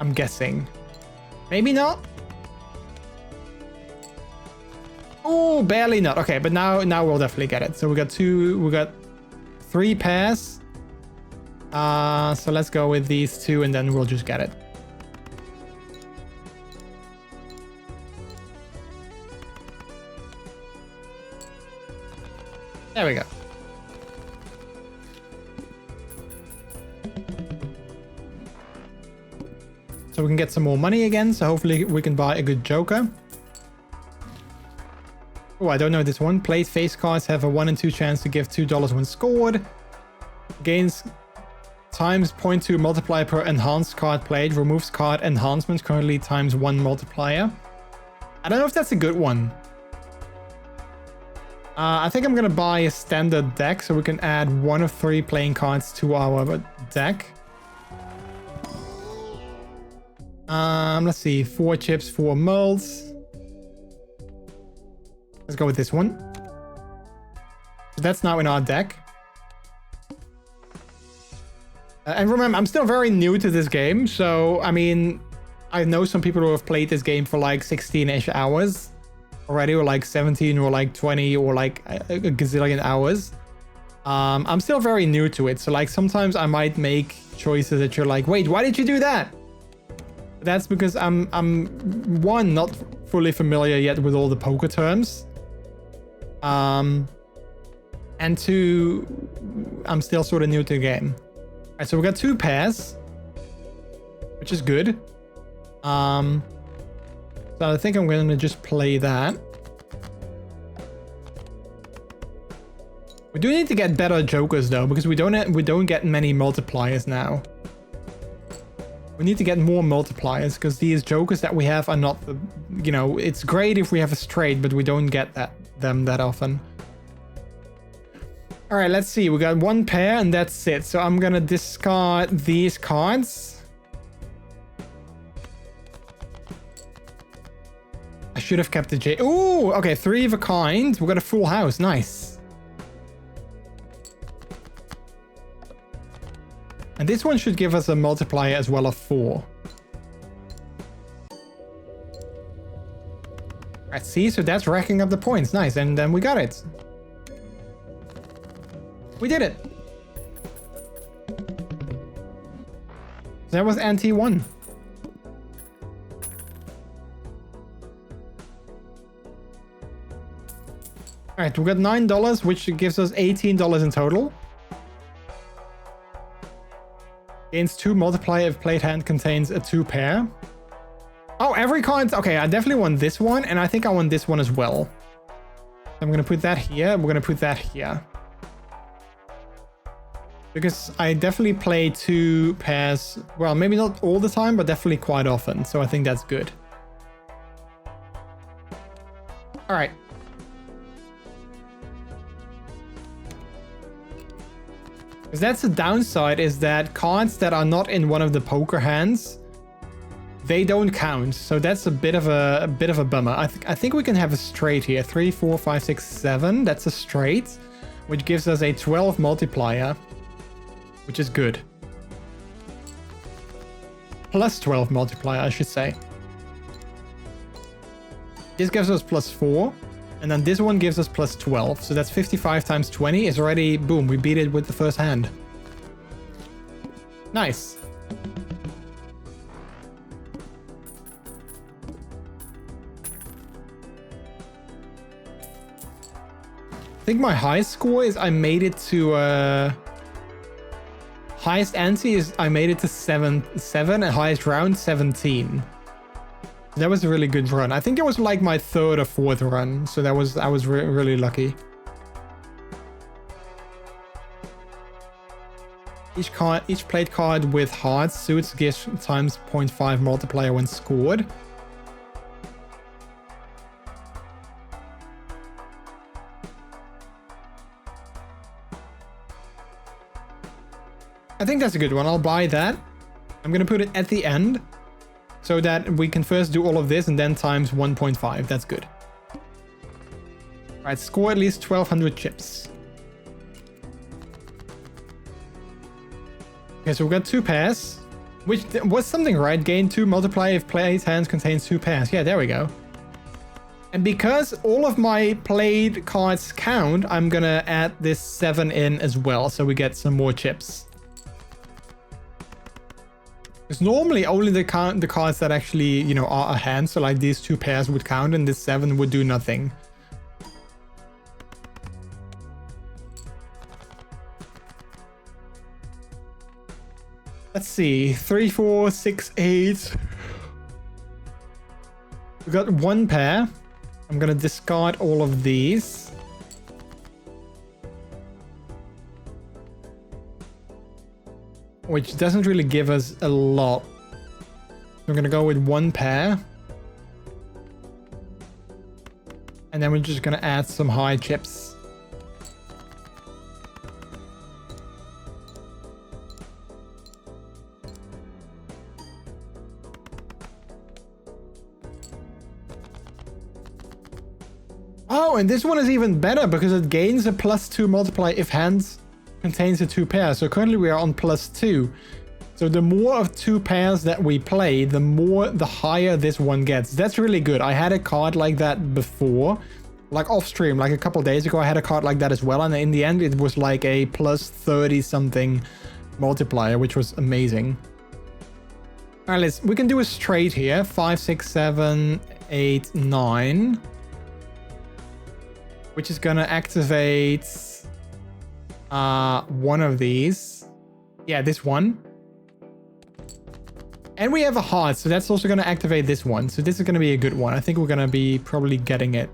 I'm guessing. Maybe not. Oh, barely not. Okay, but now we'll definitely get it. So we got 3 pairs. So let's go with these 2 and then we'll just get it. There we go. So we can get some more money again. So hopefully we can buy a good joker. Oh, I don't know this one. Played face cards have a 1 in 2 chance to give $2 when scored. Gains times 0.2 multiplier per enhanced card played. Removes card enhancements currently times 1 multiplier. I don't know if that's a good one. I think I'm gonna buy a standard deck so we can add 1 of 3 playing cards to our deck. Let's see, 4 chips, 4 molds. Let's go with this one. So that's now in our deck. And remember, I'm still very new to this game. So, I mean, I know some people who have played this game for like 16-ish hours already, or like 17 or like 20 or like a gazillion hours. I'm still very new to it. So like sometimes I might make choices that you're like, wait, why did you do that? That's because I'm one, not fully familiar yet with all the poker terms. And 2, I'm still sort of new to the game. All right, so we got 2 pairs, which is good. So I think I'm going to just play that. We do need to get better jokers though, because we don't get many multipliers now. We need to get more multipliers because these jokers that we have are not the, you know, it's great if we have a straight, but we don't get them that often. All right, let's see. We got 1 pair and that's it. So I'm gonna discard these cards. I should have kept the J. Ooh, okay, 3 of a kind. We got a full house. Nice. And this one should give us a multiplier as well of 4. Let's see. So that's racking up the points. Nice. And then we got it. We did it. That was NT1. All right, we got $9, which gives us $18 in total. Gains 2 multiplier if played hand contains a 2 pair. Oh, every card. Okay, I definitely want this one, and I think I want this one as well. I'm gonna put that here. We're gonna put that here. Because I definitely play 2 pairs, well, maybe not all the time, but definitely quite often. So I think that's good. All right. Because that's the downside, is that cards that are not in one of the poker hands, they don't count. So that's a bit of a bummer. I think we can have a straight here. 3, 4, 5, 6, 7. That's a straight, which gives us a 12 multiplier, which is good. Plus 12 multiplier, I should say. This gives us plus 4. And then this one gives us plus 12. So that's 55 times 20 is already, boom, we beat it with the first hand. Nice. I think my highest score is I made it to, highest ante is I made it to 7 and highest round 17. That was a really good run. I think it was like my 3rd or 4th run, so I was really lucky. Each played card with hearts suits gives times 0.5 multiplier when scored. I think that's a good one. I'll buy that. I'm gonna put it at the end, so that we can first do all of this and then times 1.5. That's good. All right, score at least 1,200 chips. Okay, so we've got 2 pairs, which was something, right? Gain 2 multiplier if played hands contains 2 pairs. Yeah, there we go. And because all of my played cards count, I'm gonna add this 7 in as well, so we get some more chips. Because normally only the cards that actually, you know, are a hand, so like these 2 pairs would count and this 7 would do nothing. Let's see, 3, 4, 6, 8. We got 1 pair. I'm gonna discard all of these. Which doesn't really give us a lot. I'm gonna go with 1 pair. And then we're just gonna add some high chips. Oh, and this one is even better because it gains a +2 multiplier if hands contains the 2 pairs. So currently we are on +2. So the more of 2 pairs that we play, the higher this one gets. That's really good. I had a card like that before, like off stream, like a couple days ago. I had a card like that as well, and in the end it was like a +30 something multiplier, which was amazing. All right, we can do a straight here. 5, 6, 7, 8, 9, which is gonna activate one of these. Yeah, this one. And we have a heart, so that's also going to activate this one. So this is going to be a good one. I think we're going to be probably getting it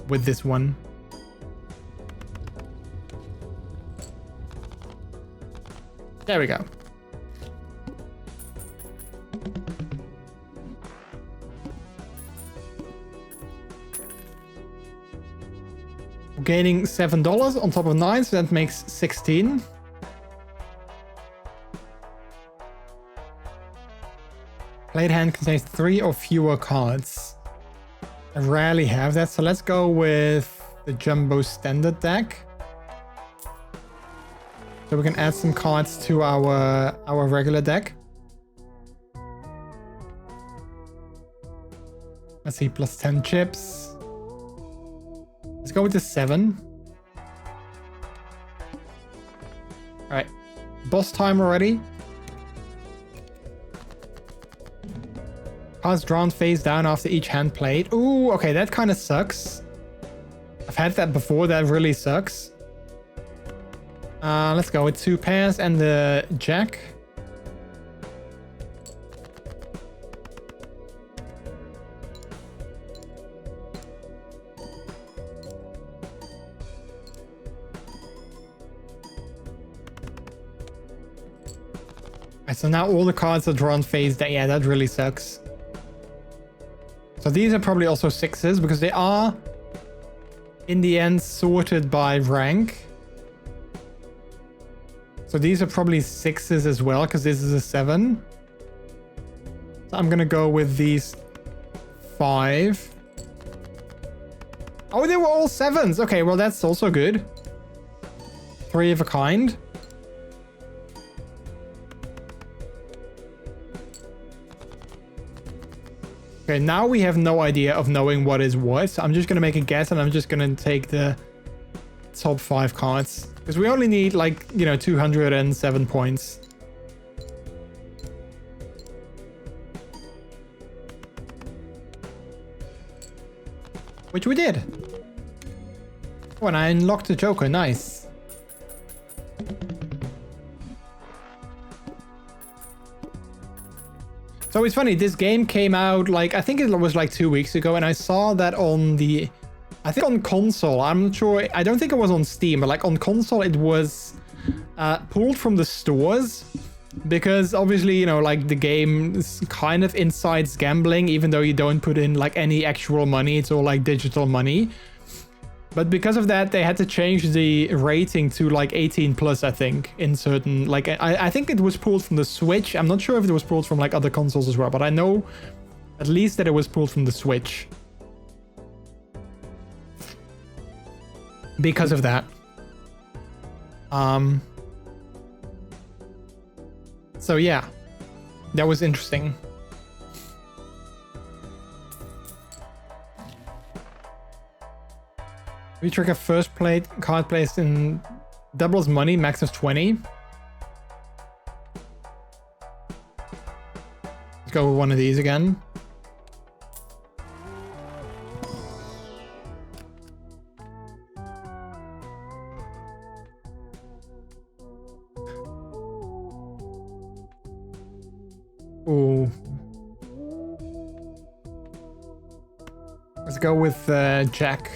with this one. There we go. Gaining $7 on top of 9, so that makes 16. Played hand contains 3 or fewer cards. I rarely have that, so let's go with the Jumbo Standard deck. So we can add some cards to our regular deck. Let's see, plus 10 chips. Let's go with the 7. All right, boss time already. Cards drawn face down after each hand played. Ooh, okay, that kind of sucks. I've had that before, that really sucks. Let's go with 2 pairs and the jack. So now all the cards are drawn face down. Yeah, that really sucks. So these are probably also 6s because they are, in the end, sorted by rank. So these are probably 6s as well because this is a 7. So I'm going to go with these 5. Oh, they were all 7s. Okay, well, that's also good. 3 of a kind. Okay, now we have no idea of knowing what is what. So I'm just going to make a guess and I'm just going to take the top 5 cards. Because we only need, like, you know, 207 points. Which we did. Oh, and I unlocked the Joker. Nice. So it's funny, this game came out, like, I think it was like 2 weeks ago, and I saw that on the, I think on console. I'm not sure, I don't think it was on Steam, but like on console it was pulled from the stores. Because obviously, you know, like the game kind of incites gambling, even though you don't put in like any actual money, it's all like digital money. But because of that, they had to change the rating to like 18 plus, I think, in certain, like, I think it was pulled from the Switch. I'm not sure if it was pulled from like other consoles as well, but I know at least that it was pulled from the Switch. Because of that. So yeah, that was interesting. We trigger first plate card placed in doubles money, max of 20. Let's go with one of these again. Ooh. Let's go with Jack.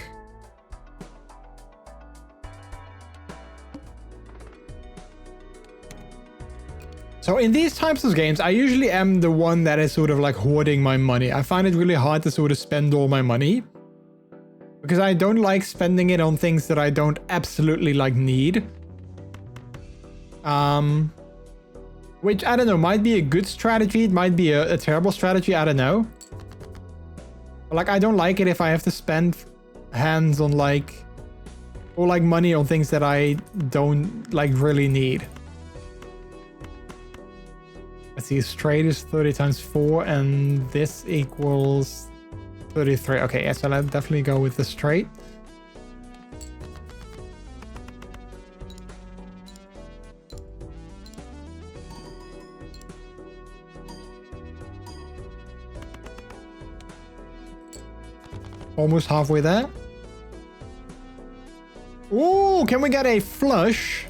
So in these types of games, I usually am the one that is sort of like hoarding my money. I find it really hard to sort of spend all my money. Because I don't like spending it on things that I don't absolutely like need. Which, I don't know, might be a good strategy. It might be a terrible strategy. I don't know. But like, I don't like it if I have to spend hands on like, or like money on things that I don't like really need. Let's see, straight is 30 times 4 and this equals 33. Okay, yeah, so I'll definitely go with the straight. Almost halfway there. Ooh, can we get a flush?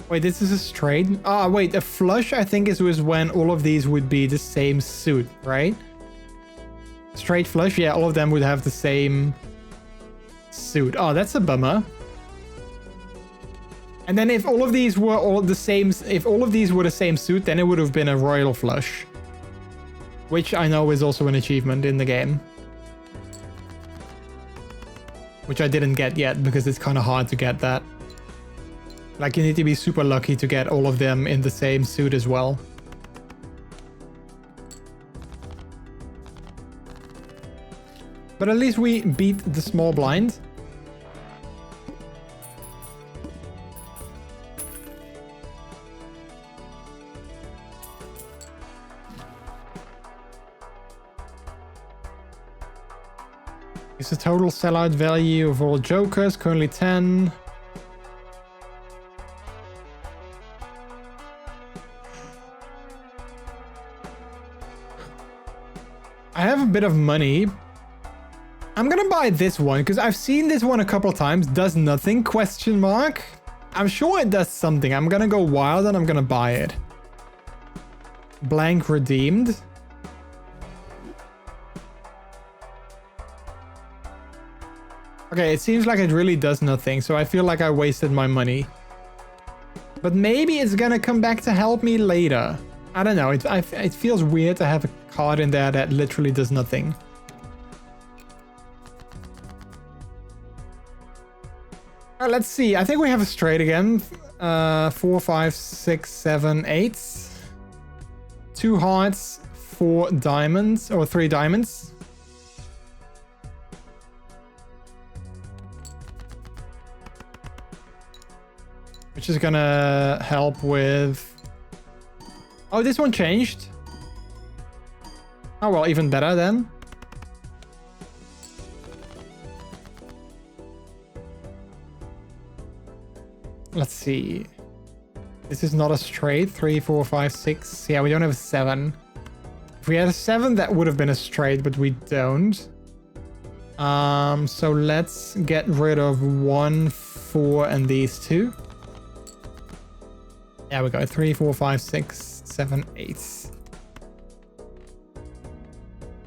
Wait, this is a straight? Ah, wait, a flush I think is when all of these would be the same suit, right? Straight flush, yeah, all of them would have the same suit. Oh, that's a bummer. And then if all of these were all the same, if all of these were the same suit, then it would have been a royal flush. Which I know is also an achievement in the game. Which I didn't get yet because it's kind of hard to get that. Like, you need to be super lucky to get all of them in the same suit as well. But at least we beat the small blind. It's the total sellout value of all jokers, currently 10. I have a bit of money. I'm gonna buy this one because I've seen this one a couple times. Does nothing, question mark. I'm sure it does something. I'm gonna go wild and I'm gonna buy it. Blank redeemed. Okay, it seems like it really does nothing, so I feel like I wasted my money. But maybe it's gonna come back to help me later. I don't know. It feels weird to have a card in there that literally does nothing. Alright, let's see. I think we have a straight again. 4, 5, 6, 7, 8. 2 hearts, 4 diamonds, or 3 diamonds. Which is gonna help with... Oh, this one changed. Oh, well, even better then. Let's see. This is not a straight. 3, 4, 5, 6. Yeah, we don't have a 7. If we had a 7, that would have been a straight, but we don't. So let's get rid of 1, 4, and these 2. There we go. 3, 4, 5, 6, 7, 8.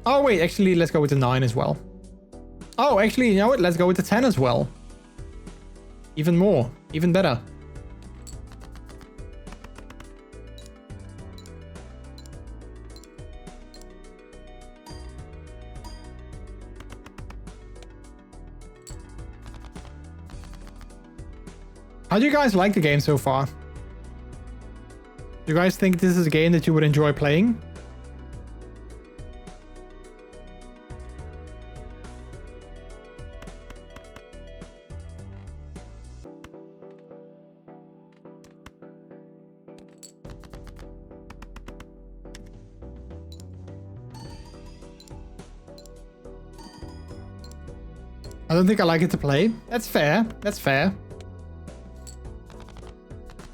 Oh, wait. Actually, let's go with the 9 as well. Oh, actually, you know what? Let's go with the 10 as well. Even more. Even better. How do you guys like the game so far? Do you guys think this is a game that you would enjoy playing? I don't think I like it to play. That's fair. That's fair.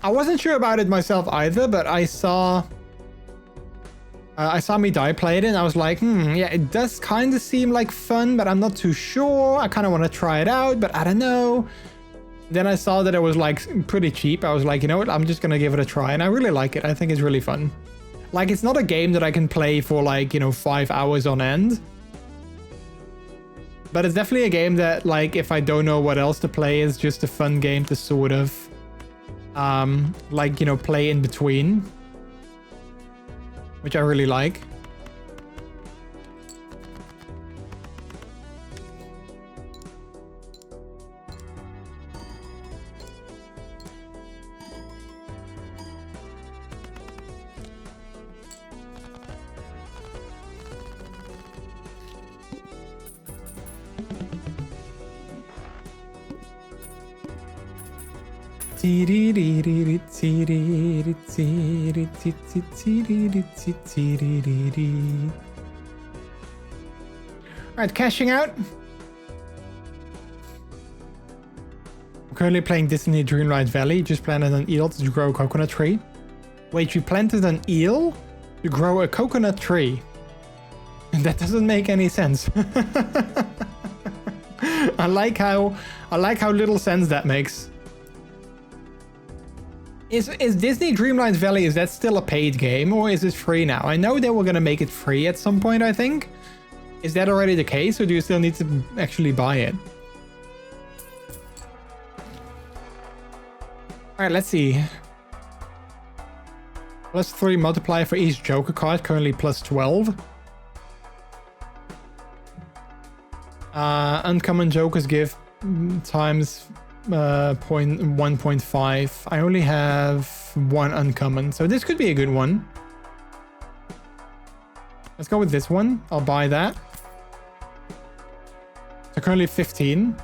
I wasn't sure about it myself either, but I saw Me Die play it and I was like, yeah, it does kind of seem like fun, but I'm not too sure. I kind of want to try it out, but I don't know. Then I saw that it was like pretty cheap. I was like, you know what? I'm just going to give it a try. And I really like it. I think it's really fun. Like, it's not a game that I can play for like, 5 hours on end. But it's definitely a game that, like, if I don't know what else to play, is just a fun game to sort of, play in between. Which I really like. Alright, cashing out. I'm currently playing Disney Dreamlight Valley. Just planted an eel to grow a coconut tree. Wait, you planted an eel to grow a coconut tree? That doesn't make any sense. I like how little sense that makes. Is Disney Dreamlight Valley, is that still a paid game or is it free now? I know they were going to make it free at some point, I think. Is that already the case or do you still need to actually buy it? Alright, let's see. +3 multiplier for each Joker card, currently +12. Uncommon Jokers give times 1.5. I only have 1 uncommon, so this could be a good one. Let's go with this one. I'll buy that. So currently 15.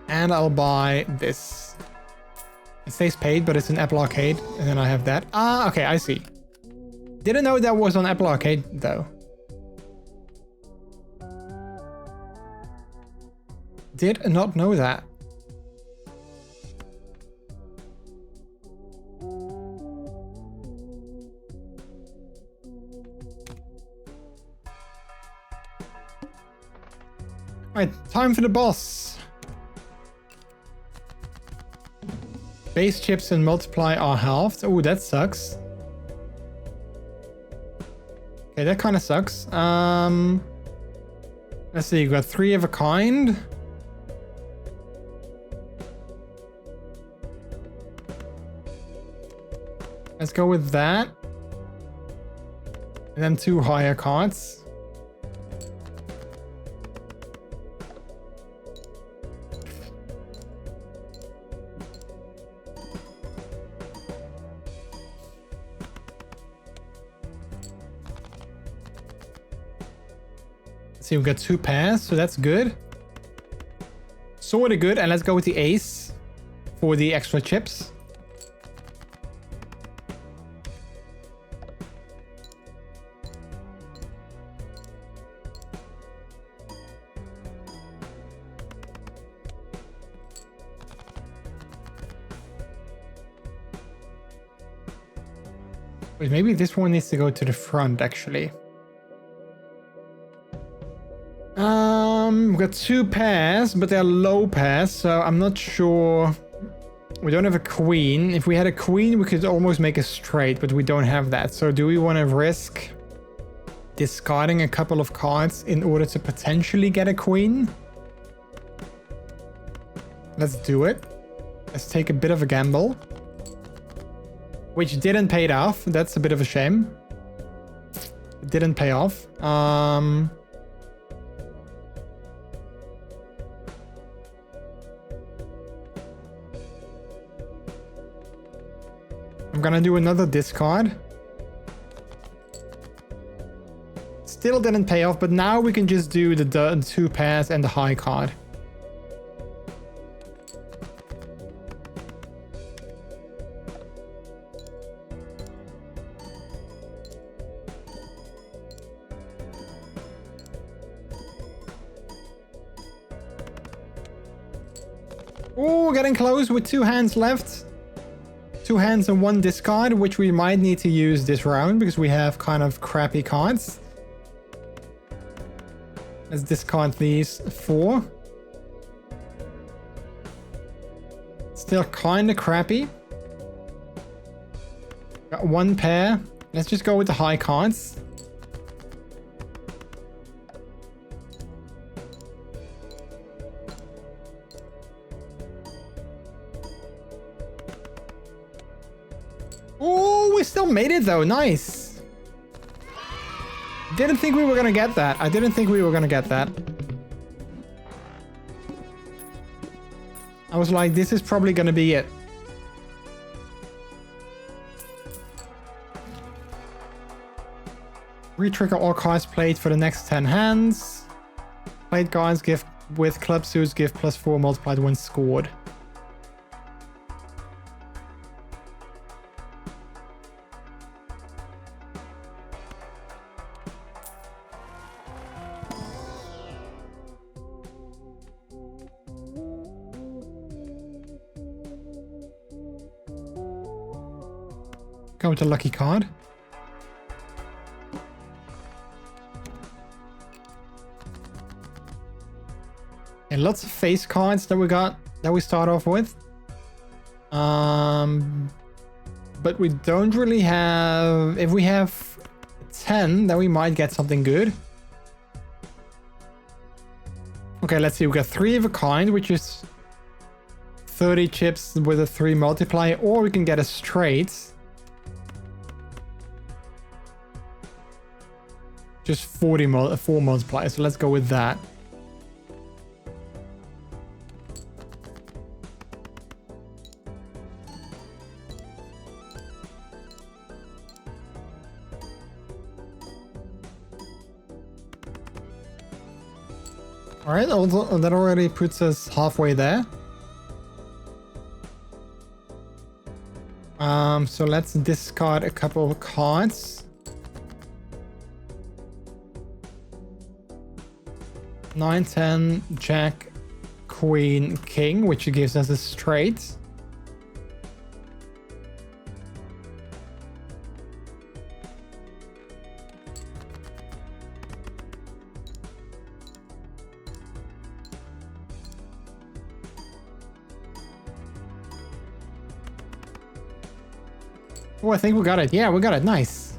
And I'll buy this. It says paid, but it's an Apple Arcade. And then I have that. Ah, okay, I see. Didn't know that was on Apple Arcade, though. Did not know that. Alright, time for the boss. Base chips and multiply are halved. Oh, that sucks. Okay, that kind of sucks. Let's see, you got 3 of a kind. Let's go with that. And then 2 higher cards. See, we've got 2 pairs, so that's good. Sort of good, and let's go with the ace for the extra chips. Wait, maybe this one needs to go to the front, actually. We've got 2 pairs, but they're low pairs, so I'm not sure. We don't have a queen. If we had a queen, we could almost make a straight, but we don't have that. So do we want to risk discarding a couple of cards in order to potentially get a queen? Let's do it. Let's take a bit of a gamble. Which didn't pay off. That's a bit of a shame. It didn't pay off. I'm gonna do another discard. Still didn't pay off, but now we can just do the 2 pairs and the high card. Oh, getting close with 2 hands left. 2 hands and 1 discard, which we might need to use this round because we have kind of crappy cards. Let's discard these 4. Still kind of crappy. Got 1 pair. Let's just go with the high cards. Oh, we still made it though. Nice. Didn't think we were gonna get that. I didn't think we were gonna get that. I was like, this is probably gonna be it. Re-trigger all cards played for the next 10 hands. Played cards give with club suits give +4 multiplied when scored. Go with the lucky card. And lots of face cards that we got, that we start off with. But we don't really have... If we have 10, then we might get something good. Okay, let's see. We got 3 of a kind, which is 30 chips with a 3 multiplier, or we can get a straight. Just 4 multipliers, so let's go with that. Alright, that already puts us halfway there. So let's discard a couple of cards. 9, 10, Jack, Queen, King, which gives us a straight. Oh, I think we got it. Yeah, we got it. Nice.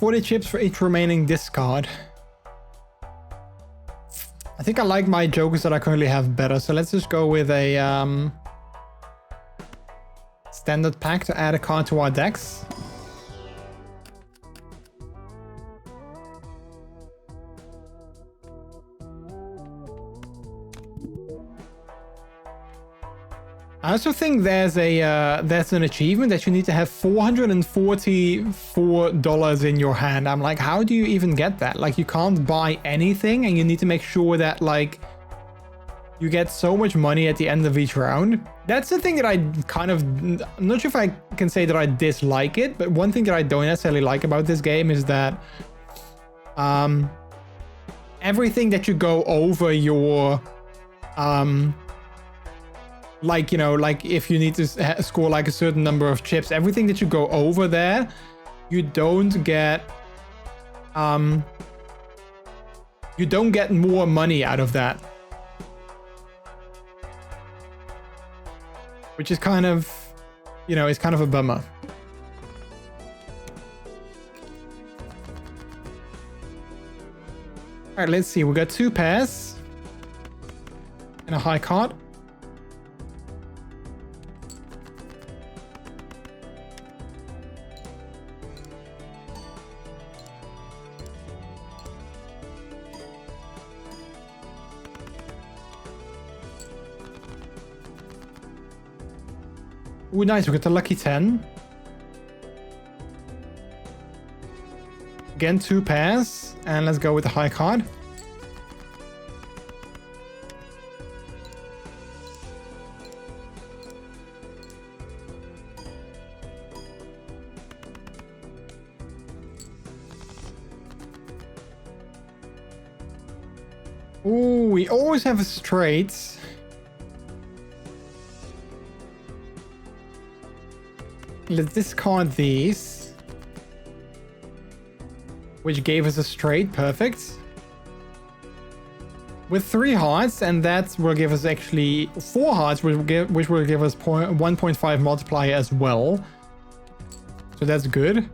40 chips for each remaining discard. I think I like my jokers that I currently have better, so let's just go with a standard pack to add a card to our decks. I also think there's an achievement that you need to have $444 in your hand. I'm like, how do you even get that? Like, you can't buy anything, and you need to make sure that like you get so much money at the end of each round. That's the thing that I kind of, I'm not sure if I can say that I dislike it, but one thing that I don't necessarily like about this game is that everything that you go over your like, you know, like if you need to score like a certain number of chips, everything that you go over there, you don't get more money out of that, which is kind of, you know, it's kind of a bummer. All right, let's see. We got 2 pairs and a high card. Ooh, nice. We got the lucky 10. Again, 2 pairs. And let's go with the high card. Ooh, we always have a straight. Let's discard these, which gave us a straight. Perfect. With 3 hearts, and that will give us actually 4 hearts, which will give us 1.5 multiplier as well. So that's good.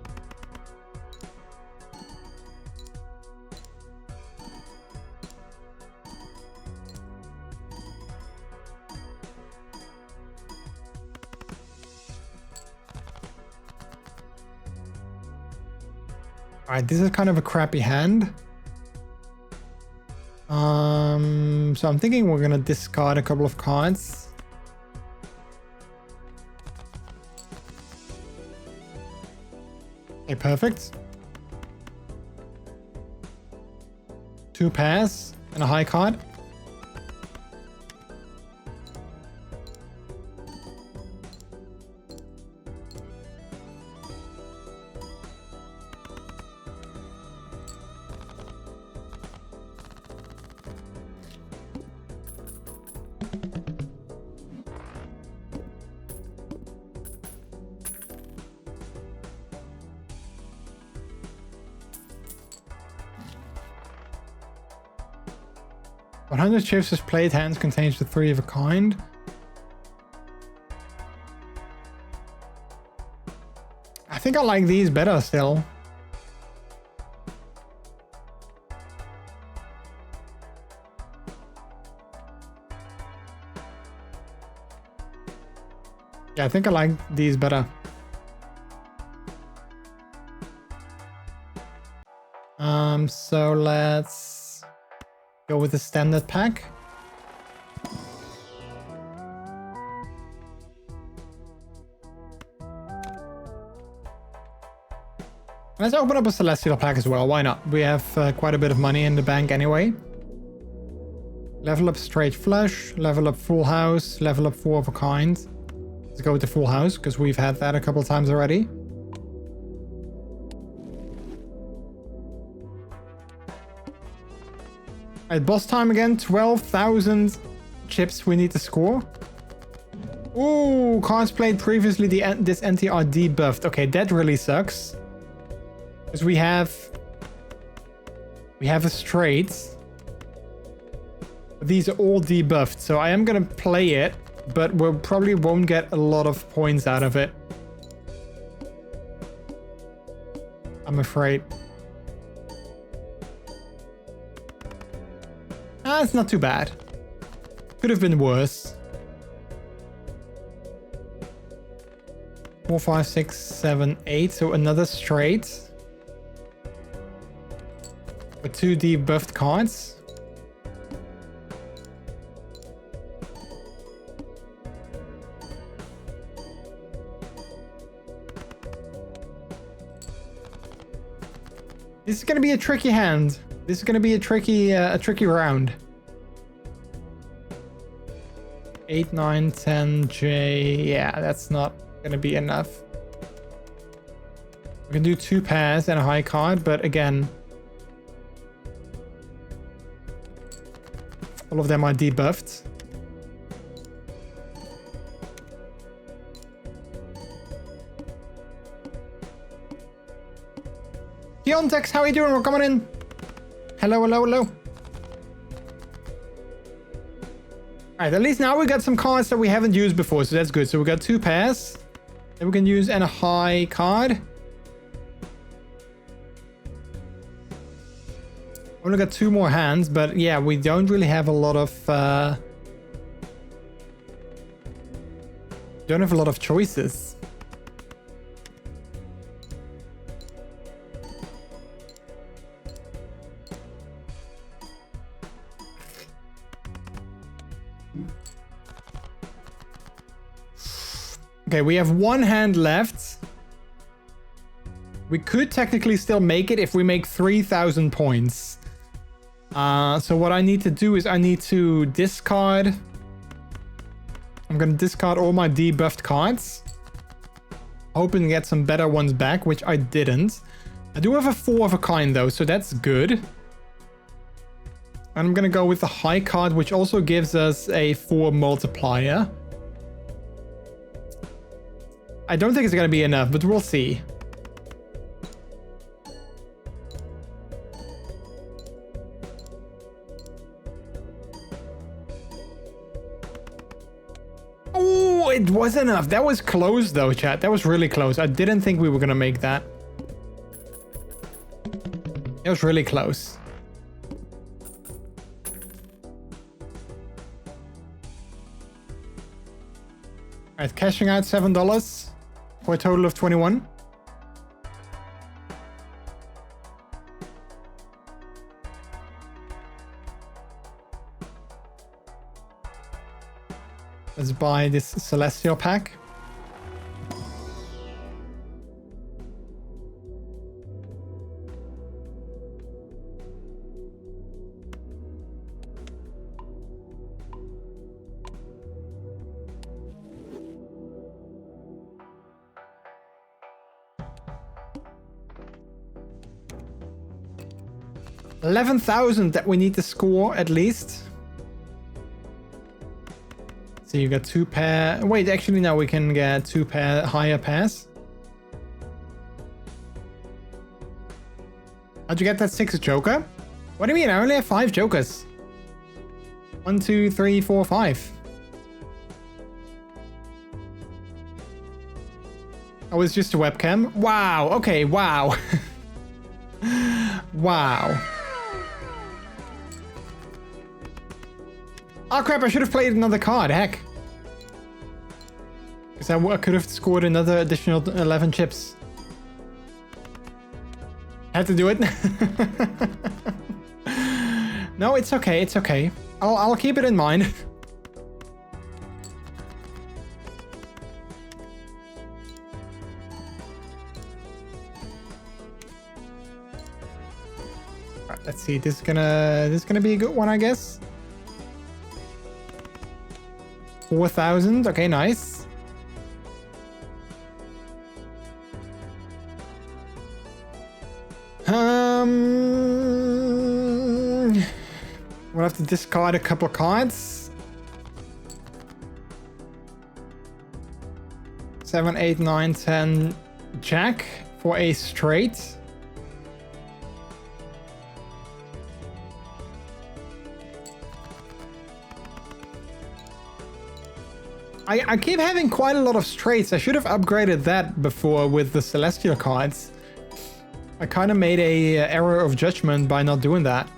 Alright, this is kind of a crappy hand. So I'm thinking we're gonna discard a couple of cards. Okay, perfect. 2 pairs and a high card. "100 chips as played hands contains the 3 of a kind." I think I like these better still. Yeah, I think I like these better. So let's go with the standard pack. Let's open up a celestial pack as well. Why not? We have quite a bit of money in the bank anyway. Level up straight flush, level up full house, level up 4 of a kind. Let's go with the full house because we've had that a couple of times already. Alright, boss time again. 12,000 chips we need to score. Ooh, cards played previously, this entity are debuffed. Okay, that really sucks. Because we have a straight. These are all debuffed, so I am gonna play it, but we probably won't get a lot of points out of it. I'm I'm afraid. Ah, it's not too bad. Could have been worse. 4, 5, 6, 7, 8. So another straight. With 2 debuffed cards. This is going to be a tricky hand. This is going to be a tricky round. 8, 9, 10, J. Yeah, that's not going to be enough. We can do 2 pairs and a high card, but again, all of them are debuffed. Deontex, how are you doing? We're coming in. Hello, hello, hello. Alright, at least now we got some cards that we haven't used before, so that's good. So we got 2 pairs that we can use and a high card. Only got 2 more hands, but yeah, we don't really have a lot of don't have a lot of choices. Okay, we have 1 hand left. We could technically still make it if we make 3,000 points. So what I need to do is I need to discard. I'm going to discard all my debuffed cards. Hoping to get some better ones back, which I didn't. I do have a 4 of a kind though, so that's good. And I'm going to go with the high card, which also gives us a 4 multiplier. I don't think it's going to be enough, but we'll see. Oh, it was enough. That was close though, chat. That was really close. I didn't think we were going to make that. It was really close. All right, cashing out $7 for a total of 21. Let's buy this Celestial pack. $11,000 that we need to score at least. So you got 2 pair. Wait, actually no, we can get 2 pair higher pairs. How'd you get that 6th joker? What do you mean? I only have 5 jokers. 1, 2, 3, 4, 5. Oh, it's just a webcam. Wow. Okay. Wow. Wow. Oh crap, I should have played another card, heck. Because I could have scored another additional 11 chips. Had to do it. No, it's okay, it's okay. I'll keep it in mind. Alright, let's see, this is gonna be a good one, I guess. 4,000. Okay, nice. We'll have to discard a couple of cards. 7, 8, 9, 10, Jack for a straight. I keep having quite a lot of straights. I should have upgraded that before with the Celestial cards. I kind of made a error of judgment by not doing that.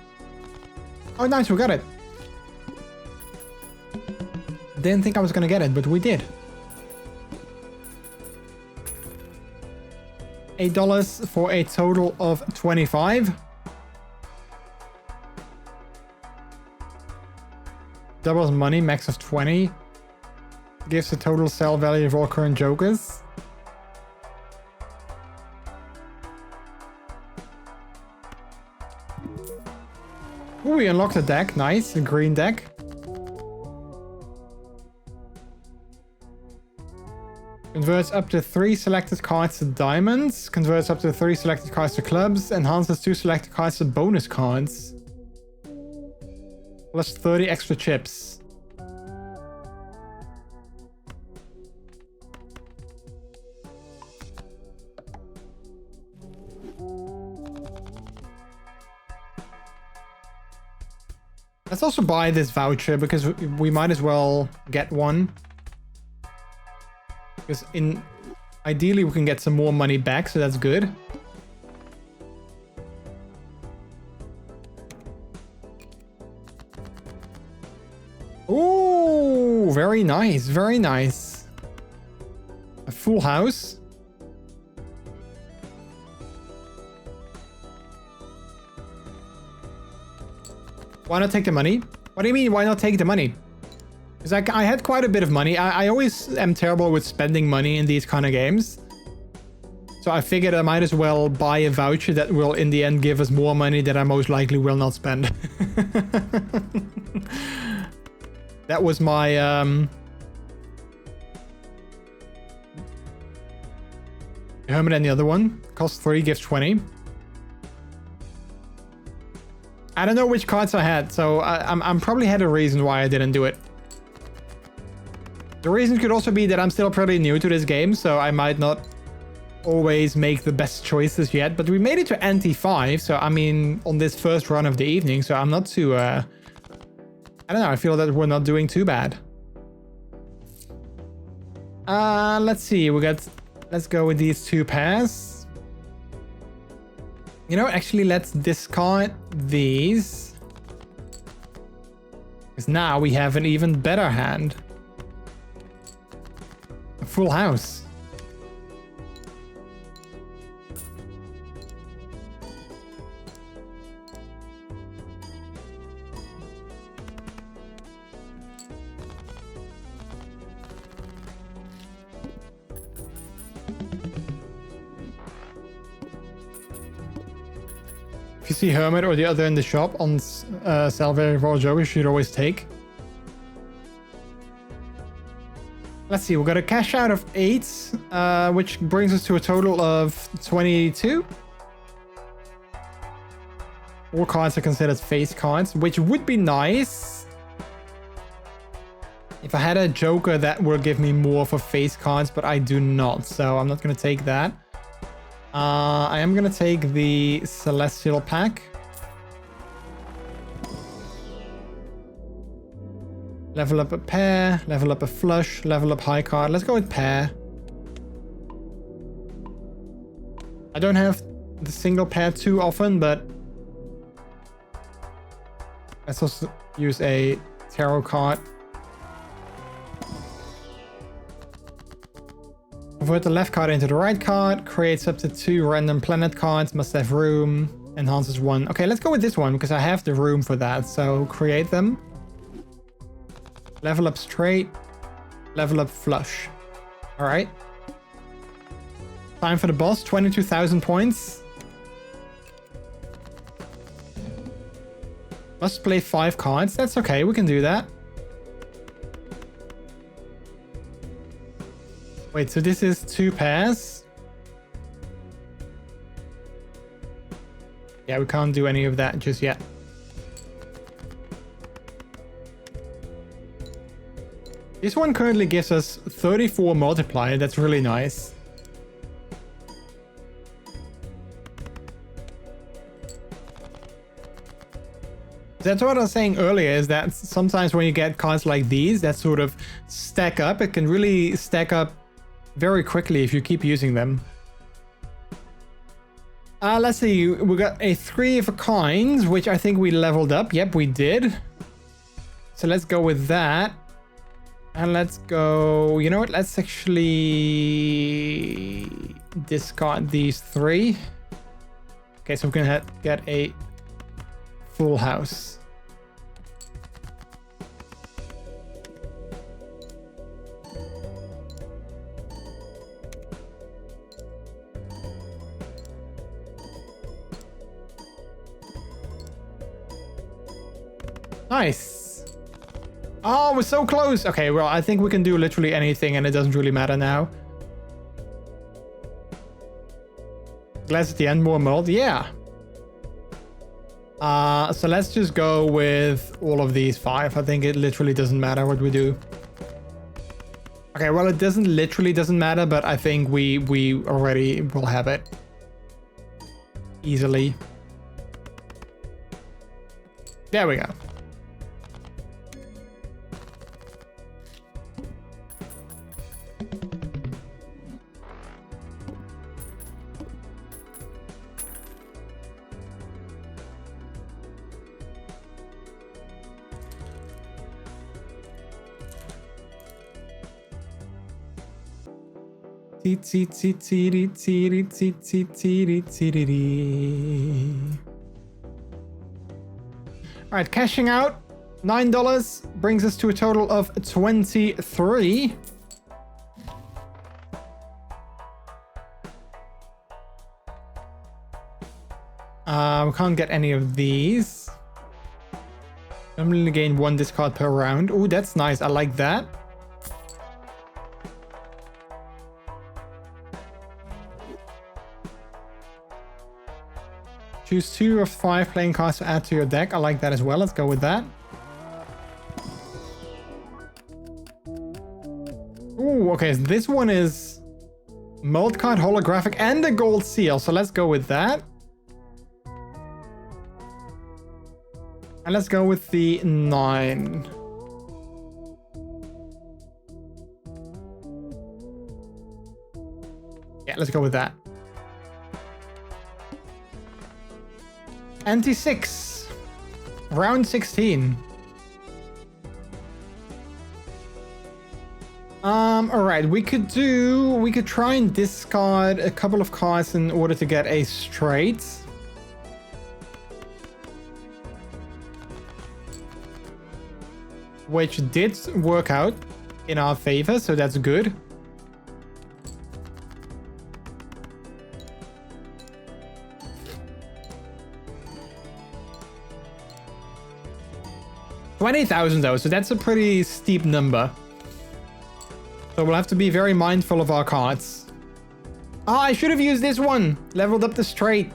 Oh, nice, we got it. Didn't think I was gonna get it, but we did. $8 for a total of 25. Doubles money, max of 20. Gives the total sell value of all current jokers. Ooh, we unlocked a deck. Nice, a green deck. Converts up to 3 selected cards to diamonds. Converts up to 3 selected cards to clubs. Enhances 2 selected cards to bonus cards. Plus 30 extra chips. Let's also buy this voucher because we might as well get one. Because ideally we can get some more money back, so that's good. Ooh, very nice, very nice. A full house. Why not take the money? What do you mean, why not take the money? Because I had quite a bit of money. I always am terrible with spending money in these kind of games. So I figured I might as well buy a voucher that will in the end give us more money that I most likely will not spend. That was my... Hermit and the other one. Cost 3, gives 20. I don't know which cards I had, so I'm probably had a reason why I didn't do it. The reason could also be that I'm still pretty new to this game, so I might not always make the best choices yet. But we made it to Ante 5, so I mean, on this first run of the evening, so I'm not too... I don't know, I feel that we're not doing too bad. Let's see, let's go with these 2 pairs. You know, actually, let's discard these. Because now we have an even better hand. A full house. If you see Hermit or the other in the shop on Salvary Royal Joker, you should always take. Let's see, we got a cash out of 8, which brings us to a total of 22. All cards are considered face cards, which would be nice if I had a Joker that will give me more for face cards, but I do not, so I'm not going to take that. I am going to take the Celestial pack. Level up a pair, level up a flush, level up high card. Let's go with pair. I don't have the single pair too often, but let's also use a tarot card. Convert the left card into the right card. Creates up to 2 random planet cards. Must have room. Enhances 1. Okay, let's go with this one because I have the room for that. So create them. Level up straight. Level up flush. Alright. Time for the boss. 22,000 points. Must play 5 cards. That's okay. We can do that. Wait, so this is 2 pairs? Yeah, we can't do any of that just yet. This one currently gives us 34 multiplier. That's really nice. That's what I was saying earlier, is that sometimes when you get cards like these that sort of stack up, it can really stack up very quickly if you keep using them. Let's see. We got a 3 of a kind, which I think we leveled up. Yep, we did. So let's go with that. And let's go... You know what? Let's actually discard these 3. Okay, so we can get a full house. Nice. Oh, we're so close. Okay, well, I think we can do literally anything and it doesn't really matter now. Glass at the end, more mold. Yeah. So let's just go with all of these 5. I think it literally doesn't matter what we do. Okay, well, it literally doesn't matter, but I think we already will have it. Easily. There we go. All right, cashing out $9 brings us to a total of 23. We can't get any of these. I'm going to gain 1 discard per round. Oh, that's nice. I like that. Choose 2 of 5 playing cards to add to your deck. I like that as well. Let's go with that. Ooh, okay. So this one is mold card, holographic, and a gold seal. So let's go with that. And let's go with the 9. Yeah, let's go with that. Ante 6. Round 16. Alright, we could try and discard a couple of cards in order to get a straight. Which did work out in our favor, so that's good. $20,000 though, so that's a pretty steep number. So we'll have to be very mindful of our cards. Ah, I should have used this one. Leveled up the straight.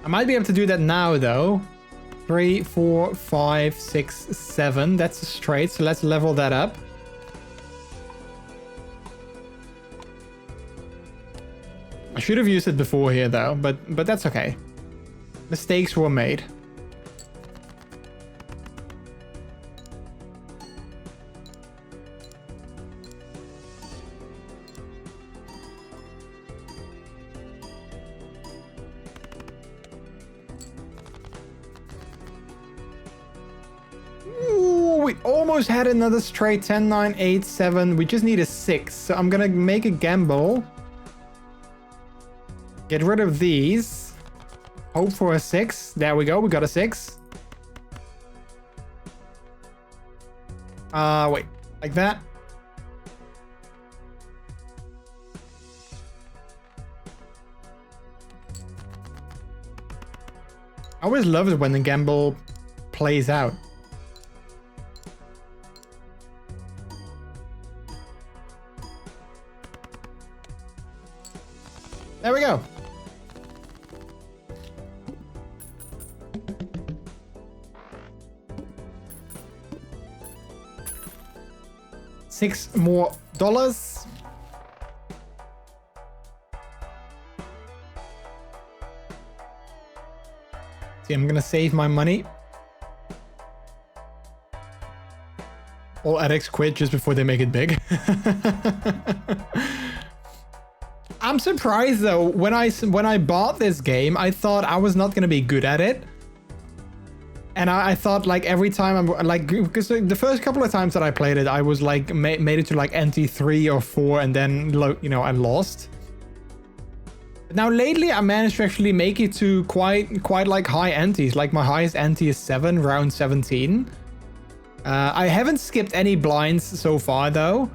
I might be able to do that now though. 3, 4, 5, 6, 7. That's a straight, so let's level that up. I should have used it before here though, but that's okay. Mistakes were made. We almost had another straight. 10, 9, 8, 7. We just need a 6. So I'm gonna make a gamble. Get rid of these. Hope for a 6. There we go. We got a 6. Wait. Like that. I always love it when the gamble plays out. There we go. $6 more. See, I'm gonna save my money. All addicts quit just before they make it big. I'm surprised though. When I bought this game, I thought I was not gonna be good at it. And I thought like every time I'm like, because the first couple of times that I played it, I was like made it to like NT 3 or 4 and then, you know, I lost. But now lately I managed to actually make it to quite like high NTs. Like my highest NT is 7, round 17. I haven't skipped any blinds so far though.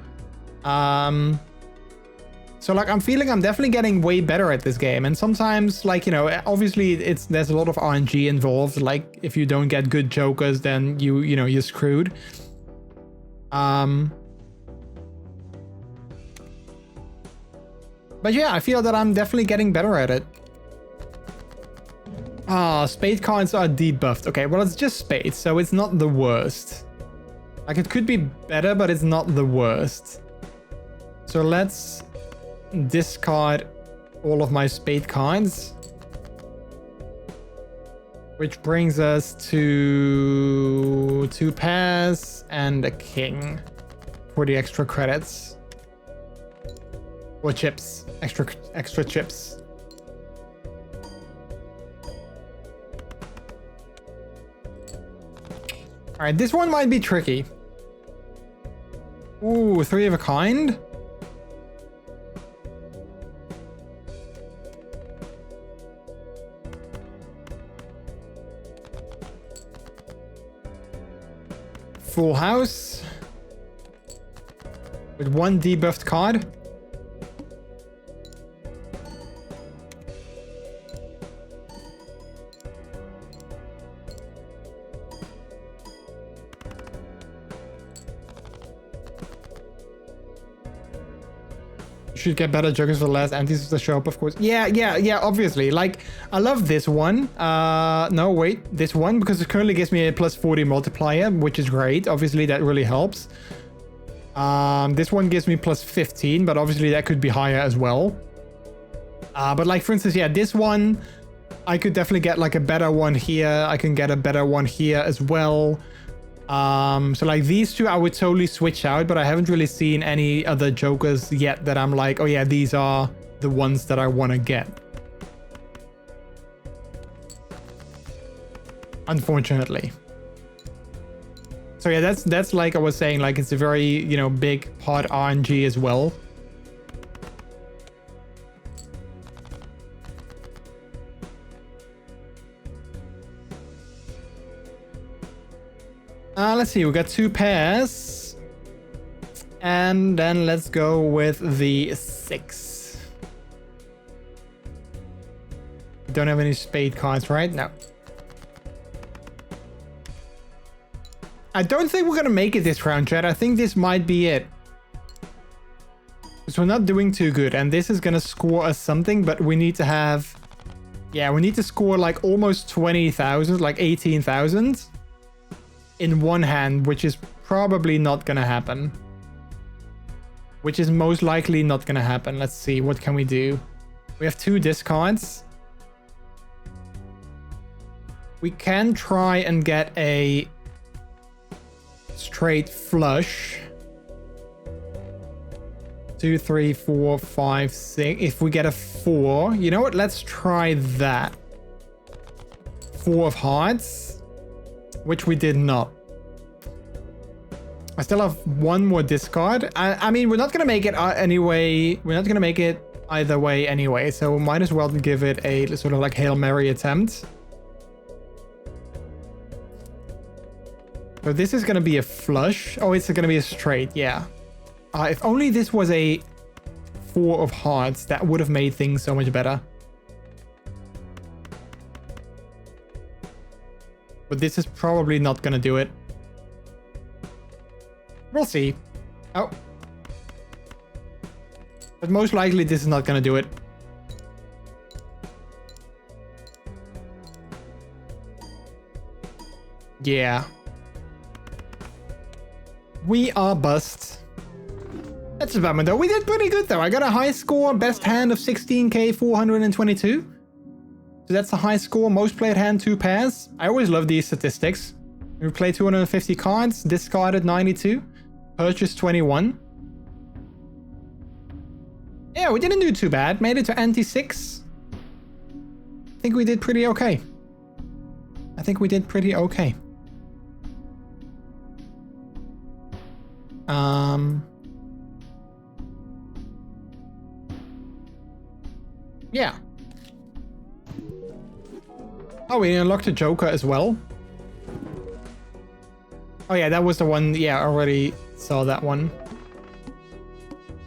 So like I'm feeling I'm definitely getting way better at this game, and sometimes like, you know, obviously there's a lot of RNG involved. Like if you don't get good jokers, then you know you're screwed. But yeah, I feel that I'm definitely getting better at it. Spade cards are debuffed. Okay, well it's just spades, so it's not the worst. Like it could be better, but it's not the worst. So let's discard all of my spade cards, which brings us to 2 pairs and a king for the extra credits or chips, extra chips. All right, this one might be tricky. Ooh, 3 of a kind. Full house with 1 debuffed card. Should get better jokers for the last empties to show up, of course. Yeah, obviously. Like, I love this one. No, wait. This one, because it currently gives me a plus 40 multiplier, which is great. Obviously, that really helps. This one gives me plus 15, but obviously that could be higher as well. But like, for instance, yeah, this one, I could definitely get like a better one here. I can get a better one here as well. So like these two I would totally switch out, but I haven't really seen any other jokers yet that I'm like, oh yeah, these are the ones that I want to get. Unfortunately. So yeah, that's like I was saying, like it's a very, you know, big pot RNG as well. Let's see, we got 2 pairs. And then let's go with the 6. Don't have any spade cards, right? No. I don't think we're gonna make it this round, chat. I think this might be it. So we're not doing too good, and this is gonna score us something, but we need to have... Yeah, we need to score like almost 20,000, like 18,000. In one hand, which is probably not gonna happen. Which is most likely not gonna happen. Let's see, what can we do? We have 2 discards. We can try and get a straight flush. 2, 3, 4, 5, 6. If we get a 4, you know what? Let's try that. 4 of hearts. Which we did not. I still have 1 more discard. I mean, we're not going to make it anyway. We're not going to make it either way anyway. So we might as well give it a sort of like Hail Mary attempt. So this is going to be a flush. Oh, it's going to be a straight. Yeah. If only this was a 4 of hearts, that would have made things so much better. But this is probably not gonna do it. We'll see. Oh. But most likely this is not gonna do it. Yeah. We are bust. That's a bummer though. We did pretty good though. I got a high score, best hand of 16k 422. So that's the high score, most played hand 2 pairs. I always love these statistics. We played 250 cards, discarded 92, purchased 21. Yeah, we didn't do too bad. Made it to Anti 6. I think we did pretty okay. Yeah. Oh, we unlocked a Joker as well. Oh yeah, that was the one. Yeah, I already saw that one.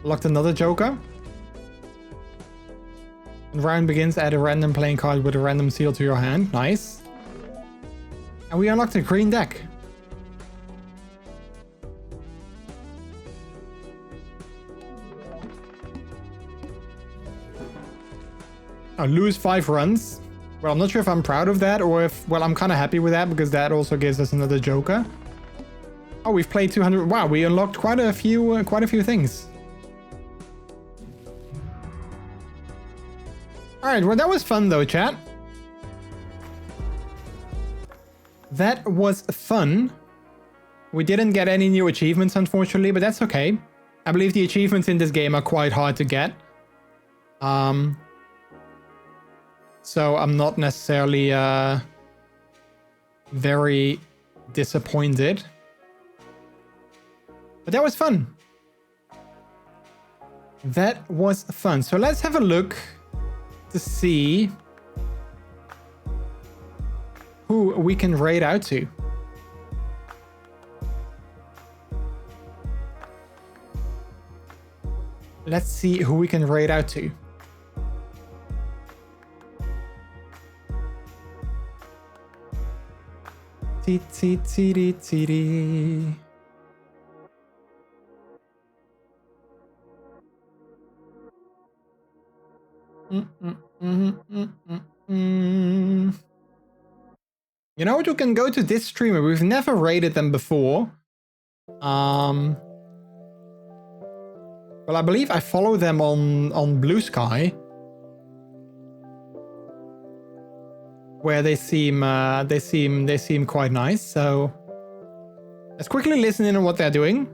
Unlocked another Joker. Round begins, add a random playing card with a random seal to your hand. Nice. And we unlocked a green deck. Oh, lose 5 runs. Well, I'm not sure if I'm proud of that or if... Well, I'm kind of happy with that because that also gives us another Joker. Oh, we've played 200... Wow, we unlocked quite a few things. Alright, well that was fun though, chat. That was fun. We didn't get any new achievements, unfortunately, but that's okay. I believe the achievements in this game are quite hard to get. So I'm not necessarily very disappointed. But that was fun. That was fun. So let's have a look to see who we can raid out to. Let's see who we can raid out to. T-T-T-T-T. You know what? You can go to this streamer. We've never raided them before. Well, I believe I follow them on Blue Sky, where they seem quite nice. So let's quickly listen in on what they're doing.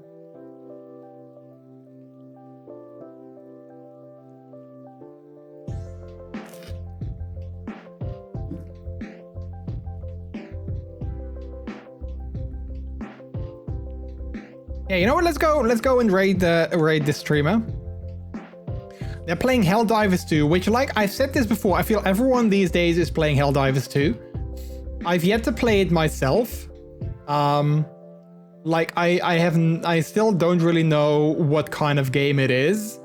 Yeah, you know what? Let's go and raid this streamer. They're playing Helldivers 2, which, like I've said this before, I feel everyone these days is playing Helldivers 2. I've yet to play it myself. Like I still don't really know what kind of game it is.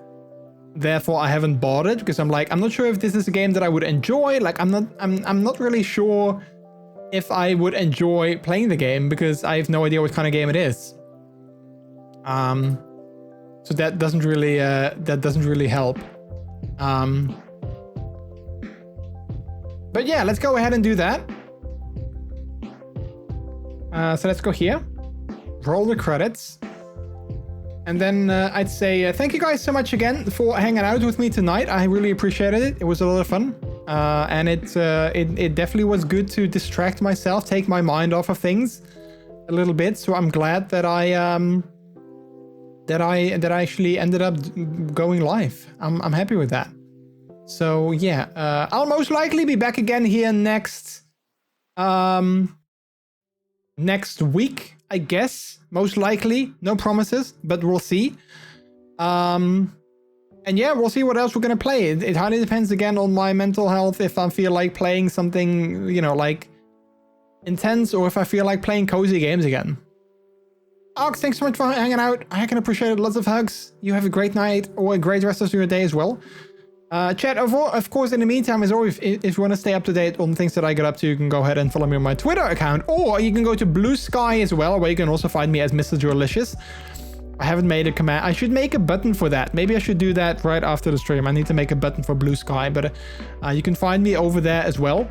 Therefore, I haven't bought it because I'm not sure if this is a game that I would enjoy. Like I'm not really sure if I would enjoy playing the game because I have no idea what kind of game it is. So that doesn't really help. But yeah, let's go ahead and do that. So let's go here, roll the credits, and then I'd say thank you guys so much again for hanging out with me tonight. I really appreciated it. It was a lot of fun, and it definitely was good to distract myself, take my mind off of things a little bit. So I'm glad that I actually ended up going live. I'm happy with that. So yeah, I'll most likely be back again here next week, I guess. Most likely, no promises, but we'll see. And yeah, we'll see what else we're gonna play. It highly depends again on my mental health, if I feel like playing something, you know, like intense, or if I feel like playing cozy games again. Ox, thanks so much for hanging out. I can appreciate it. Lots of hugs. You have a great night or a great rest of your day as well. Chat, of course, in the meantime, as always, if you want to stay up to date on things that I get up to, you can go ahead and follow me on my Twitter account, or you can go to Blue Sky as well, where you can also find me as MrJordilicious. I haven't made a command. I should make a button for that. Maybe I should do that right after the stream. I need to make a button for Blue Sky, but you can find me over there as well.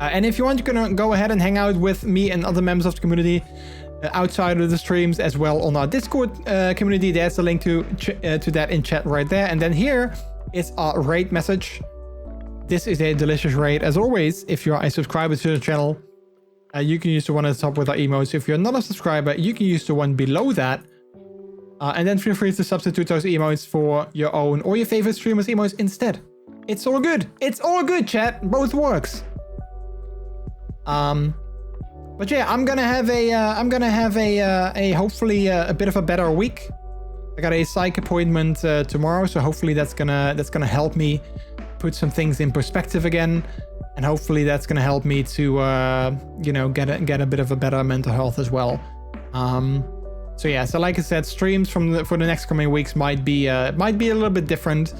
And if you want, you can go ahead and hang out with me and other members of the community outside of the streams as well on our Discord community. There's a link to that in chat right there. And then here is our raid message. This is a delicious raid. As always, if you're a subscriber to the channel, you can use the one at the top with our emotes. If you're not a subscriber, you can use the one below that And then feel free to substitute those emotes for your own or your favorite streamers' emotes instead. It's all good. It's all good, chat. Both works. But yeah, I'm gonna have a hopefully a bit of a better week. I got a psych appointment tomorrow, so hopefully that's gonna help me put some things in perspective again, and hopefully that's gonna help me to you know, get a bit of a better mental health as well. So yeah, so like I said, streams for the next coming weeks might be a little bit different.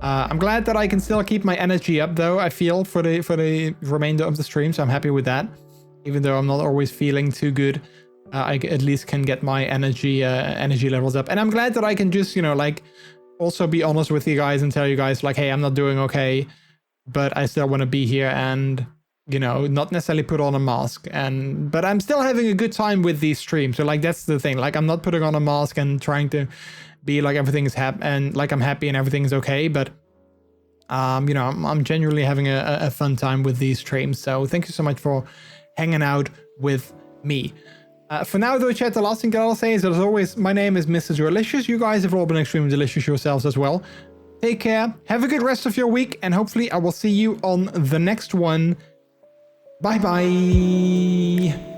I'm glad that I can still keep my energy up, though. I feel for the remainder of the stream, so I'm happy with that. Even though I'm not always feeling too good, I at least can get my energy levels up. And I'm glad that I can just, you know, like, also be honest with you guys and tell you guys, like, hey, I'm not doing okay, but I still want to be here and, you know, not necessarily put on a mask. But I'm still having a good time with these streams. So like, that's the thing. Like, I'm not putting on a mask and trying to be like everything's happy and like I'm happy and everything's okay. But you know, I'm genuinely having a fun time with these streams. So thank you so much for hanging out with me. For now, though, chat, the last thing that I'll say is that, as always, my name is MrJordilicious. You guys have all been extremely delicious yourselves as well. Take care. Have a good rest of your week, and hopefully I will see you on the next one. Bye bye.